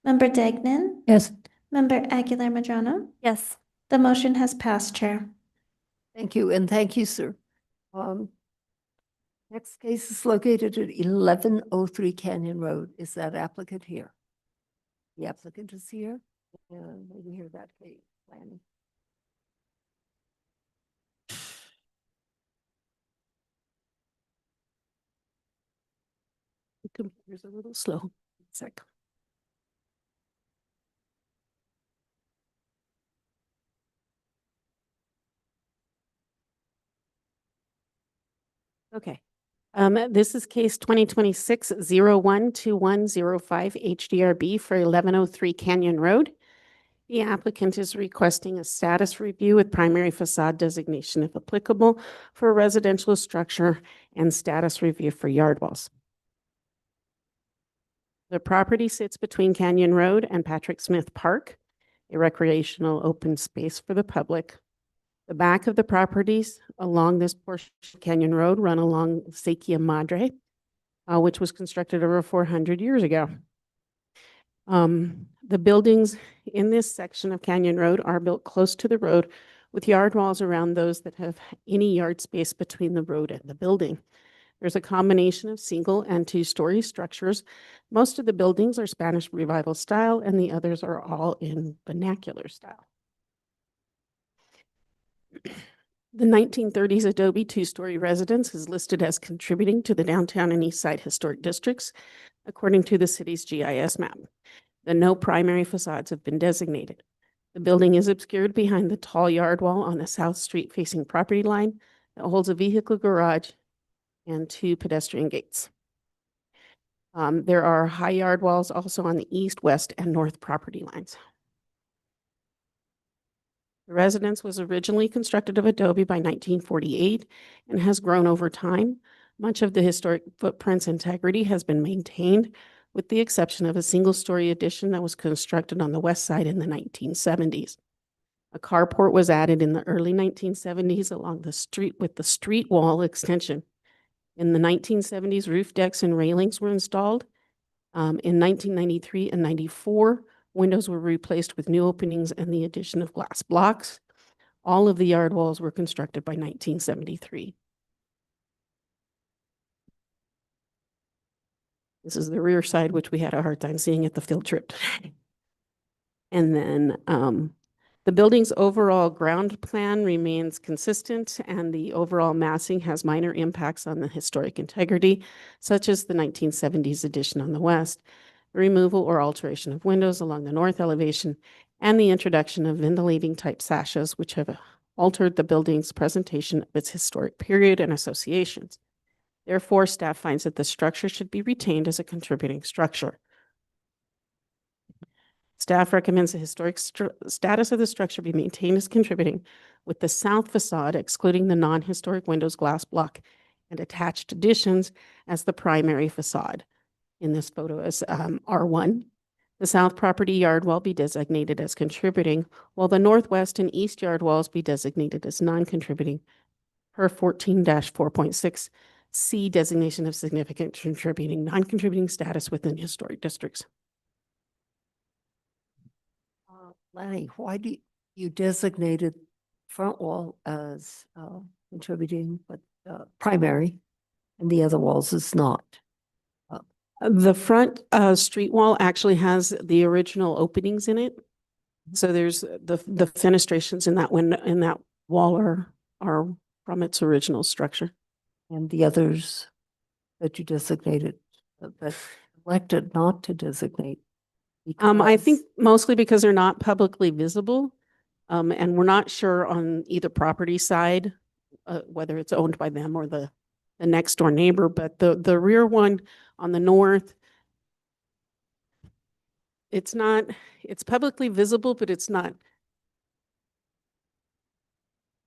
Member Degnan? Yes. Member Aguilar Madrano? Yes. The motion has passed, Chair. Thank you, and thank you, sir. Next case is located at 1103 Canyon Road. Is that applicant here? The applicant is here, and maybe hear that case, Lanny. The computer's a little slow. Sec. Okay. This is case 2026-012105 HDRB for 1103 Canyon Road. The applicant is requesting a status review with primary facade designation if applicable for a residential structure and status review for yard walls. The property sits between Canyon Road and Patrick Smith Park, a recreational open space for the public. The back of the properties along this portion of Canyon Road run along Sequia Madre, which was constructed over 400 years ago. The buildings in this section of Canyon Road are built close to the road with yard walls around those that have any yard space between the road and the building. There's a combination of single and two-story structures. Most of the buildings are Spanish Revival style and the others are all in vernacular style. The 1930s Adobe two-story residence is listed as contributing to the downtown and east side historic districts, according to the city's GIS map. The no primary facades have been designated. The building is obscured behind the tall yard wall on the South Street facing property line that holds a vehicle garage and 2 pedestrian gates. There are high yard walls also on the east, west, and north property lines. The residence was originally constructed of adobe by 1948 and has grown over time. Much of the historic footprint's integrity has been maintained, with the exception of a single-story addition that was constructed on the west side in the 1970s. A carport was added in the early 1970s along the street with the street wall extension. In the 1970s, roof decks and railings were installed. In 1993 and 94, windows were replaced with new openings and the addition of glass blocks. All of the yard walls were constructed by 1973. This is the rear side, which we had a hard time seeing at the field trip today. And then the building's overall ground plan remains consistent and the overall massing has minor impacts on the historic integrity, such as the 1970s addition on the west, the removal or alteration of windows along the north elevation, and the introduction of ventilating type sashes, which have altered the building's presentation of its historic period and associations. Therefore, staff finds that the structure should be retained as a contributing structure. Staff recommends the historic status of the structure be maintained as contributing, with the south facade excluding the non-historic windows glass block and attached additions as the primary facade. In this photo as R1. The south property yard wall be designated as contributing, while the northwest and east yard walls be designated as non-contributing per 14-4.6 C designation of significant contributing, non-contributing status within historic districts. Lanny, why do you designated front wall as contributing, but primary, and the other walls is not. The front street wall actually has the original openings in it. So there's the fenestrations in that window, in that wall are from its original structure. And the others that you designated, that elected not to designate. I think because- mostly because they're not publicly visible. And we're not sure on either property side, whether it's owned by them or the next door neighbor, but the rear one on the north, it's publicly visible, but it's not.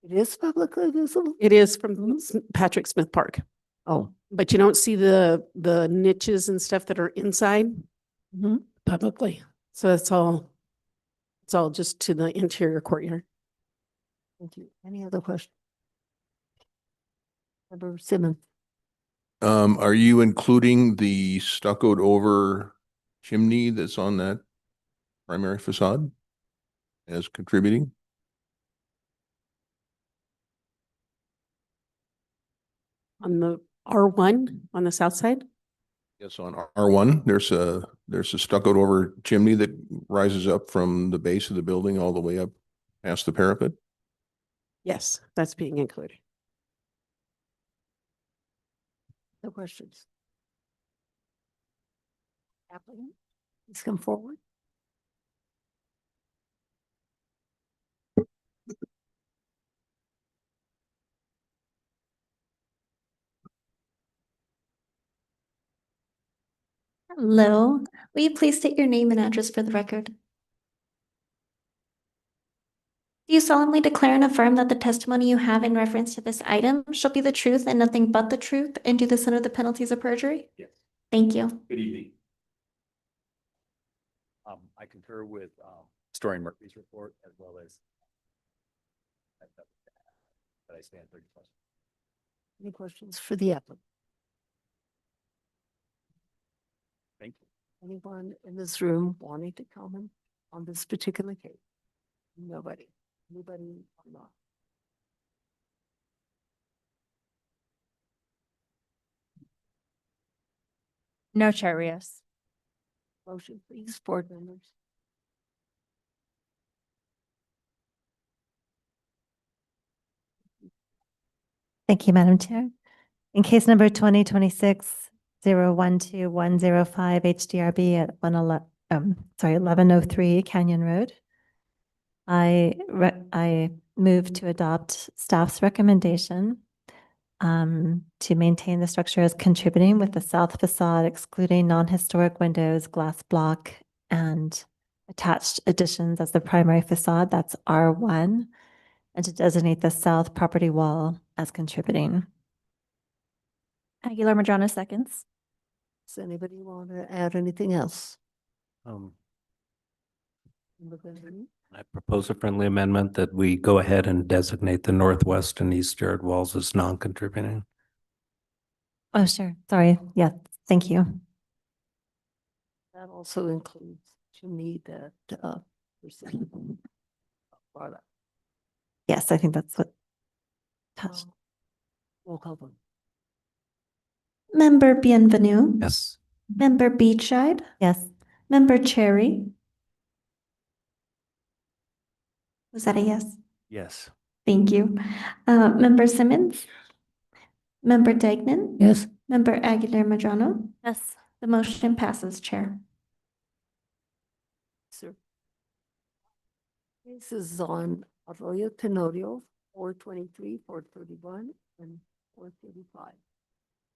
It is publicly visible? It is from Patrick Smith Park. Oh. But you don't see the niches and stuff that are inside publicly. So it's all just to the interior courtyard. Thank you. Any other questions? Member Simmons. Are you including the stuccoed over chimney that's on that primary facade as contributing? On the R1 on the south side? Yes, on R1, there's a stuccoed over chimney that rises up from the base of the building all the way up past the parapet. Yes, that's being included. No questions. Applicant, please come forward. Hello, will you please state your name and address for the record? Do you solemnly declare and affirm that the testimony you have in reference to this item shall be the truth and nothing but the truth, and do this under the penalties of perjury? Yes. Thank you. Good evening. I concur with Historian Murphy's report as well as that I stand 30 plus. Any questions for the applicant? Thank you. Anyone in this room wanting to comment on this particular case? Nobody. Anybody or not? No, Chair Rios. Motion, please, board members. Thank you, Madam Chair. In case number 2026-012105 HDRB at 1103 Canyon Road, I move to adopt staff's recommendation to maintain the structure as contributing with the south facade excluding non-historic windows, glass block, and attached additions as the primary facade. That's R1. And to designate the south property wall as contributing. Aguilar Madrano seconds. Does anybody want to add anything else? I propose a friendly amendment that we go ahead and designate the northwest and east yard walls as non-contributing. Oh, sure. Sorry. Yeah, thank you. That also includes chimney that brought up. Yes, I think that's what touched. Roll call vote. Member Bienvenue. Yes. Member Beachside. Yes. Member Cherry. Was that a yes? Yes. Thank you. Member Simmons. Member Degnan. Yes. Member Aguilar Madrano. Yes. The motion passes, Chair. Sir. This is on Arroyo Tenorio, 423, 431, and 435.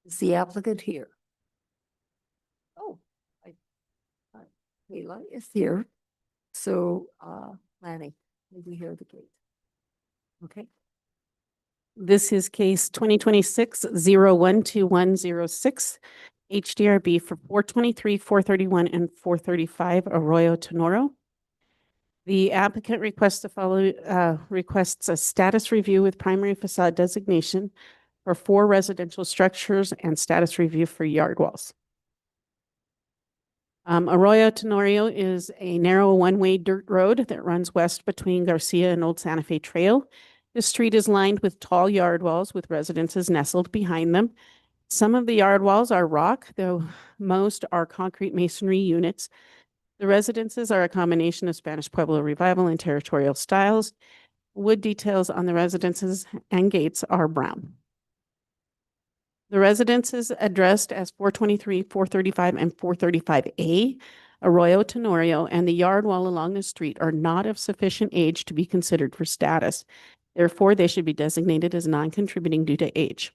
Is the applicant here? Oh, Kayla is here. So, Lanny, may we hear the case? Okay. This is case 2026-012106, HDRB for 423, 431, and 435 Arroyo Tenoro. The applicant requests requests a status review with primary facade designation for 4 residential structures and status review for yard walls. Arroyo Tenorio is a narrow one-way dirt road that runs west between Garcia and Old Santa Fe Trail The street is lined with tall yard walls with residences nestled behind them. Some of the yard walls are rock, though most are concrete masonry units. The residences are a combination of Spanish Pueblo revival and territorial styles. Wood details on the residences and gates are brown. The residences addressed as 423, 435, and 435A, Arroyo Tenorio, and the yard wall along the street are not of sufficient age to be considered for status. Therefore, they should be designated as non-contributing due to age.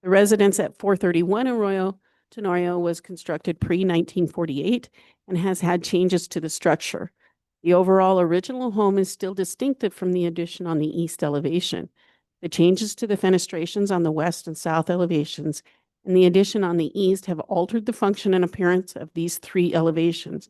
The residence at 431 Arroyo Tenorio was constructed pre-1948 and has had changes to the structure. The overall original home is still distinctive from the addition on the east elevation. The changes to the fenestrations on the west and south elevations and the addition on the east have altered the function and appearance of these three elevations.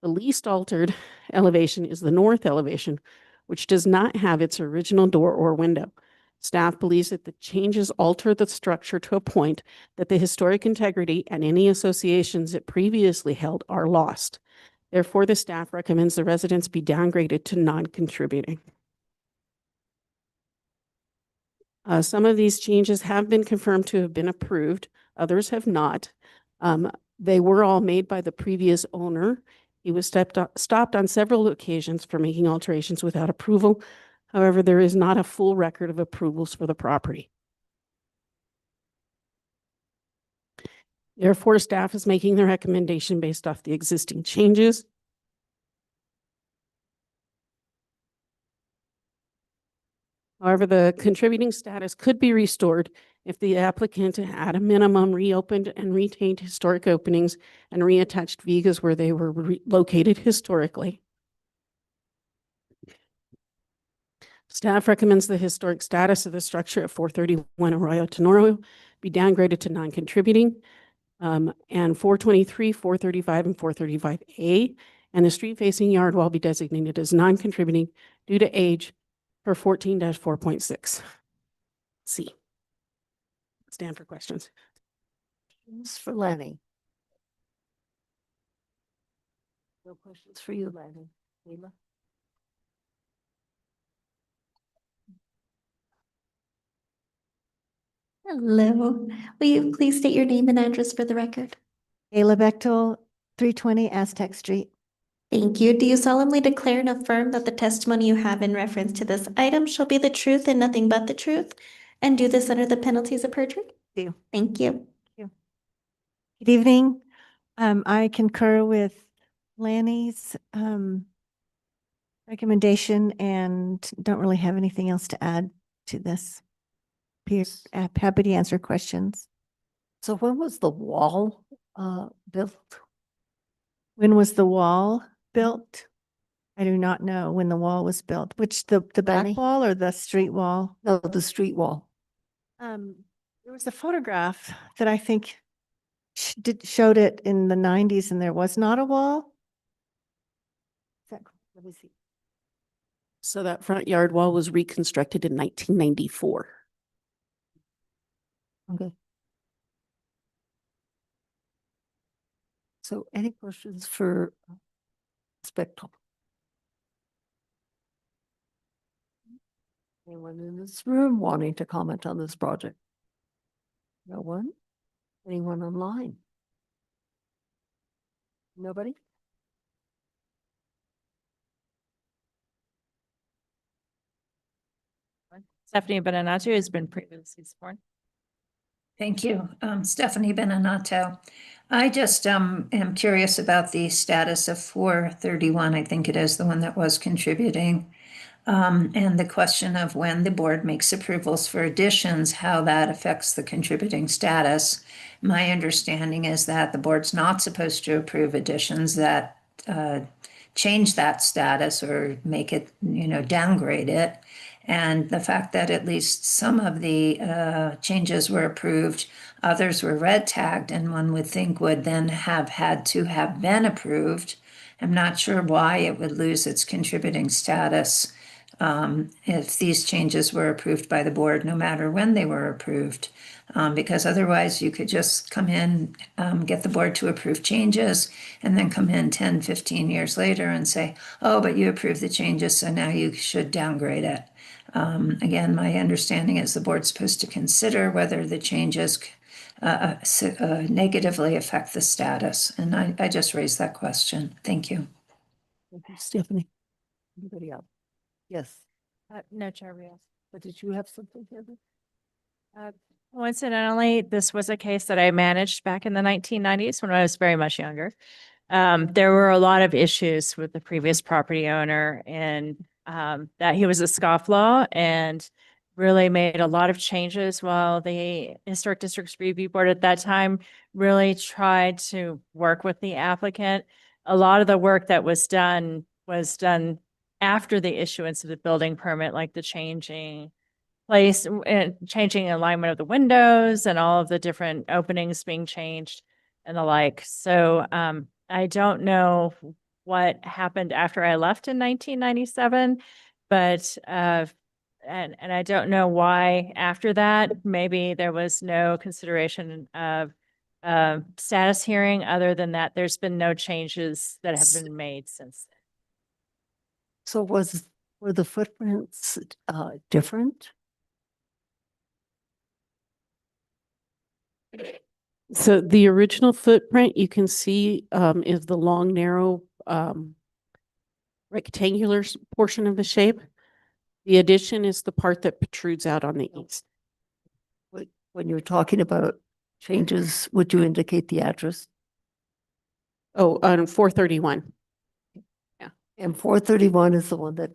The least altered elevation is the north elevation, which does not have its original door or window. Staff believes that the changes alter the structure to a point that the historic integrity and any associations it previously held are lost. Therefore, the staff recommends the residence be downgraded to non-contributing. Some of these changes have been confirmed to have been approved. Others have not. They were all made by the previous owner. He was stopped on several occasions for making alterations without approval. However, there is not a full record of approvals for the property. Therefore, staff is making the recommendation based off the existing changes. However, the contributing status could be restored if the applicant at a minimum reopened and retained historic openings and reattached vigas where they were located historically. Staff recommends the historic status of the structure at 431 Arroyo Tenorio be downgraded to non-contributing, and 423, 435, and 435A, and the street-facing yard wall be designated as non-contributing due to age for 14-4.6. C. Stand for questions. Questions for Lenny? No questions for you, Lenny. Leila? Hello. Will you please state your name and address for the record? Ayla Bechtel, 320 Aztec Street. Thank you. Do you solemnly declare and affirm that the testimony you have in reference to this item shall be the truth and nothing but the truth, and do this under the penalties of perjury? Do. Thank you. Good evening. I concur with Lanny's recommendation and don't really have anything else to add to this. Happy to answer questions. So when was the wall built? When was the wall built? I do not know when the wall was built. Which the back Lenny? wall or the street wall? No, the street wall. There was a photograph that I think showed it in the 90s and there was not a wall. Let me see. So that front yard wall was reconstructed in 1994. Okay. So any questions for Bechtel? Anyone in this room wanting to comment on this project? No one? Anyone online? Nobody? Stephanie Benanato has been previously sworn. Thank you. Stephanie Benanato. I just am curious about the status of 431. I think it is the one that was contributing. And the question of when the board makes approvals for additions, how that affects the contributing status. My understanding is that the board's not supposed to approve additions that change that status or make it, downgrade it. And the fact that at least some of the changes were approved, others were red tagged, and one would think would then have had to have been approved. I'm not sure why it would lose its contributing status. if these changes were approved by the board, no matter when they were approved. Because otherwise you could just come in, get the board to approve changes, and then come in 10, 15 years later and say, oh, but you approved the changes, so now you should downgrade it. Again, my understanding is the board's supposed to consider whether the changes negatively affect the status. And I just raised that question. Thank you. Thank you, Stephanie. Anybody else? Yes, No, Chair Rios. but did you have something, Heather? Coincidentally, this was a case that I managed back in the 1990s when I was very much younger. There were a lot of issues with the previous property owner and that he was a scofflaw and really made a lot of changes while the Historic Districts Review Board at that time really tried to work with the applicant. A lot of the work that was done after the issuance of the building permit, like the changing alignment of the windows and all of the different openings being changed and the like. So I don't know what happened after I left in 1997, but and I don't know why after that, maybe there was no consideration of status hearing. Other than that, there's been no changes that have been made since then. So were the footprints different? So the original footprint you can see is the long, narrow rectangular portion of the shape. The addition is the part that protrudes out on the east. When you're talking about changes, would you indicate the address? Oh, on 431. And 431 is the one that,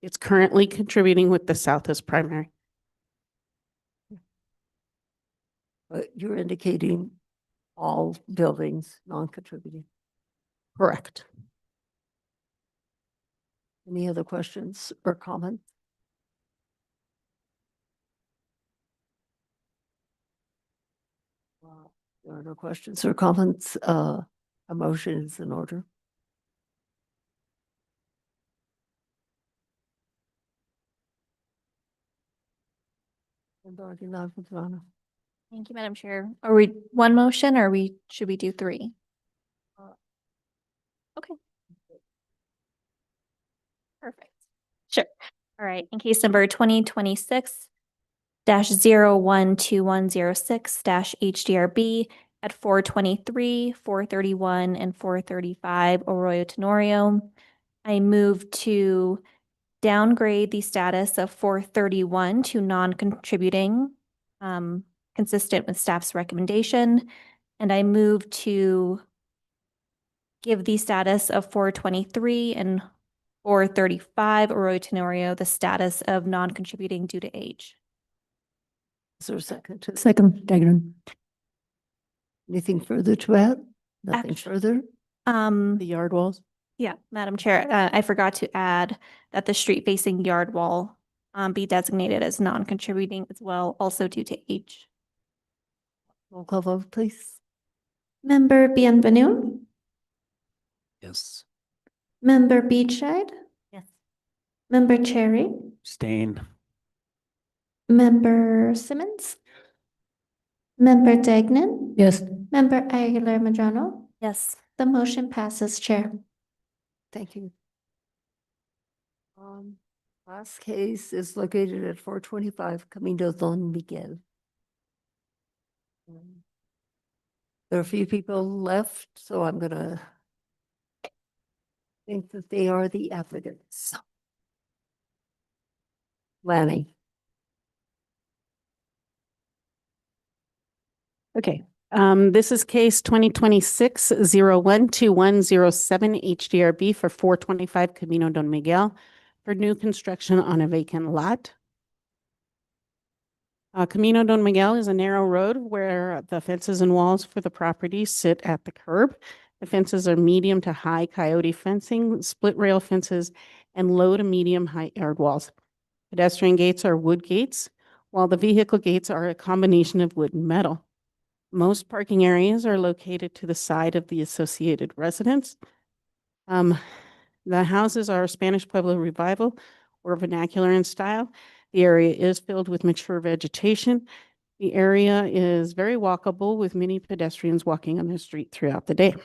It's currently contributing with the south as primary. you're indicating all buildings non-contributing. Correct. Any other questions or comments? There are no questions or comments. A motion is in order. Thank you, Madam Chair. Are we one motion or should we do three? Okay. Perfect. Sure. All right. In case number 2026-012106-HDRB at 423, 431, and 435 Arroyo Tenorio, I move to downgrade the status of 431 to non-contributing, consistent with staff's recommendation. And I move to give the status of 423 and 435 Arroyo Tenorio the status of non-contributing due to age. Is there a second? Second, Dagnon. Anything further to add? Nothing Act- further? The yard walls. Yeah, Madam Chair, I forgot to add that the street facing yard wall be designated as non-contributing as well, also due to age. Roll call vote, please. Member Bienvenu, Yes. Member Beachside, Yes. Member Cherry, Abstain. Member Simmons, Member Dagnan, Yes. Member Aguilar Madrano. Yes. The motion passes, Chair. Thank you. Last case is located at 425 Camino Don Miguel. There are a few people left, so I'm gonna think that they are the applicants. Lanny. Okay, this is case 2026-012107 HDRB for 425 Camino Don Miguel for new construction on a vacant lot. Camino Don Miguel is a narrow road where the fences and walls for the property sit at the curb. The fences are medium to high coyote fencing, split rail fences, and low to medium height yard walls. Pedestrian gates are wood gates, while the vehicle gates are a combination of wood and metal. Most parking areas are located to the side of the associated residence. The houses are Spanish Pueblo Revival or vernacular in style. The area is filled with mature vegetation. The area is very walkable with many pedestrians walking on the street throughout the day.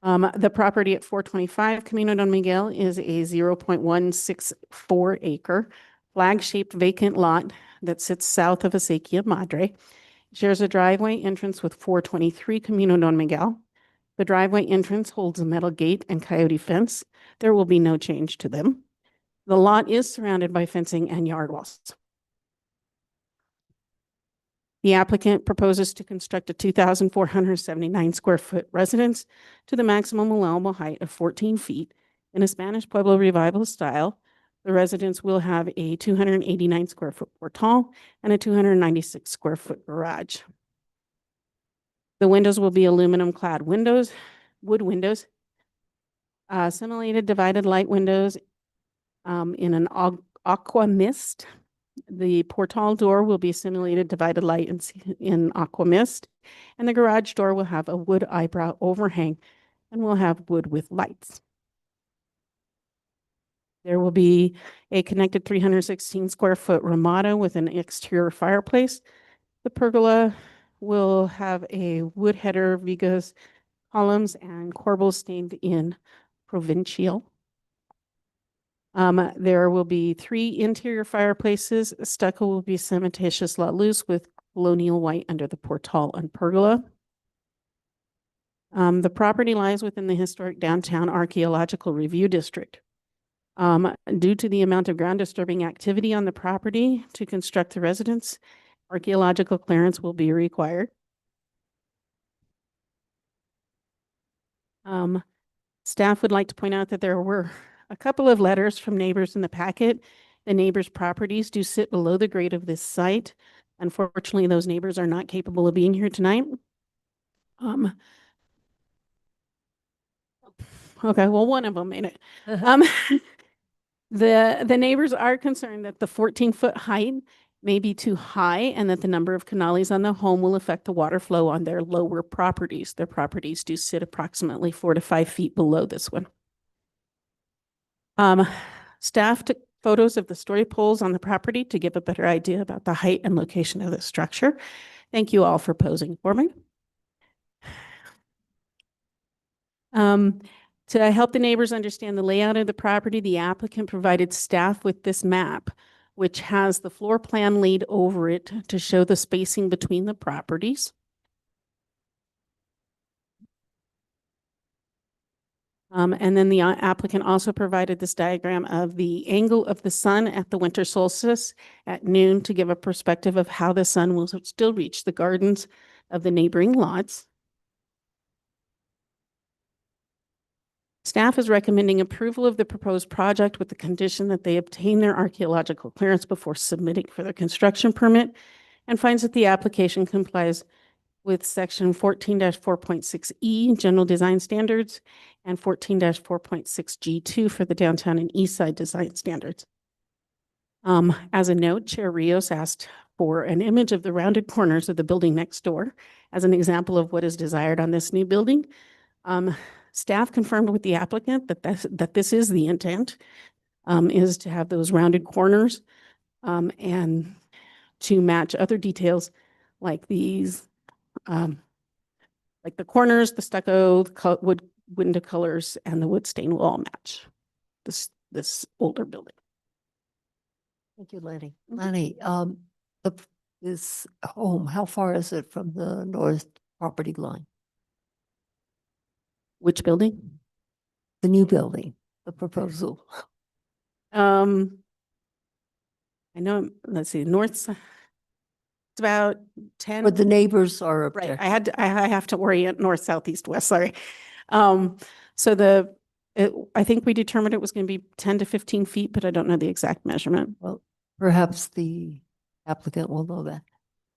The property at 425 Camino Don Miguel is a 0.164 acre flag-shaped vacant lot that sits south of Acequia Madre. It shares a driveway entrance with 423 Camino Don Miguel. The driveway entrance holds a metal gate and coyote fence. There will be no change to them. The lot is surrounded by fencing and yard walls. The applicant proposes to construct a 2,479 square foot residence to the maximum allowable height of 14 feet in a Spanish Pueblo Revival style. The residence will have a 289 square foot portal and a 296 square foot garage. The windows will be aluminum clad windows, wood windows, simulated divided light windows in an aqua mist. The portal door will be simulated divided light in aqua mist, and the garage door will have a wood eyebrow overhang and will have wood with lights. There will be a connected 316 square foot ramada with an exterior fireplace. The pergola will have a wood header, vigas, columns, and corbels stained in Provincial. There will be 3 interior fireplaces. Stucco will be cementitious la luz with colonial white under the portal and pergola. The property lies within the historic downtown archaeological review district. Due to the amount of ground disturbing activity on the property to construct the residence, archaeological clearance will be required. Staff would like to point out that there were a couple of letters from neighbors in the packet. The neighbors' properties do sit below the grade of this site. Unfortunately, those neighbors are not capable of being here tonight. Okay, well, one of them made it. The neighbors are concerned that the 14-foot height may be too high and that the number of canales on the home will affect the water flow on their lower properties. Their properties do sit approximately 4 to 5 feet below this one. Staff took photos of the story poles on the property to give a better idea about the height and location of the structure. Thank you all for posing for me. To help the neighbors understand the layout of the property, the applicant provided staff with this map, which has the floor plan laid over it to show the spacing between the properties. And then the applicant also provided this diagram of the angle of the sun at the winter solstice at noon to give a perspective of how the sun will still reach the gardens of the neighboring lots. Staff is recommending approval of the proposed project with the condition that they obtain their archaeological clearance before submitting for their construction permit, and finds that the application complies with section 14-4.6E General Design Standards and 14-4.6G2 for the downtown and east side design standards. As a note, Chair Rios asked for an image of the rounded corners of the building next door as an example of what is desired on this new building. Staff confirmed with the applicant that this is the intent, is to have those rounded corners and to match other details like these, like the corners, the stucco, the wood window colors, and the wood stain will all match this older building. Thank you, Lenny. Lenny, this home, how far is it from the north property line? Which building? The new building, the proposal. I know, let's see, north side. It's about 10. But the neighbors are up Right, there. I have to orient north, south, east, west, sorry. So I think we determined it was going to be 10 to 15 feet, but I don't know the exact measurement. Well, perhaps the applicant will know that.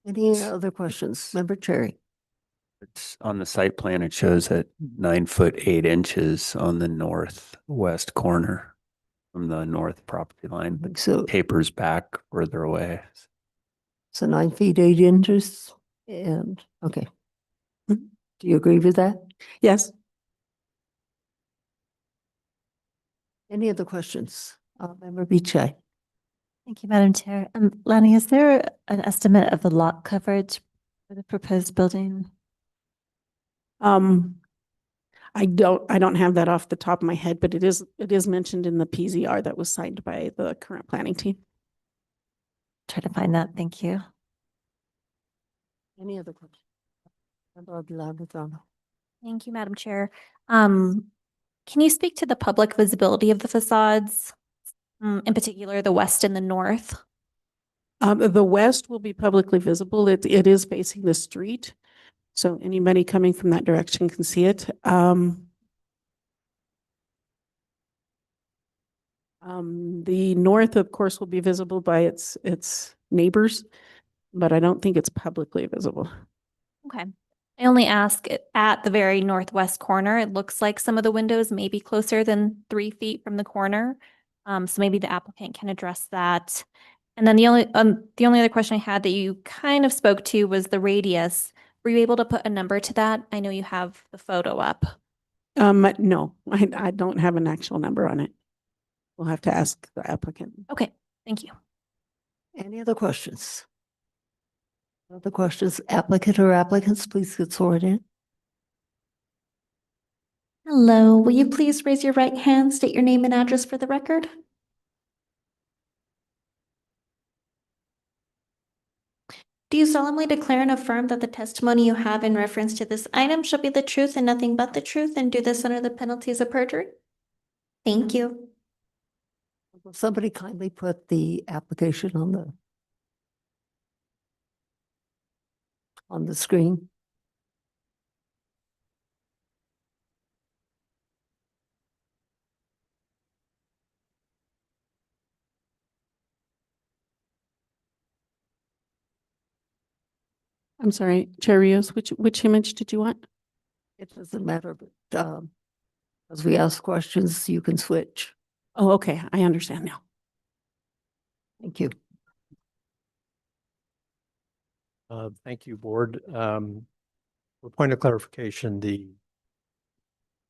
Any other questions? Member Cherry? It's on the site plan, it shows at 9 foot 8 inches on the northwest corner from the north property line, but So tapers back further away. So 9 feet 8 inches and, okay. Do you agree with that? Yes. Any other questions? Member Bichai. Thank you, Madam Chair. Lanny, is there an estimate of the lot coverage for the proposed building? I don't have that off the top of my head, but it is mentioned in the PZR that was signed by the current planning team. Try to find that. Thank you. Any other questions? Member Aguilar-Lozano. Thank you, Madam Chair. Can you speak to the public visibility of the facades, in particular the west and the north? The west will be publicly visible. It is facing the street. So anybody coming from that direction can see it. The north, of course, will be visible by its neighbors, but I don't think it's publicly visible. Okay. I only ask at the very northwest corner, it looks like some of the windows may be closer than 3 feet from the corner. So maybe the applicant can address that. And then the only other question I had that you kind of spoke to was the radius. Were you able to put a number to that? I know you have the photo up. No, I don't have an actual number on it. We'll have to ask the applicant. Okay, thank you. Any other questions? Other questions? Applicant or applicants, please get sworn in. Hello, will you please raise your right hand, state your name and address for the record? Do you solemnly declare and affirm that the testimony you have in reference to this item shall be the truth and nothing but the truth, and do this under the penalties of perjury? Thank you. Will somebody kindly put the application on the screen? I'm sorry, Chair Rios, which image did you want? It doesn't matter, but as we ask questions, you can switch. Oh, okay, I understand now. Thank you. Thank you, Board. For point of clarification,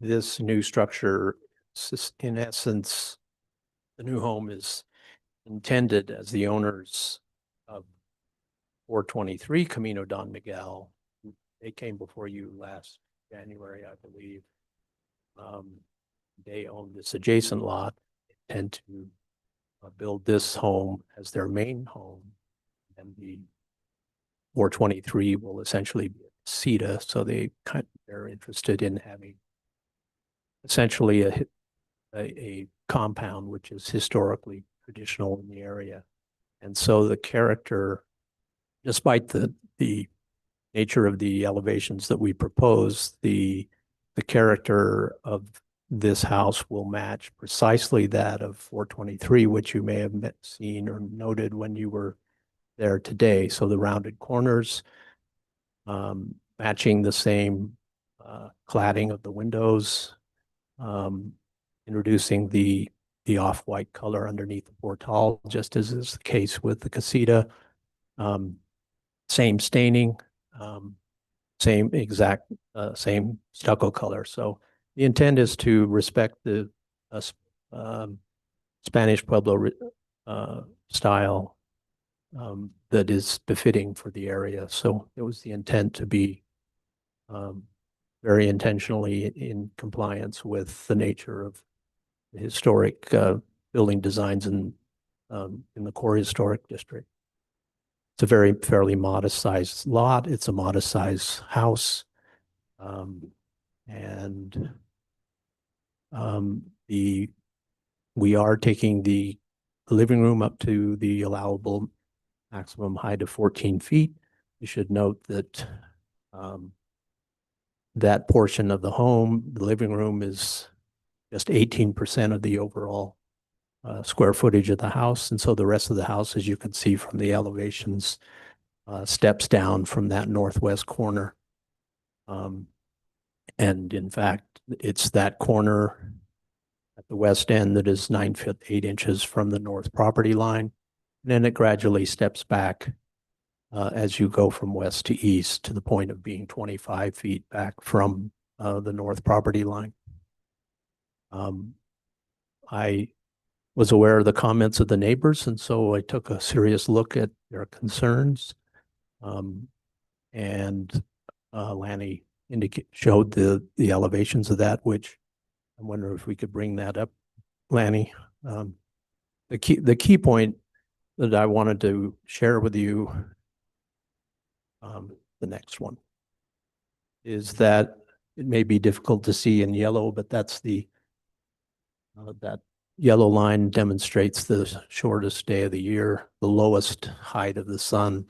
this new structure, in essence, the new home is intended as the owners of 423 Camino Don Miguel. They came before you last January, I believe. They own this adjacent lot and to build this home as their main home, and the 423 will essentially be a CETA, so they're interested in having essentially a compound which is historically traditional in the area. And so the character, despite the nature of the elevations that we propose, the character of this house will match precisely that of 423, which you may have seen or noted when you were there today. So the rounded corners, matching the same cladding of the windows, introducing the off-white color underneath the portal, just as is the case with the casita. Same staining, same stucco color. So the intent is to respect the Spanish Pueblo style that is befitting for the area. So it was the intent to be very intentionally in compliance with the nature of the historic building designs in the core historic district. It's a fairly modest sized lot. It's a modest sized house. We are taking the living room up to the allowable maximum height of 14 feet. You should note that that portion of the home, the living room, is just 18% of the overall square footage of the house. And so the rest of the house, as you can see from the elevations, steps down from that northwest corner. And in fact, it's that corner at the west end that is 9 feet 8 inches from the north property line. And then it gradually steps back as you go from west to east to the point of being 25 feet back from the north property line. was aware of the comments of the neighbors, and so I took a serious look at their concerns. And Lanny showed the elevations of that, which I wonder if we could bring that up, Lanny. The key point that I wanted to share with you, the next one, is that it may be difficult to see in yellow, but that's that yellow line demonstrates the shortest day of the year, the lowest height of the sun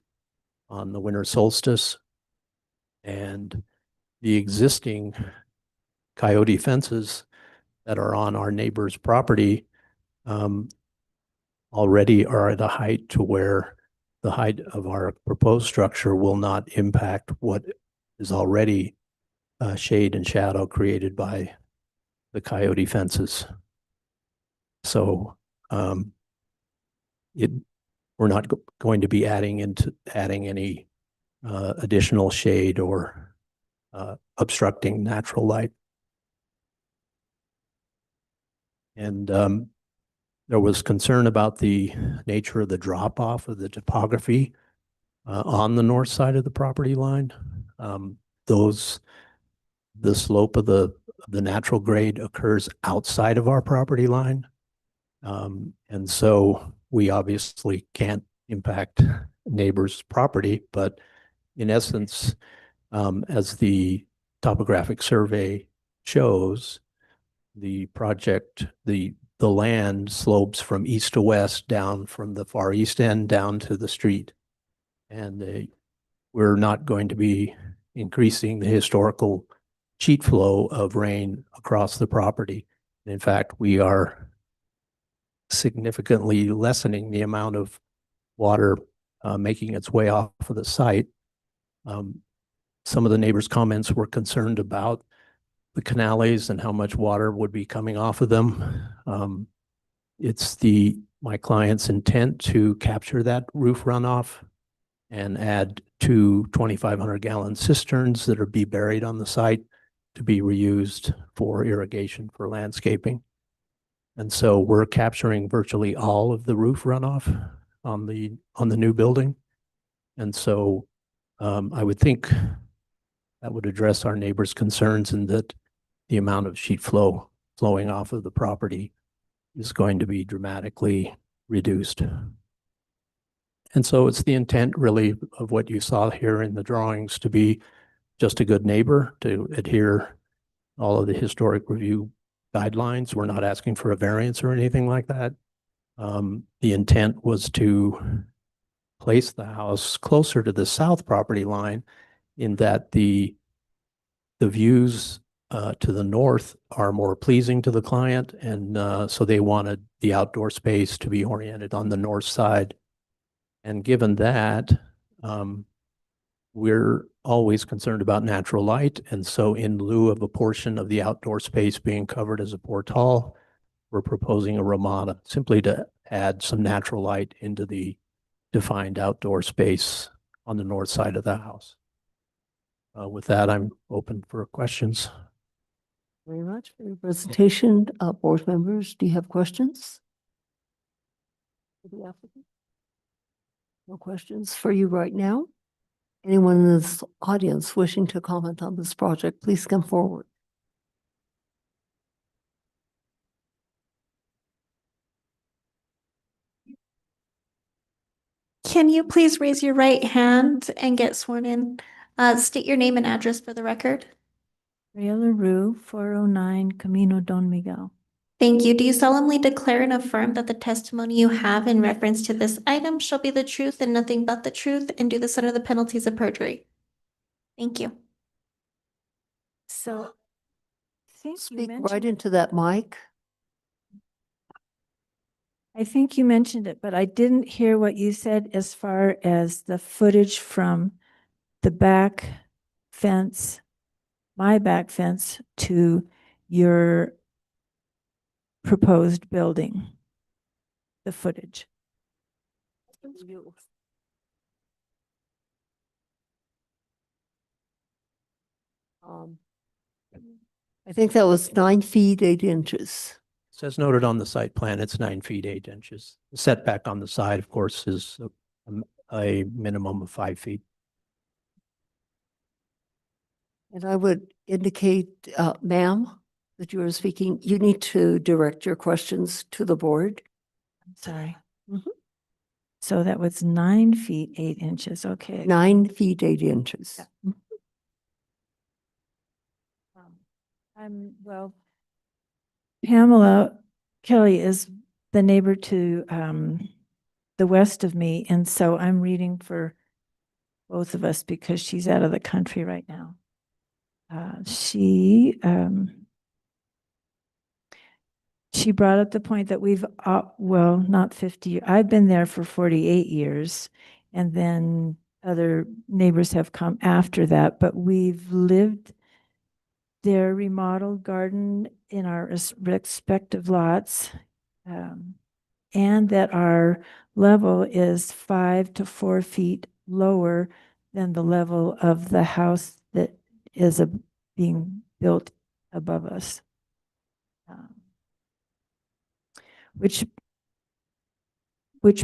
on the winter solstice. And the existing coyote fences that are on our neighbor's property already are at a height to where the height of our proposed structure will not impact what is already shade and shadow created by the coyote fences. So we're not going to be adding any additional shade or obstructing natural light. And there was concern about the nature of the drop off of the topography on the north side of the property line. The slope of the natural grade occurs outside of our property line. And so we obviously can't impact neighbors' property, but in essence, as the topographic survey shows, the project, the land slopes from east to west down from the far east end down to the street. And we're not going to be increasing the historical sheet flow of rain across the property. In fact, we are significantly lessening the amount of water making its way off of the site. Some of the neighbors' comments were concerned about the canales and how much water would be coming off of them. It's my client's intent to capture that roof runoff and add 2 2,500-gallon cisterns that are be buried on the site to be reused for irrigation for landscaping. And so we're capturing virtually all of the roof runoff on the new building. And so I would think that would address our neighbors' concerns, and that the amount of sheet flow flowing off of the property is going to be dramatically reduced. And so it's the intent really of what you saw here in the drawings to be just a good neighbor, to adhere all of the historic review guidelines. We're not asking for a variance or anything like that. The intent was to place the house closer to the south property line, in that the views to the north are more pleasing to the client, and so they wanted the outdoor space to be oriented on the north side. And given that, we're always concerned about natural light, and so in lieu of a portion of the outdoor space being covered as a portal, we're proposing a ramada simply to add some natural light into the defined outdoor space on the north side of the house. With that, I'm open for questions. Very much for your presentation. Board members, do you have questions for the applicant? No questions for you right now. Anyone in this audience wishing to comment on this project, please come forward. Can you please raise your right hand and get sworn in? State your name and address for the record. Maria LaRue, 409 Camino Don Miguel. Thank you. Do you solemnly declare and affirm that the testimony you have in reference to this item shall be the truth and nothing but the truth, and do this under the penalties of perjury? Thank you. So, Speak right into that mic. I think you mentioned it, but I didn't hear what you said as far as the footage from the back fence, my back fence, to your proposed building, the footage. I think that was 9 feet 8 inches. So as noted on the site plan, it's 9 feet 8 inches. The setback on the side, of course, is a minimum of 5 feet. And I would indicate, ma'am, that you are speaking, you need to direct your questions to the board. I'm sorry. Mhm. So that was 9 feet 8 inches. Okay. 9 feet 8 inches. Well, Pamela Kelly is the neighbor to the west of me, and so I'm reading for both of us because she's out of the country right now. She brought up the point that we've, well, not 50, I've been there for 48 years, and then other neighbors have come after that, but we've lived their remodeled garden in our respective lots, and that our level is 5 to 4 feet lower than the level of the house that is being built above us, which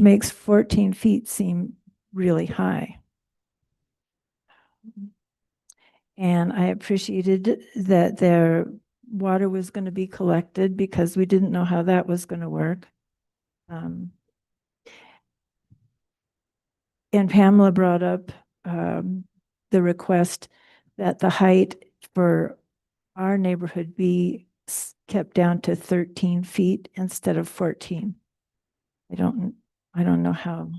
makes 14 feet seem really high. And I appreciated that their water was going to be collected because we didn't know how that was going to work. And Pamela brought up the request that the height for our neighborhood be kept down to 13 feet instead of 14. I don't know how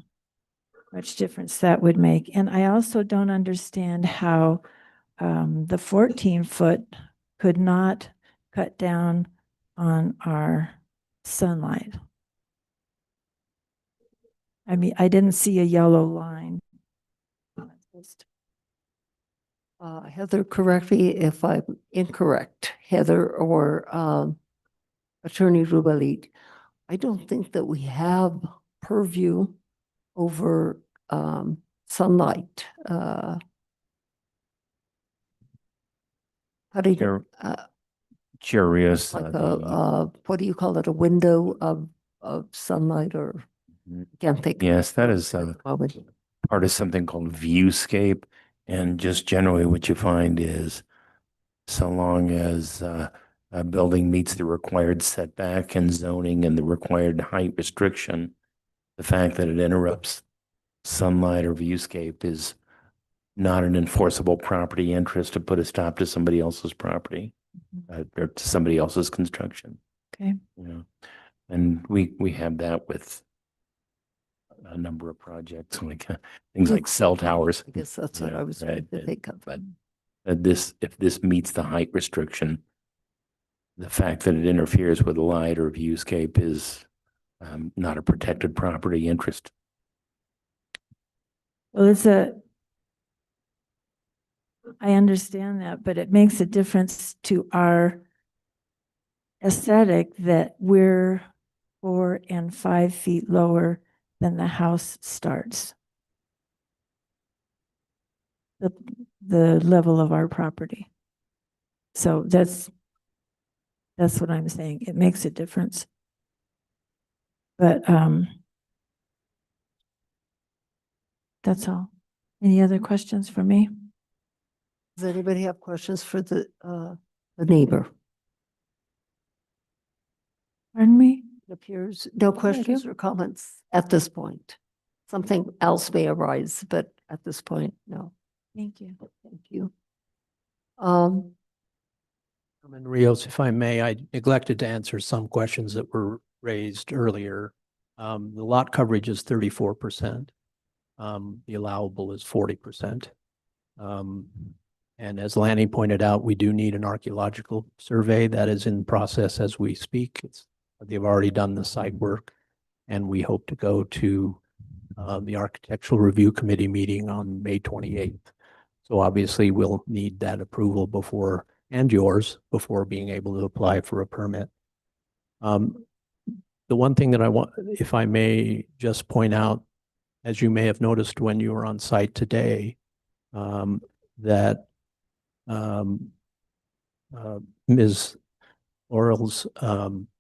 much difference that would make. And I also don't understand how the 14-foot could not cut down on our sunlight. I mean, I didn't see a yellow line. Heather, correct me if I'm incorrect, Heather or Attorney Rubalit. I don't think that we have purview over sunlight. How do you, Chair Rios, like what do you call it, a window of sunlight, or can't think. yes, that is part of something called viewscape. And just generally what you find is so long as a building meets the required setback and zoning and the required height restriction, the fact that it interrupts sunlight or viewscape is not an enforceable property interest to put a stop to somebody else's property or to somebody else's construction. Okay. You know, and we have that with a number of projects, like things like cell towers. I guess that's what I was trying to think of. But if this meets the height restriction, the fact that it interferes with light or viewscape is not a protected property interest. Well, I understand that, but it makes a difference to our aesthetic that we're 4 and 5 feet lower than the house starts. The level of our property. So that's what I'm saying. It makes a difference. But that's all. Any other questions for me? Does anybody have questions for the neighbor? Pardon me? It appears no questions or comments at this point. Something else may arise, but at this point, no. Thank you. Thank you. Chairman Rios, if I may, I neglected to answer some questions that were raised earlier. The lot coverage is 34%. The allowable is 40%. And as Lanny pointed out, we do need an archaeological survey that is in process as we speak. They've already done the site work, and we hope to go to the Architectural Review Committee meeting on May 28th. So obviously we'll need that approval before, and yours, before being able to apply for a permit. The one thing that I want, if I may just point out, as you may have noticed when you were on site today, that Ms. Laurel's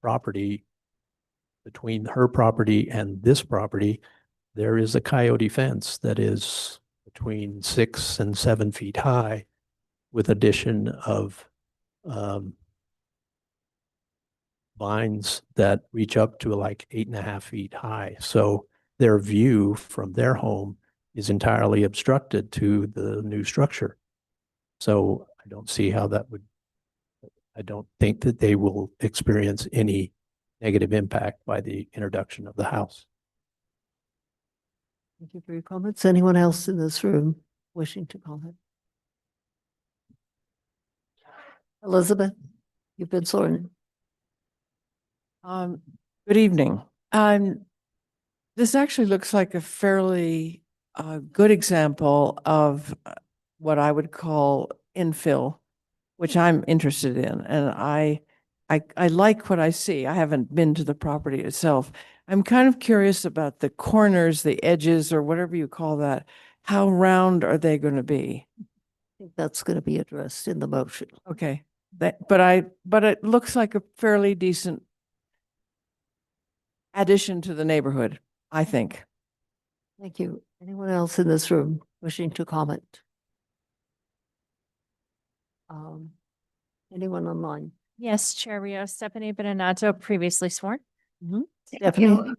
property, between her property and this property, there is a coyote fence that is between 6 and 7 feet high, with addition of vines that reach up to like 8.5 feet high. So their view from their home is entirely obstructed to the new structure. So I don't see how that would, I don't think that they will experience any negative impact by the introduction of the house. Thank you for your comments. Anyone else in this room wishing to comment? Elizabeth, you've been sworn. Good evening. This actually looks like a fairly good example of what I would call infill, which I'm interested in. And I like what I see. I haven't been to the property itself. I'm kind of curious about the corners, the edges, or whatever you call that. How round are they going to be? I think that's going to be addressed in the motion. Okay. But it looks like a fairly decent addition to the neighborhood, I think. Thank you. Anyone else in this room wishing to comment? Anyone online? Yes, Chair Rios, Stephanie Beninatto, previously sworn. Stephanie?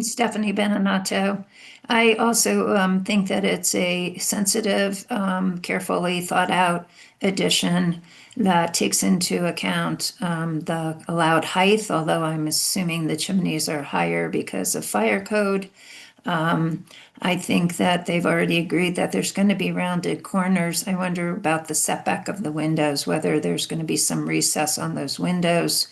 Stephanie Beninatto. I also think that it's a sensitive, carefully thought out addition that takes into account the allowed height, although I'm assuming the chimneys are higher because of fire code. I think that they've already agreed that there's going to be rounded corners. I wonder about the setback of the windows, whether there's going to be some recess on those windows.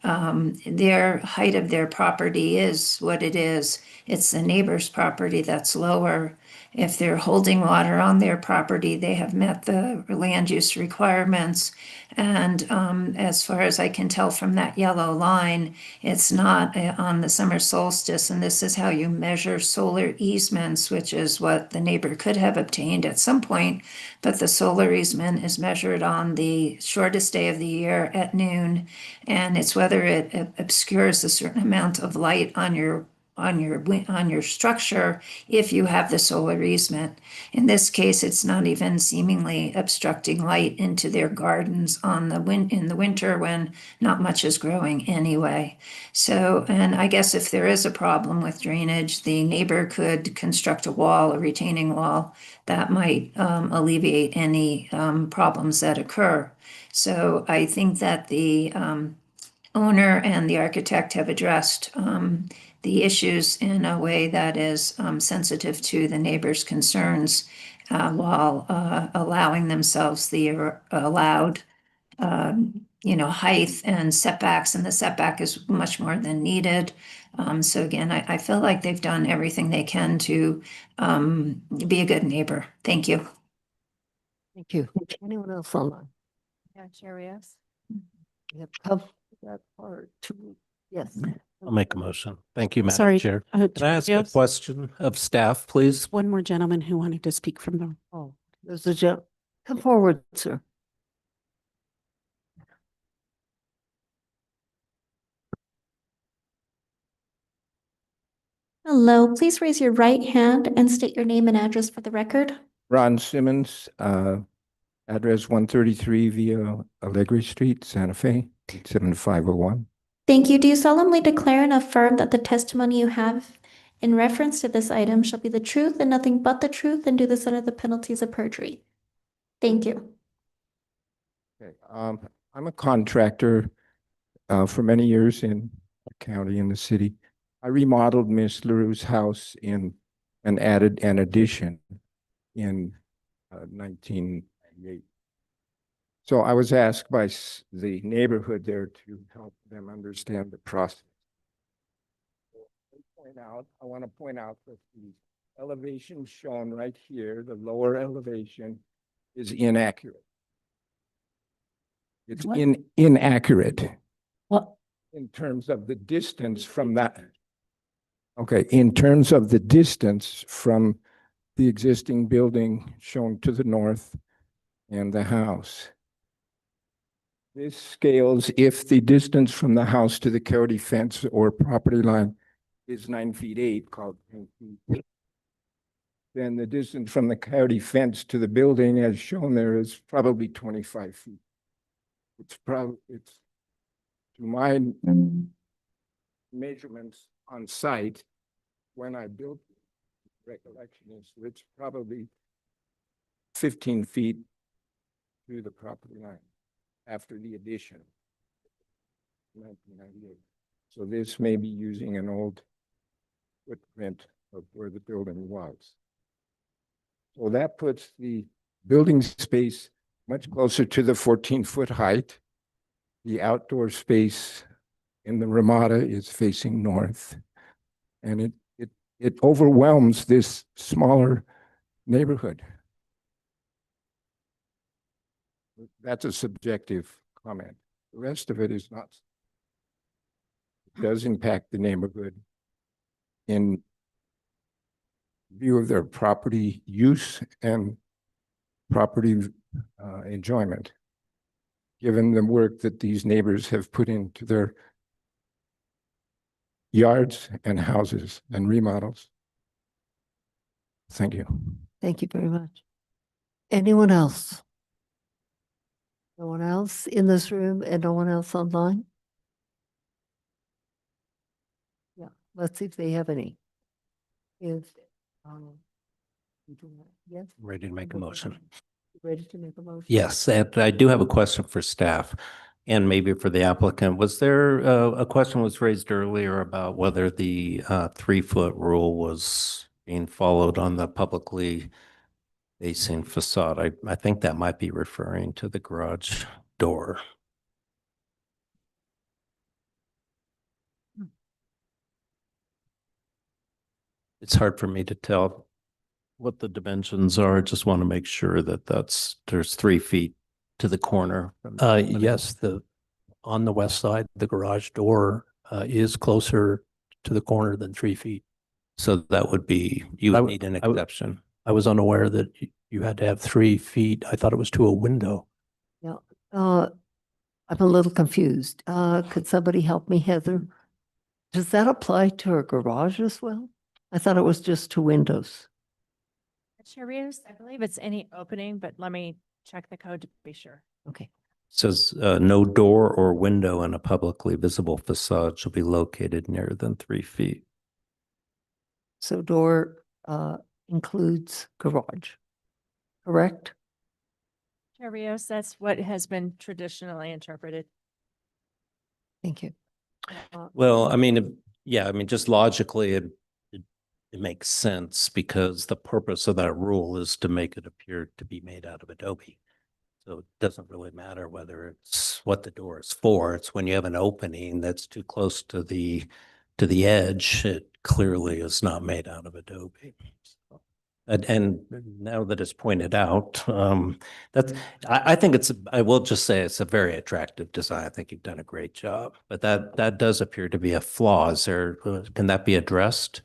Their height of their property is what it is. It's the neighbor's property that's lower. If they're holding water on their property, they have met the land use requirements. And as far as I can tell from that yellow line, it's not on the summer solstice. And this is how you measure solar easements, which is what the neighbor could have obtained at some point. But the solar easement is measured on the shortest day of the year at noon. And it's whether it obscures a certain amount of light on your structure if you have the solar easement. In this case, it's not even seemingly obstructing light into their gardens in the winter when not much is growing anyway. So, and I guess if there is a problem with drainage, the neighbor could construct a wall, a retaining wall, that might alleviate any problems that occur. So I think that the owner and the architect have addressed the issues in a way that is sensitive to the neighbor's concerns while allowing themselves the allowed height and setbacks, and the setback is much more than needed. So again, I feel like they've done everything they can to be a good neighbor. Thank you. Thank you. Anyone else online? Yeah, Chair Rios. We have covered that part too. Yes. I'll make a motion. Thank you, Madam Sorry, Chair. Can I ask a yes. question of staff, please? One more gentleman who wanted to speak from the. Oh, there's a come forward, sir. Hello, please raise your right hand and state your name and address for the record. Ron Simmons, address 133 Via Alegre Street, Santa Fe, 87501. Thank you. Do you solemnly declare and affirm that the testimony you have in reference to this item shall be the truth and nothing but the truth, and do this under the penalties of perjury? Thank you. Okay, I'm a contractor for many years in the county and the city. I remodeled Miss LaRue's house and added an addition in 1998. So I was asked by the neighborhood there to help them understand the process. I want to point out that the elevation shown right here, the lower elevation, is inaccurate. It's inaccurate. What? In terms of the distance from that. Okay, in terms of the distance from the existing building shown to the north and the house. This scales if the distance from the house to the county fence or property line is 9 feet 8, called 10 feet. Then the distance from the county fence to the building, as shown there, is probably 25 feet. It's to my measurements on site, when I built, recollection is it's probably 15 feet to the property line after the addition. 1998. So this may be using an old footprint of where the building was. So that puts the building space much closer to the 14-foot height. The outdoor space in the Ramada is facing north, and it overwhelms this smaller neighborhood. That's a subjective comment. The rest of it is not. It does impact the neighborhood in view of their property use and property enjoyment, given the work that these neighbors have put into their yards and houses and remodels. Thank you. Thank you very much. Anyone else? No one else in this room and no one else online? Yeah, let's see if they have any. If, yes? Ready to make a motion. Ready to make a motion? Yes, and I do have a question for staff and maybe for the applicant. Was there a question was raised earlier about whether the 3-foot rule was being followed on the publicly facing facade? I think that might be referring to the garage door. It's hard for me to tell what the dimensions are. I just want to make sure that there's 3 feet to the corner. Yes, on the west side, the garage door is closer to the corner than 3 feet. So that would be, you would need an exception. I was unaware that you had to have 3 feet. I thought it was to a window. Yeah, I'm a little confused. Could somebody help me, Heather? Does that apply to a garage as well? I thought it was just to windows. Chair Rios, I believe it's any opening, but let me check the code to be sure. Okay. Says no door or window in a publicly visible facade shall be located nearer than 3 feet. So door includes garage, correct? Chair Rios, that's what has been traditionally interpreted. Thank you. Well, I mean, yeah, I mean, just logically, it makes sense because the purpose of that rule is to make it appear to be made out of Adobe. So it doesn't really matter whether it's what the door is for. It's when you have an opening that's too close to the edge, it clearly is not made out of Adobe. So, and now that it's pointed out, I think I will just say it's a very attractive design. I think you've done a great job, but that does appear to be a flaw. Is there, can that be addressed?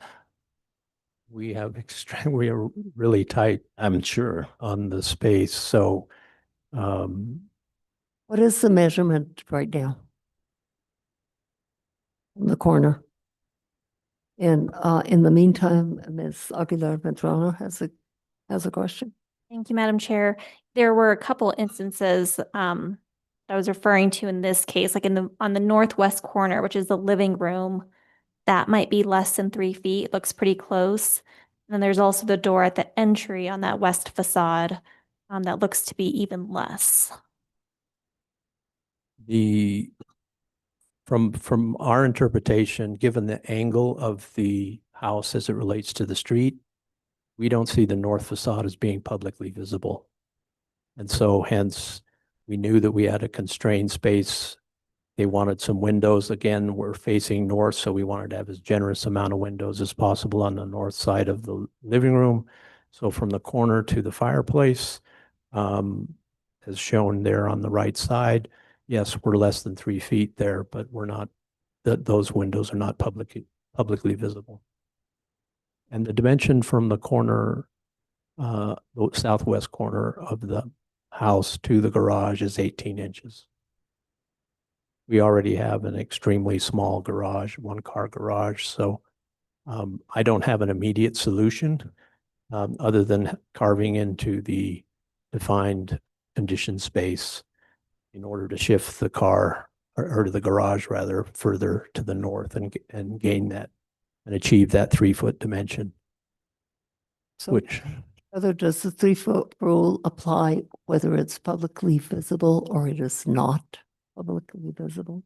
We are really tight, I'm sure. on the space. So What is the measurement right now? In the corner. And in the meantime, Ms. Aguilar-Medrano has a question. Thank you, Madam Chair. There were a couple instances I was referring to in this case, like on the northwest corner, which is the living room, that might be less than 3 feet. It looks pretty close. And then there's also the door at the entry on that west facade that looks to be even less. from our interpretation, given the angle of the house as it relates to the street, we don't see the north facade as being publicly visible. And so hence, we knew that we had a constrained space. They wanted some windows. Again, we're facing north, so we wanted to have as generous amount of windows as possible on the north side of the living room. So from the corner to the fireplace, as shown there on the right side, yes, we're less than 3 feet there, but we're not, those windows are not publicly visible. And the dimension from the corner, the southwest corner of the house to the garage is 18 inches. we already have an extremely small garage, one-car garage, so I don't have an immediate solution other than carving into the defined condition space in order to shift the car or the garage rather further to the north and gain that and achieve that 3-foot dimension. So Which whether does the 3-foot rule apply whether it's publicly visible or it is not publicly visible?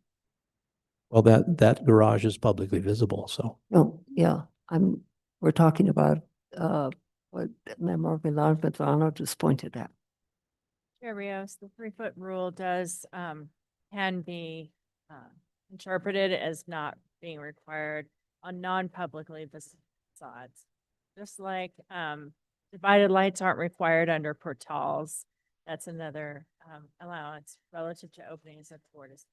well, that garage is publicly visible, so. No, yeah, we're talking about what Member Villar-Medrano just pointed out. Chair Rios, the 3-foot rule does, can be interpreted as not being required on non-publicly visible facades. Just like divided lights aren't required under portals. That's another allowance relative to openings at tortoise.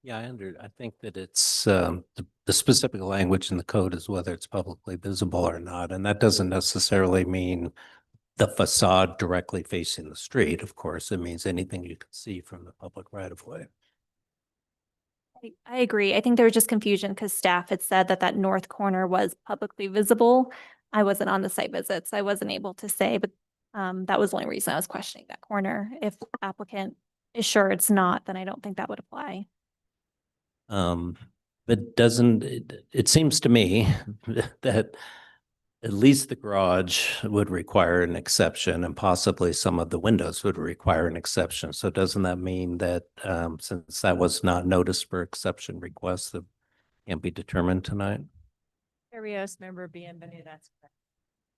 Yeah, I think that it's the specific language in the code is whether it's publicly visible or not. And that doesn't necessarily mean the facade directly facing the street. Of course, it means anything you can see from the public right of way. I agree. I think there was just confusion because staff had said that that north corner was publicly visible. I wasn't on the site visits. I wasn't able to say, but that was the only reason I was questioning that corner. If the applicant is sure it's not, then I don't think that would apply. But it seems to me that at least the garage would require an exception and possibly some of the windows would require an exception. So doesn't that mean that since that was not noticed for exception requests, that can't be determined tonight? Chair Rios, Member Bienvenu, that's correct.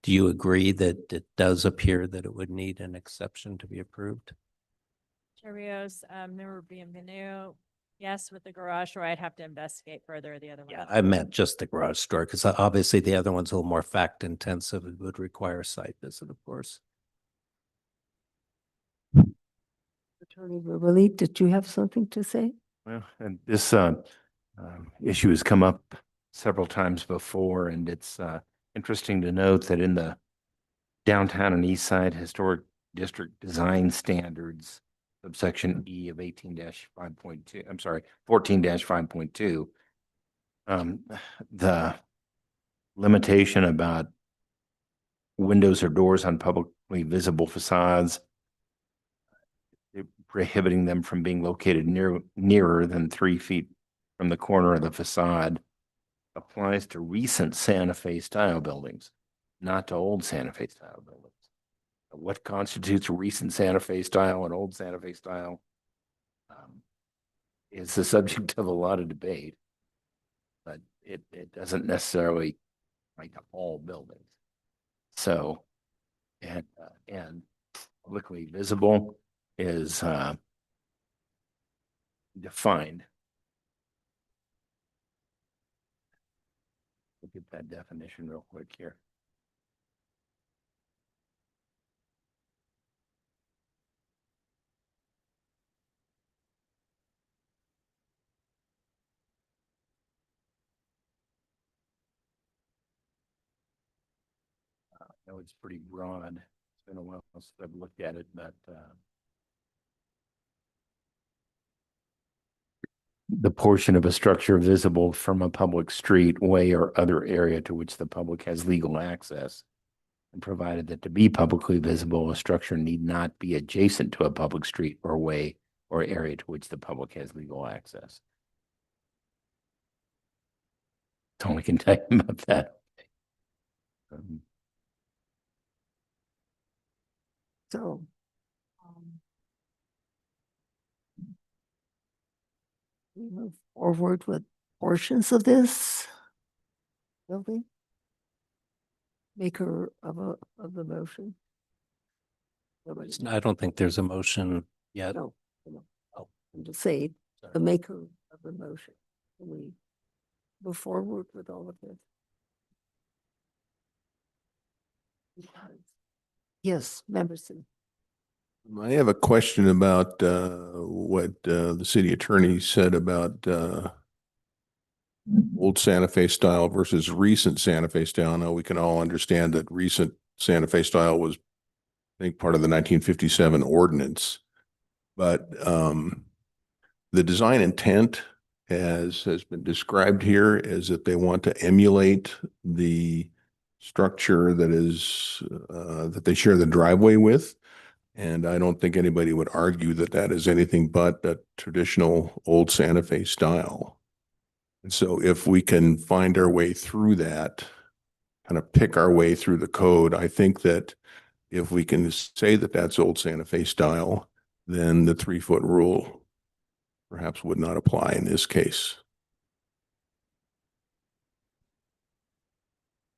Do you agree that it does appear that it would need an exception to be approved? Chair Rios, Member Bienvenu, yes, with the garage door, I'd have to investigate further the other one. Yeah, I meant just the garage door because obviously the other one's a little more fact intensive. It would require a site visit, of course. Attorney Verrilli, did you have something to say? Well, and this issue has come up several times before, and it's interesting to note that in the Downtown and East Side Historic District Design Standards, subsection E of 18-5.2, I'm sorry, 14-5.2, the limitation about windows or doors on publicly visible facades, prohibiting them from being located nearer than 3 feet from the corner of the facade, applies to recent Santa Fe style buildings, not to old Santa Fe style buildings. What constitutes recent Santa Fe style and old Santa Fe style is the subject of a lot of debate, but it doesn't necessarily apply to all buildings. So, and publicly visible is defined. Look at that definition real quick here. I know it's pretty broad. It's been a while since I've looked at it, but the portion of a structure visible from a public street, way, or other area to which the public has legal access, and provided that to be publicly visible, a structure need not be adjacent to a public street or way or area to which the public has legal access. That's all I can tell you about that. So, we move forward with portions of this building. Maker of the motion. I don't think there's a motion yet. No. Oh, I'm just saying, the maker of the motion. Can we move forward with all of this? Yes, Memberson. I have a question about what the city attorney said about old Santa Fe style versus recent Santa Fe style. I know we can all understand that recent Santa Fe style was, I think, part of the 1957 ordinance. But the design intent has been described here is that they want to emulate the structure that is, that they share the driveway with. And I don't think anybody would argue that that is anything but a traditional old Santa Fe style. And so if we can find our way through that, kind of pick our way through the code, I think that if we can say that that's old Santa Fe style, then the 3-foot rule perhaps would not apply in this case.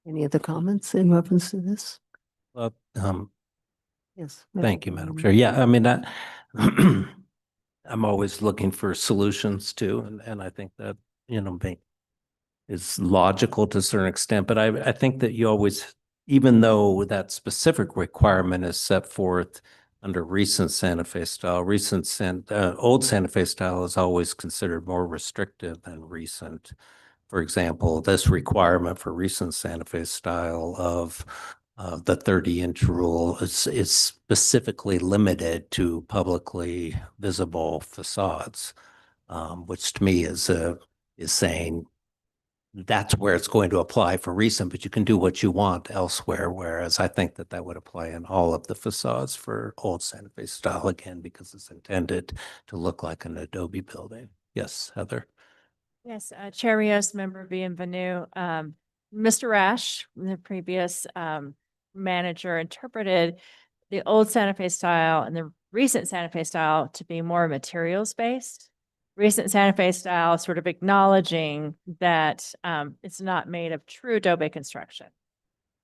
Any other comments in reference to this? Well, Yes. thank you, Madam Chair. Yeah, I mean, that I'm always looking for solutions too, and I think that, you know, is logical to a certain extent, but I think that you always, even though that specific requirement is set forth under recent Santa Fe style, old Santa Fe style is always considered more restrictive than recent. For example, this requirement for recent Santa Fe style of the 30-inch rule is specifically limited to publicly visible facades, which to me is saying that's where it's going to apply for recent, but you can do what you want elsewhere. Whereas I think that that would apply in all of the facades for old Santa Fe style, again, because it's intended to look like an adobe building. Yes, Heather. Yes, Chair Rios, member Bienvenue. Mr. Rash, the previous manager, interpreted the old Santa Fe style and the recent Santa Fe style to be more materials based. Recent Santa Fe style sort of acknowledging that it's not made of true adobe construction,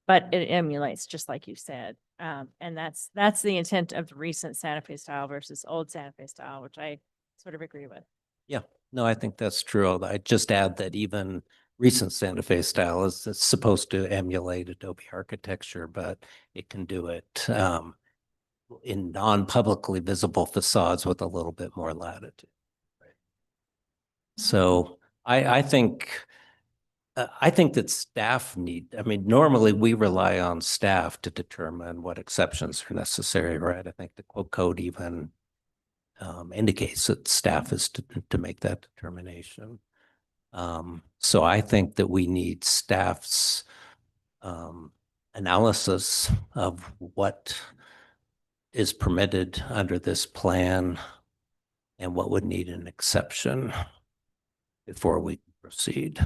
but it emulates, just like you said. And that's the intent of the recent Santa Fe style versus old Santa Fe style, which I sort of agree with. Yeah, no, I think that's true. I just add that even recent Santa Fe style is it's supposed to emulate adobe architecture, but it can do it in non-publicly visible facades with a little bit more latitude. So I think that staff need, I mean, normally we rely on staff to determine what exceptions are necessary, right? I think the quote code even indicates that staff is to make that determination. So I think that we need staff's analysis of what is permitted under this plan and what would need an exception before we proceed.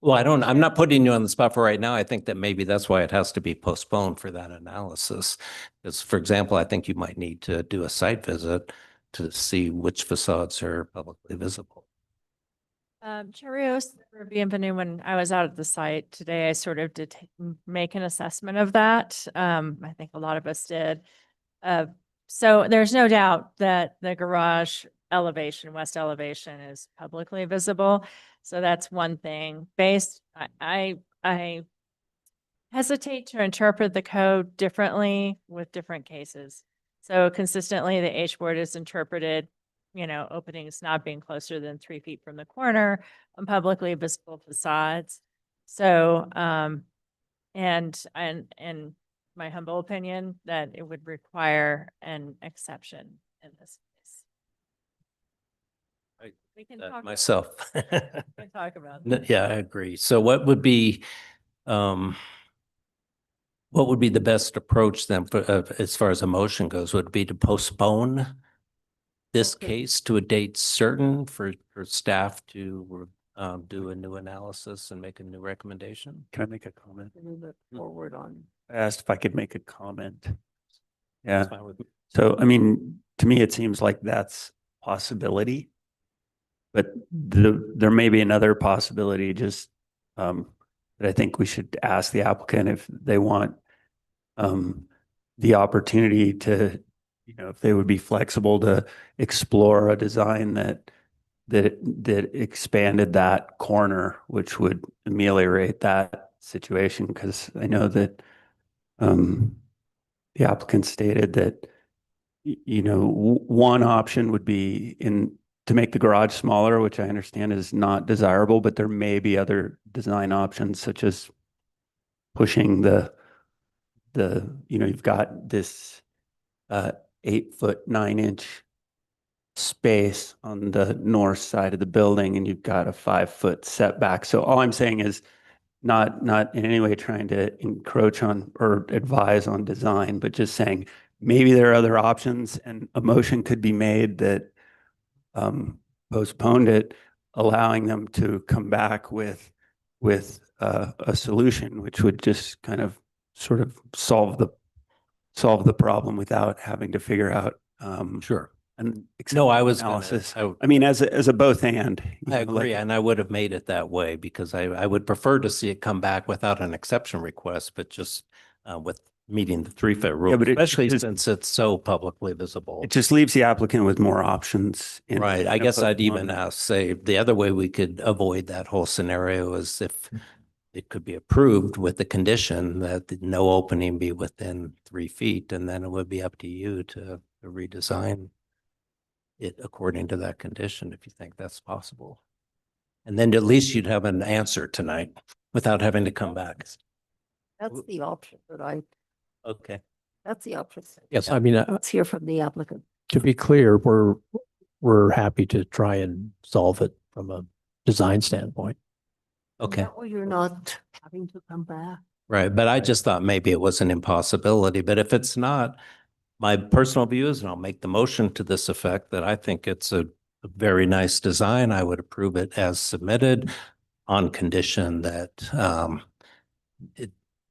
Well, I'm not putting you on the spot for right now. I think that maybe that's why it has to be postponed for that analysis. Because, for example, I think you might need to do a site visit to see which facades are publicly visible. Chair Rios, Bienvenue, when I was out at the site today, I sort of did make an assessment of that. I think a lot of us did. So there's no doubt that the garage elevation, west elevation, is publicly visible. So that's one thing. I hesitate to interpret the code differently with different cases. So consistently, the H word is interpreted, you know, openings not being closer than 3 feet from the corner on publicly visible facades. So, and my humble opinion that it would require an exception in this case. We can talk Myself. we can talk about that. Yeah, I agree. So what would be the best approach then for, as far as a motion goes? Would it be to postpone this case to a date certain for staff to do a new analysis and make a new recommendation? Can I make a comment? Move it forward on. I asked if I could make a comment. Yeah. So, I mean, to me, it seems like that's a possibility. But there may be another possibility just that I think we should ask the applicant if they want the opportunity to, you know, if they would be flexible to explore a design that expanded that corner, which would ameliorate that situation. Because I know that the applicant stated that, you know, one option would be to make the garage smaller, which I understand is not desirable, but there may be other design options such as pushing you know, you've got this 8'9" space on the north side of the building, and you've got a 5-foot setback. So all I'm saying is not in any way trying to encroach on or advise on design, but just saying maybe there are other options, and a motion could be made that postponed it, allowing them to come back with a solution, which would just kind of sort of solve the problem without having to figure out Sure. an No, I was gonna- analysis. I- I mean, as a both and. you I know, like- agree, and I would have made it that way because I would prefer to see it come back without an exception request, but just with meeting the 3-foot rule, but it especially just- since it's so publicly visible. It just leaves the applicant with more options. Right. I guess I'd even say the other way we could avoid that whole scenario is if it could be approved with the condition that no opening be within 3 feet, and then it would be up to you to redesign it according to that condition, if you think that's possible. And then at least you'd have an answer tonight without having to come back. That's the option that Okay. that's the option. Yes, I mean, Let's hear from the applicant. to be clear, we're happy to try and solve it from a design standpoint. Okay. That way you're not having to come back. Right. But I just thought maybe it was an impossibility, but if it's not, my personal view is, and I'll make the motion to this effect, that I think it's a very nice design. I would approve it as submitted on condition that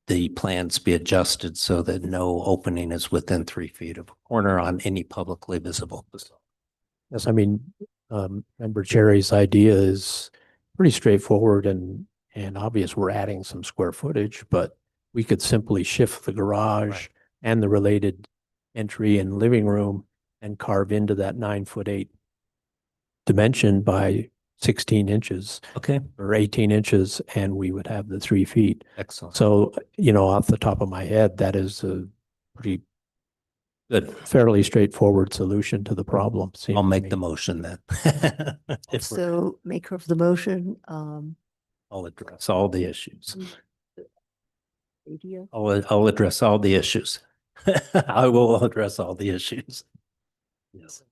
the plans be adjusted so that no opening is within 3 feet of a corner on any publicly visible facade. Yes, I mean, Member Cherry's idea is pretty straightforward and obvious. We're adding some square footage, but we could simply shift the garage and the related entry and living room and carve into that 9'8" dimension by 16 inches. Okay. Or 18 inches, and we would have the 3 feet. Excellent. So, off the top of my head, that is a pretty Good. fairly straightforward solution to the problem. seems I'll to make me. the motion then. If we're- So maker of the motion, I'll address all the issues. idea. I'll address all the issues. I will address all the issues. Yes.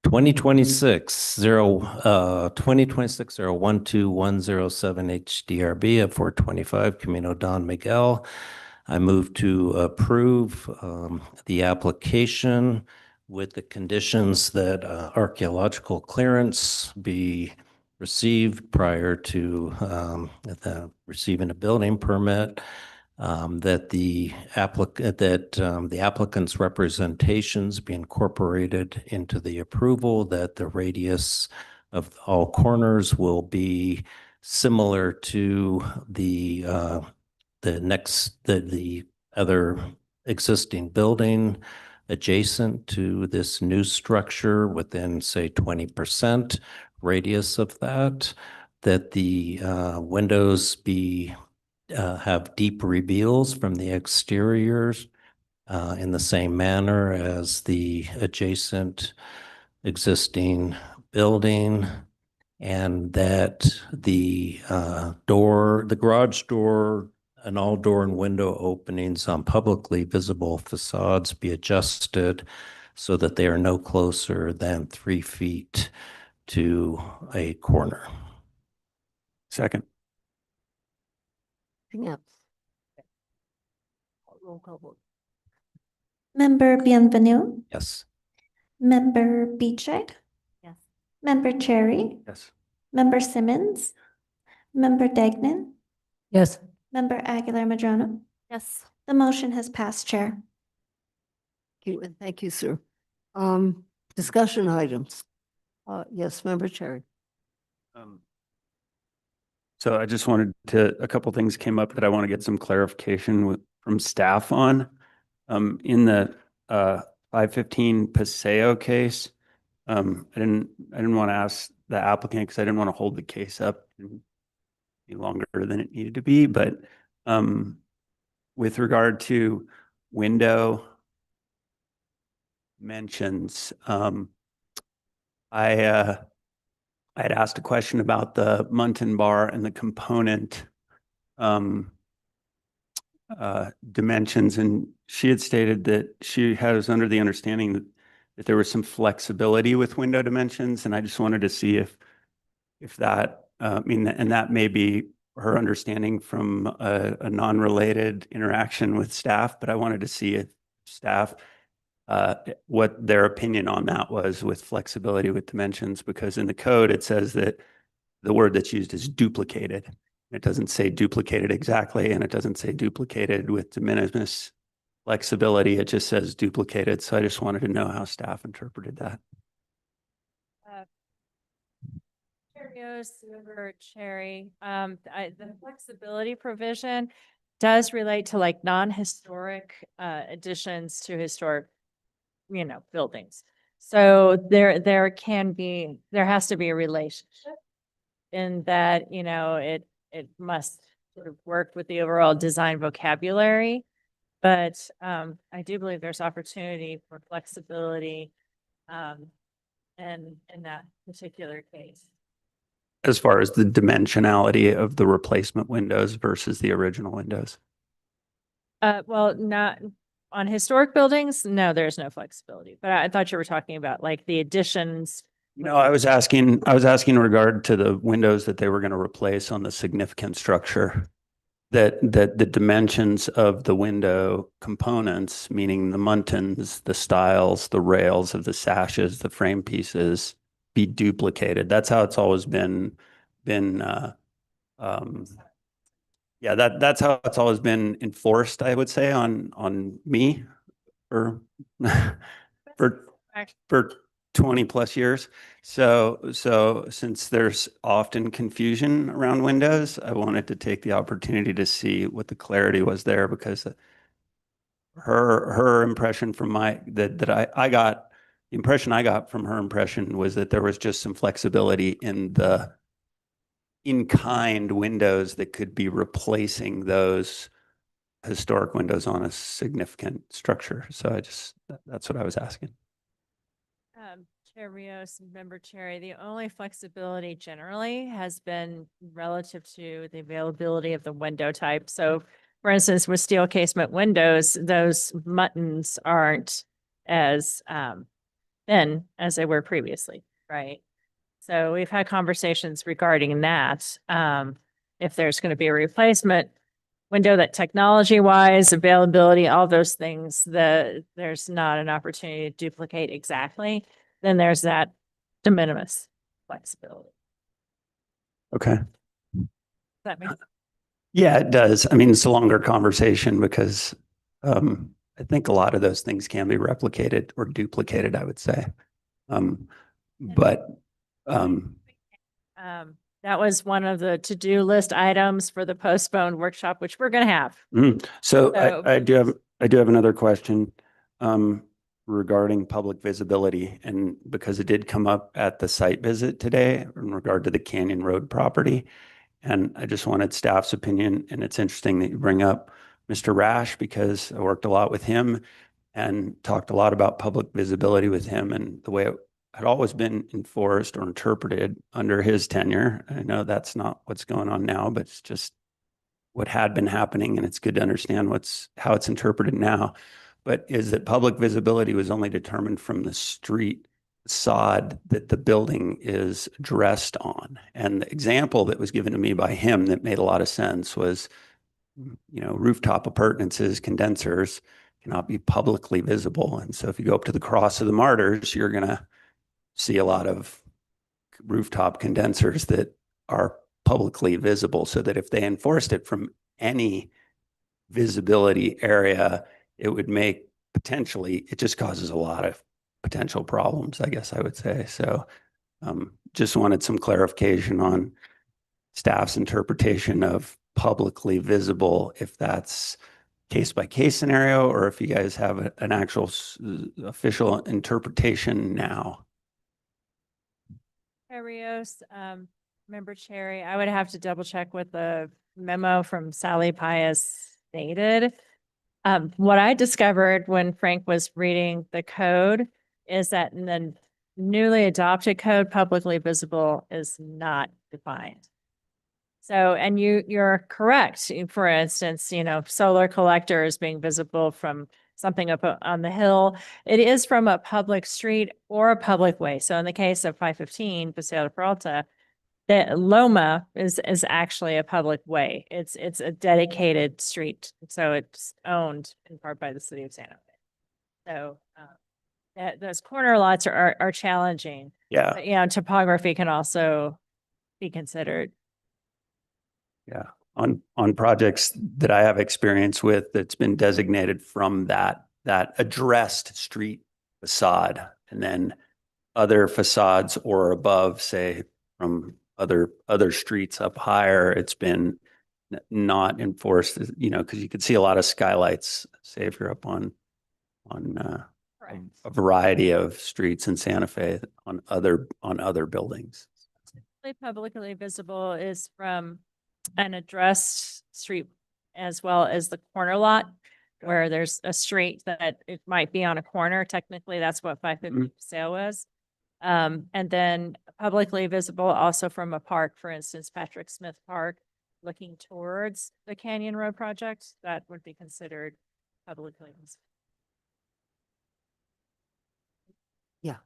2026-012-107 HDRB at 425 Camino Don Miguel. I move to approve the application with the conditions that archaeological clearance be received prior to receiving a building permit. That the applicant's representations be incorporated into the approval, that the radius of all corners will be similar to the other existing building adjacent to this new structure within, say, 20% radius of that the windows be have deep reveals from the exteriors in the same manner as the adjacent existing building, and that the garage door and all door and window openings on publicly visible facades be adjusted so that they are no closer than 3 feet to a corner. Second. Anything else? Roll call vote. Member Bienvenu, Yes. Member Beechick, Yes. Member Cherry, Yes. Member Simmons, Member Degnan, Yes. Member Aguilar Madrono. Yes. The motion has passed, Chair. Thank you, and thank you, sir. Discussion items. Yes, Member Cherry. So I just wanted a couple things came up that I want to get some clarification from staff on. In the 515 Paseo case, I didn't want to ask the applicant because I didn't want to hold the case up and be longer than it needed to be. But with regard to window mentions, I had asked a question about the Muntin bar and the component dimensions, and she had stated that she was under the understanding that there was some flexibility with window dimensions, and I just wanted to see if that, I mean, and that may be her understanding from a non-related interaction with staff, but I wanted to see if staff, what their opinion on that was with flexibility with dimensions, because in the code, it says that the word that's used is duplicated. It doesn't say duplicated exactly, and it doesn't say duplicated with de minimis flexibility. It just says duplicated. So I just wanted to know how staff interpreted that. Member Cherry, the flexibility provision does relate to like non-historic additions to historic, buildings. So there has to be a relationship in that, it must sort of work with the overall design vocabulary. But I do believe there's opportunity for flexibility in that particular case. As far as the dimensionality of the replacement windows versus the original windows. Well, not on historic buildings. No, there's no flexibility, but I thought you were talking about like the additions. No, I was asking in regard to the windows that they were going to replace on the significant structure, that the dimensions of the window components, meaning the muntins, the stiles, the rails of the sashes, the frame pieces, be duplicated. That's how it's always been that's how it's always been enforced, I would say, on me for 20 plus years. So since there's often confusion around windows, I wanted to take the opportunity to see what the clarity was there, because her impression from the impression I got from her impression was that there was just some flexibility in the in-kind windows that could be replacing those historic windows on a significant structure. So that's what I was asking. Chair Rios, Member Cherry, the only flexibility generally has been relative to the availability of the window type. So for instance, with steel casement windows, those muntins aren't as thin as they were previously, right? So we've had conversations regarding that. If there's going to be a replacement window, that technology-wise, availability, all those things, there's not an opportunity to duplicate exactly, then there's that de minimis flexibility. Okay. Does that make sense? Yeah, it does. I mean, it's a longer conversation because I think a lot of those things can be replicated or duplicated, I would say. That was one of the to-do list items for the postponed workshop, which we're going to have. So I do have another question regarding public visibility, and because it did come up at the site visit today in regard to the Canyon Road property, and I just wanted staff's opinion. And it's interesting that you bring up Mr. Rash, because I worked a lot with him and talked a lot about public visibility with him, and the way it had always been enforced or interpreted under his tenure. I know that's not what's going on now, but it's just what had been happening, and it's good to understand how it's interpreted now. But is that public visibility was only determined from the street sod that the building is dressed on. And the example that was given to me by him that made a lot of sense was, rooftop appurtenances, condensers cannot be publicly visible. And so if you go up to the Cross of the Martyrs, you're going to see a lot of rooftop condensers that are publicly visible, so that if they enforced it from any visibility area, it would make it just causes a lot of potential problems, I guess I would say. So just wanted some clarification on staff's interpretation of publicly visible, if that's case by case scenario, or if you guys have an actual official interpretation now. Rios, Member Cherry, I would have to double check what the memo from Sally Pius stated. What I discovered when Frank was reading the code is that in the newly adopted code, publicly visible is not defined. So, and you're correct. For instance, solar collectors being visible from something up on the hill. It is from a public street or a public way. So in the case of 515 Paseo de Peralta, the Loma is actually a public way. It's a dedicated street. So it's owned in part by the city of Santa Fe. So those corner lots are challenging. Yeah. But, topography can also be considered. Yeah. On projects that I have experience with, that's been designated from that addressed street facade, and then other facades or above, say from other streets up higher, it's been not enforced, because you could see a lot of skylights, say if you're up on a variety of streets in Santa Fe on other buildings. Publicly visible is from an addressed street as well as the corner lot, where there's a street that it might be on a corner. Technically, that's what 550 Paseo was. And then publicly visible also from a park, for instance, Patrick Smith Park, looking towards the Canyon Road project, that would be considered publicly visible. Yeah.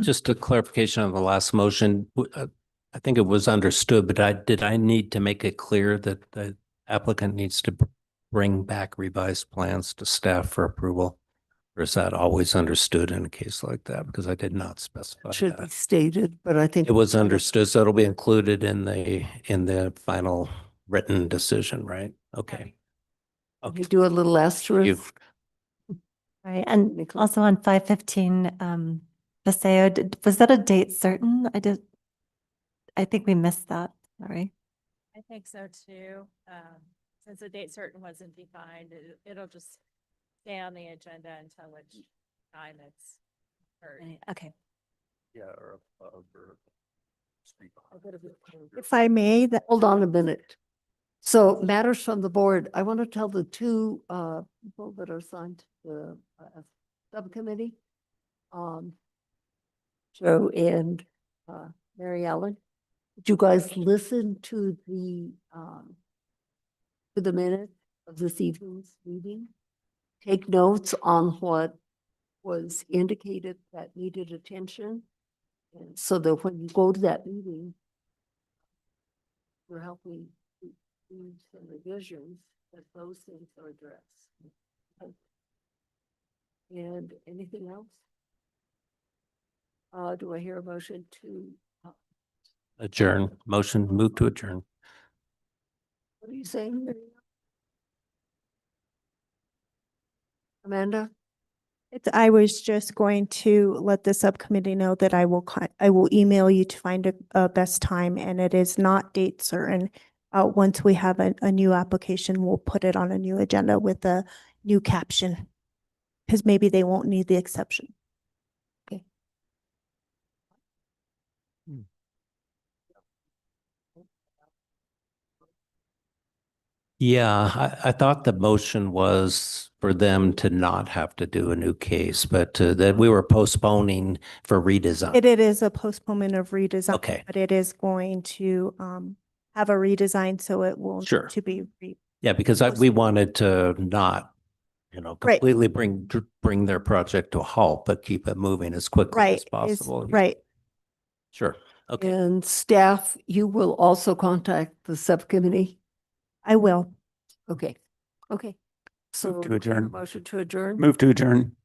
Just a clarification on the last motion. I think it was understood, but did I need to make it clear that the applicant needs to bring back revised plans to staff for approval? Or is that always understood in a case like that? Because I did not specify Should be that. stated, but I think It was understood, so it'll be included in the final written decision, right? Okay. we do a little asterisk. Right, and also on 515 Paseo, was that a date certain? I think we missed that, sorry. I think so too. Since the date certain wasn't defined, it'll just stay on the agenda until which time it's heard. Okay. Yeah, or above or street. If I may, Hold on a minute. So matters from the board. I want to tell the two people that are assigned to the subcommittee, Joe and Mary Ellen. Did you guys listen to the minute of this evening's meeting? Take notes on what was indicated that needed attention, and so that when you go to that meeting, you're helping do some revisions that those things are addressed. Okay. And anything else? Do I hear a motion to? Adjourn. Motion, move to adjourn. What are you saying, Mary? Amanda? I was just going to let the subcommittee know that I will email you to find a best time, and it is not date certain. Once we have a new application, we'll put it on a new agenda with a new caption, because maybe they won't need the exception. Okay. Yeah, I thought the motion was for them to not have to do a new case, but that we were postponing for redesign. It is a postponement of redesign. Okay. But it is going to have a redesign, so it will need Sure. to be Yeah, because we wanted to not, Right. completely bring their project to a halt, but keep it moving as quickly as possible. right. Sure. Okay. And staff, you will also contact the subcommittee? I will. Okay, okay. So to adjourn. motion to adjourn? Move to adjourn.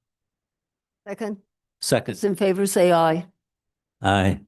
Second? Second. Those in favor, say aye. Aye.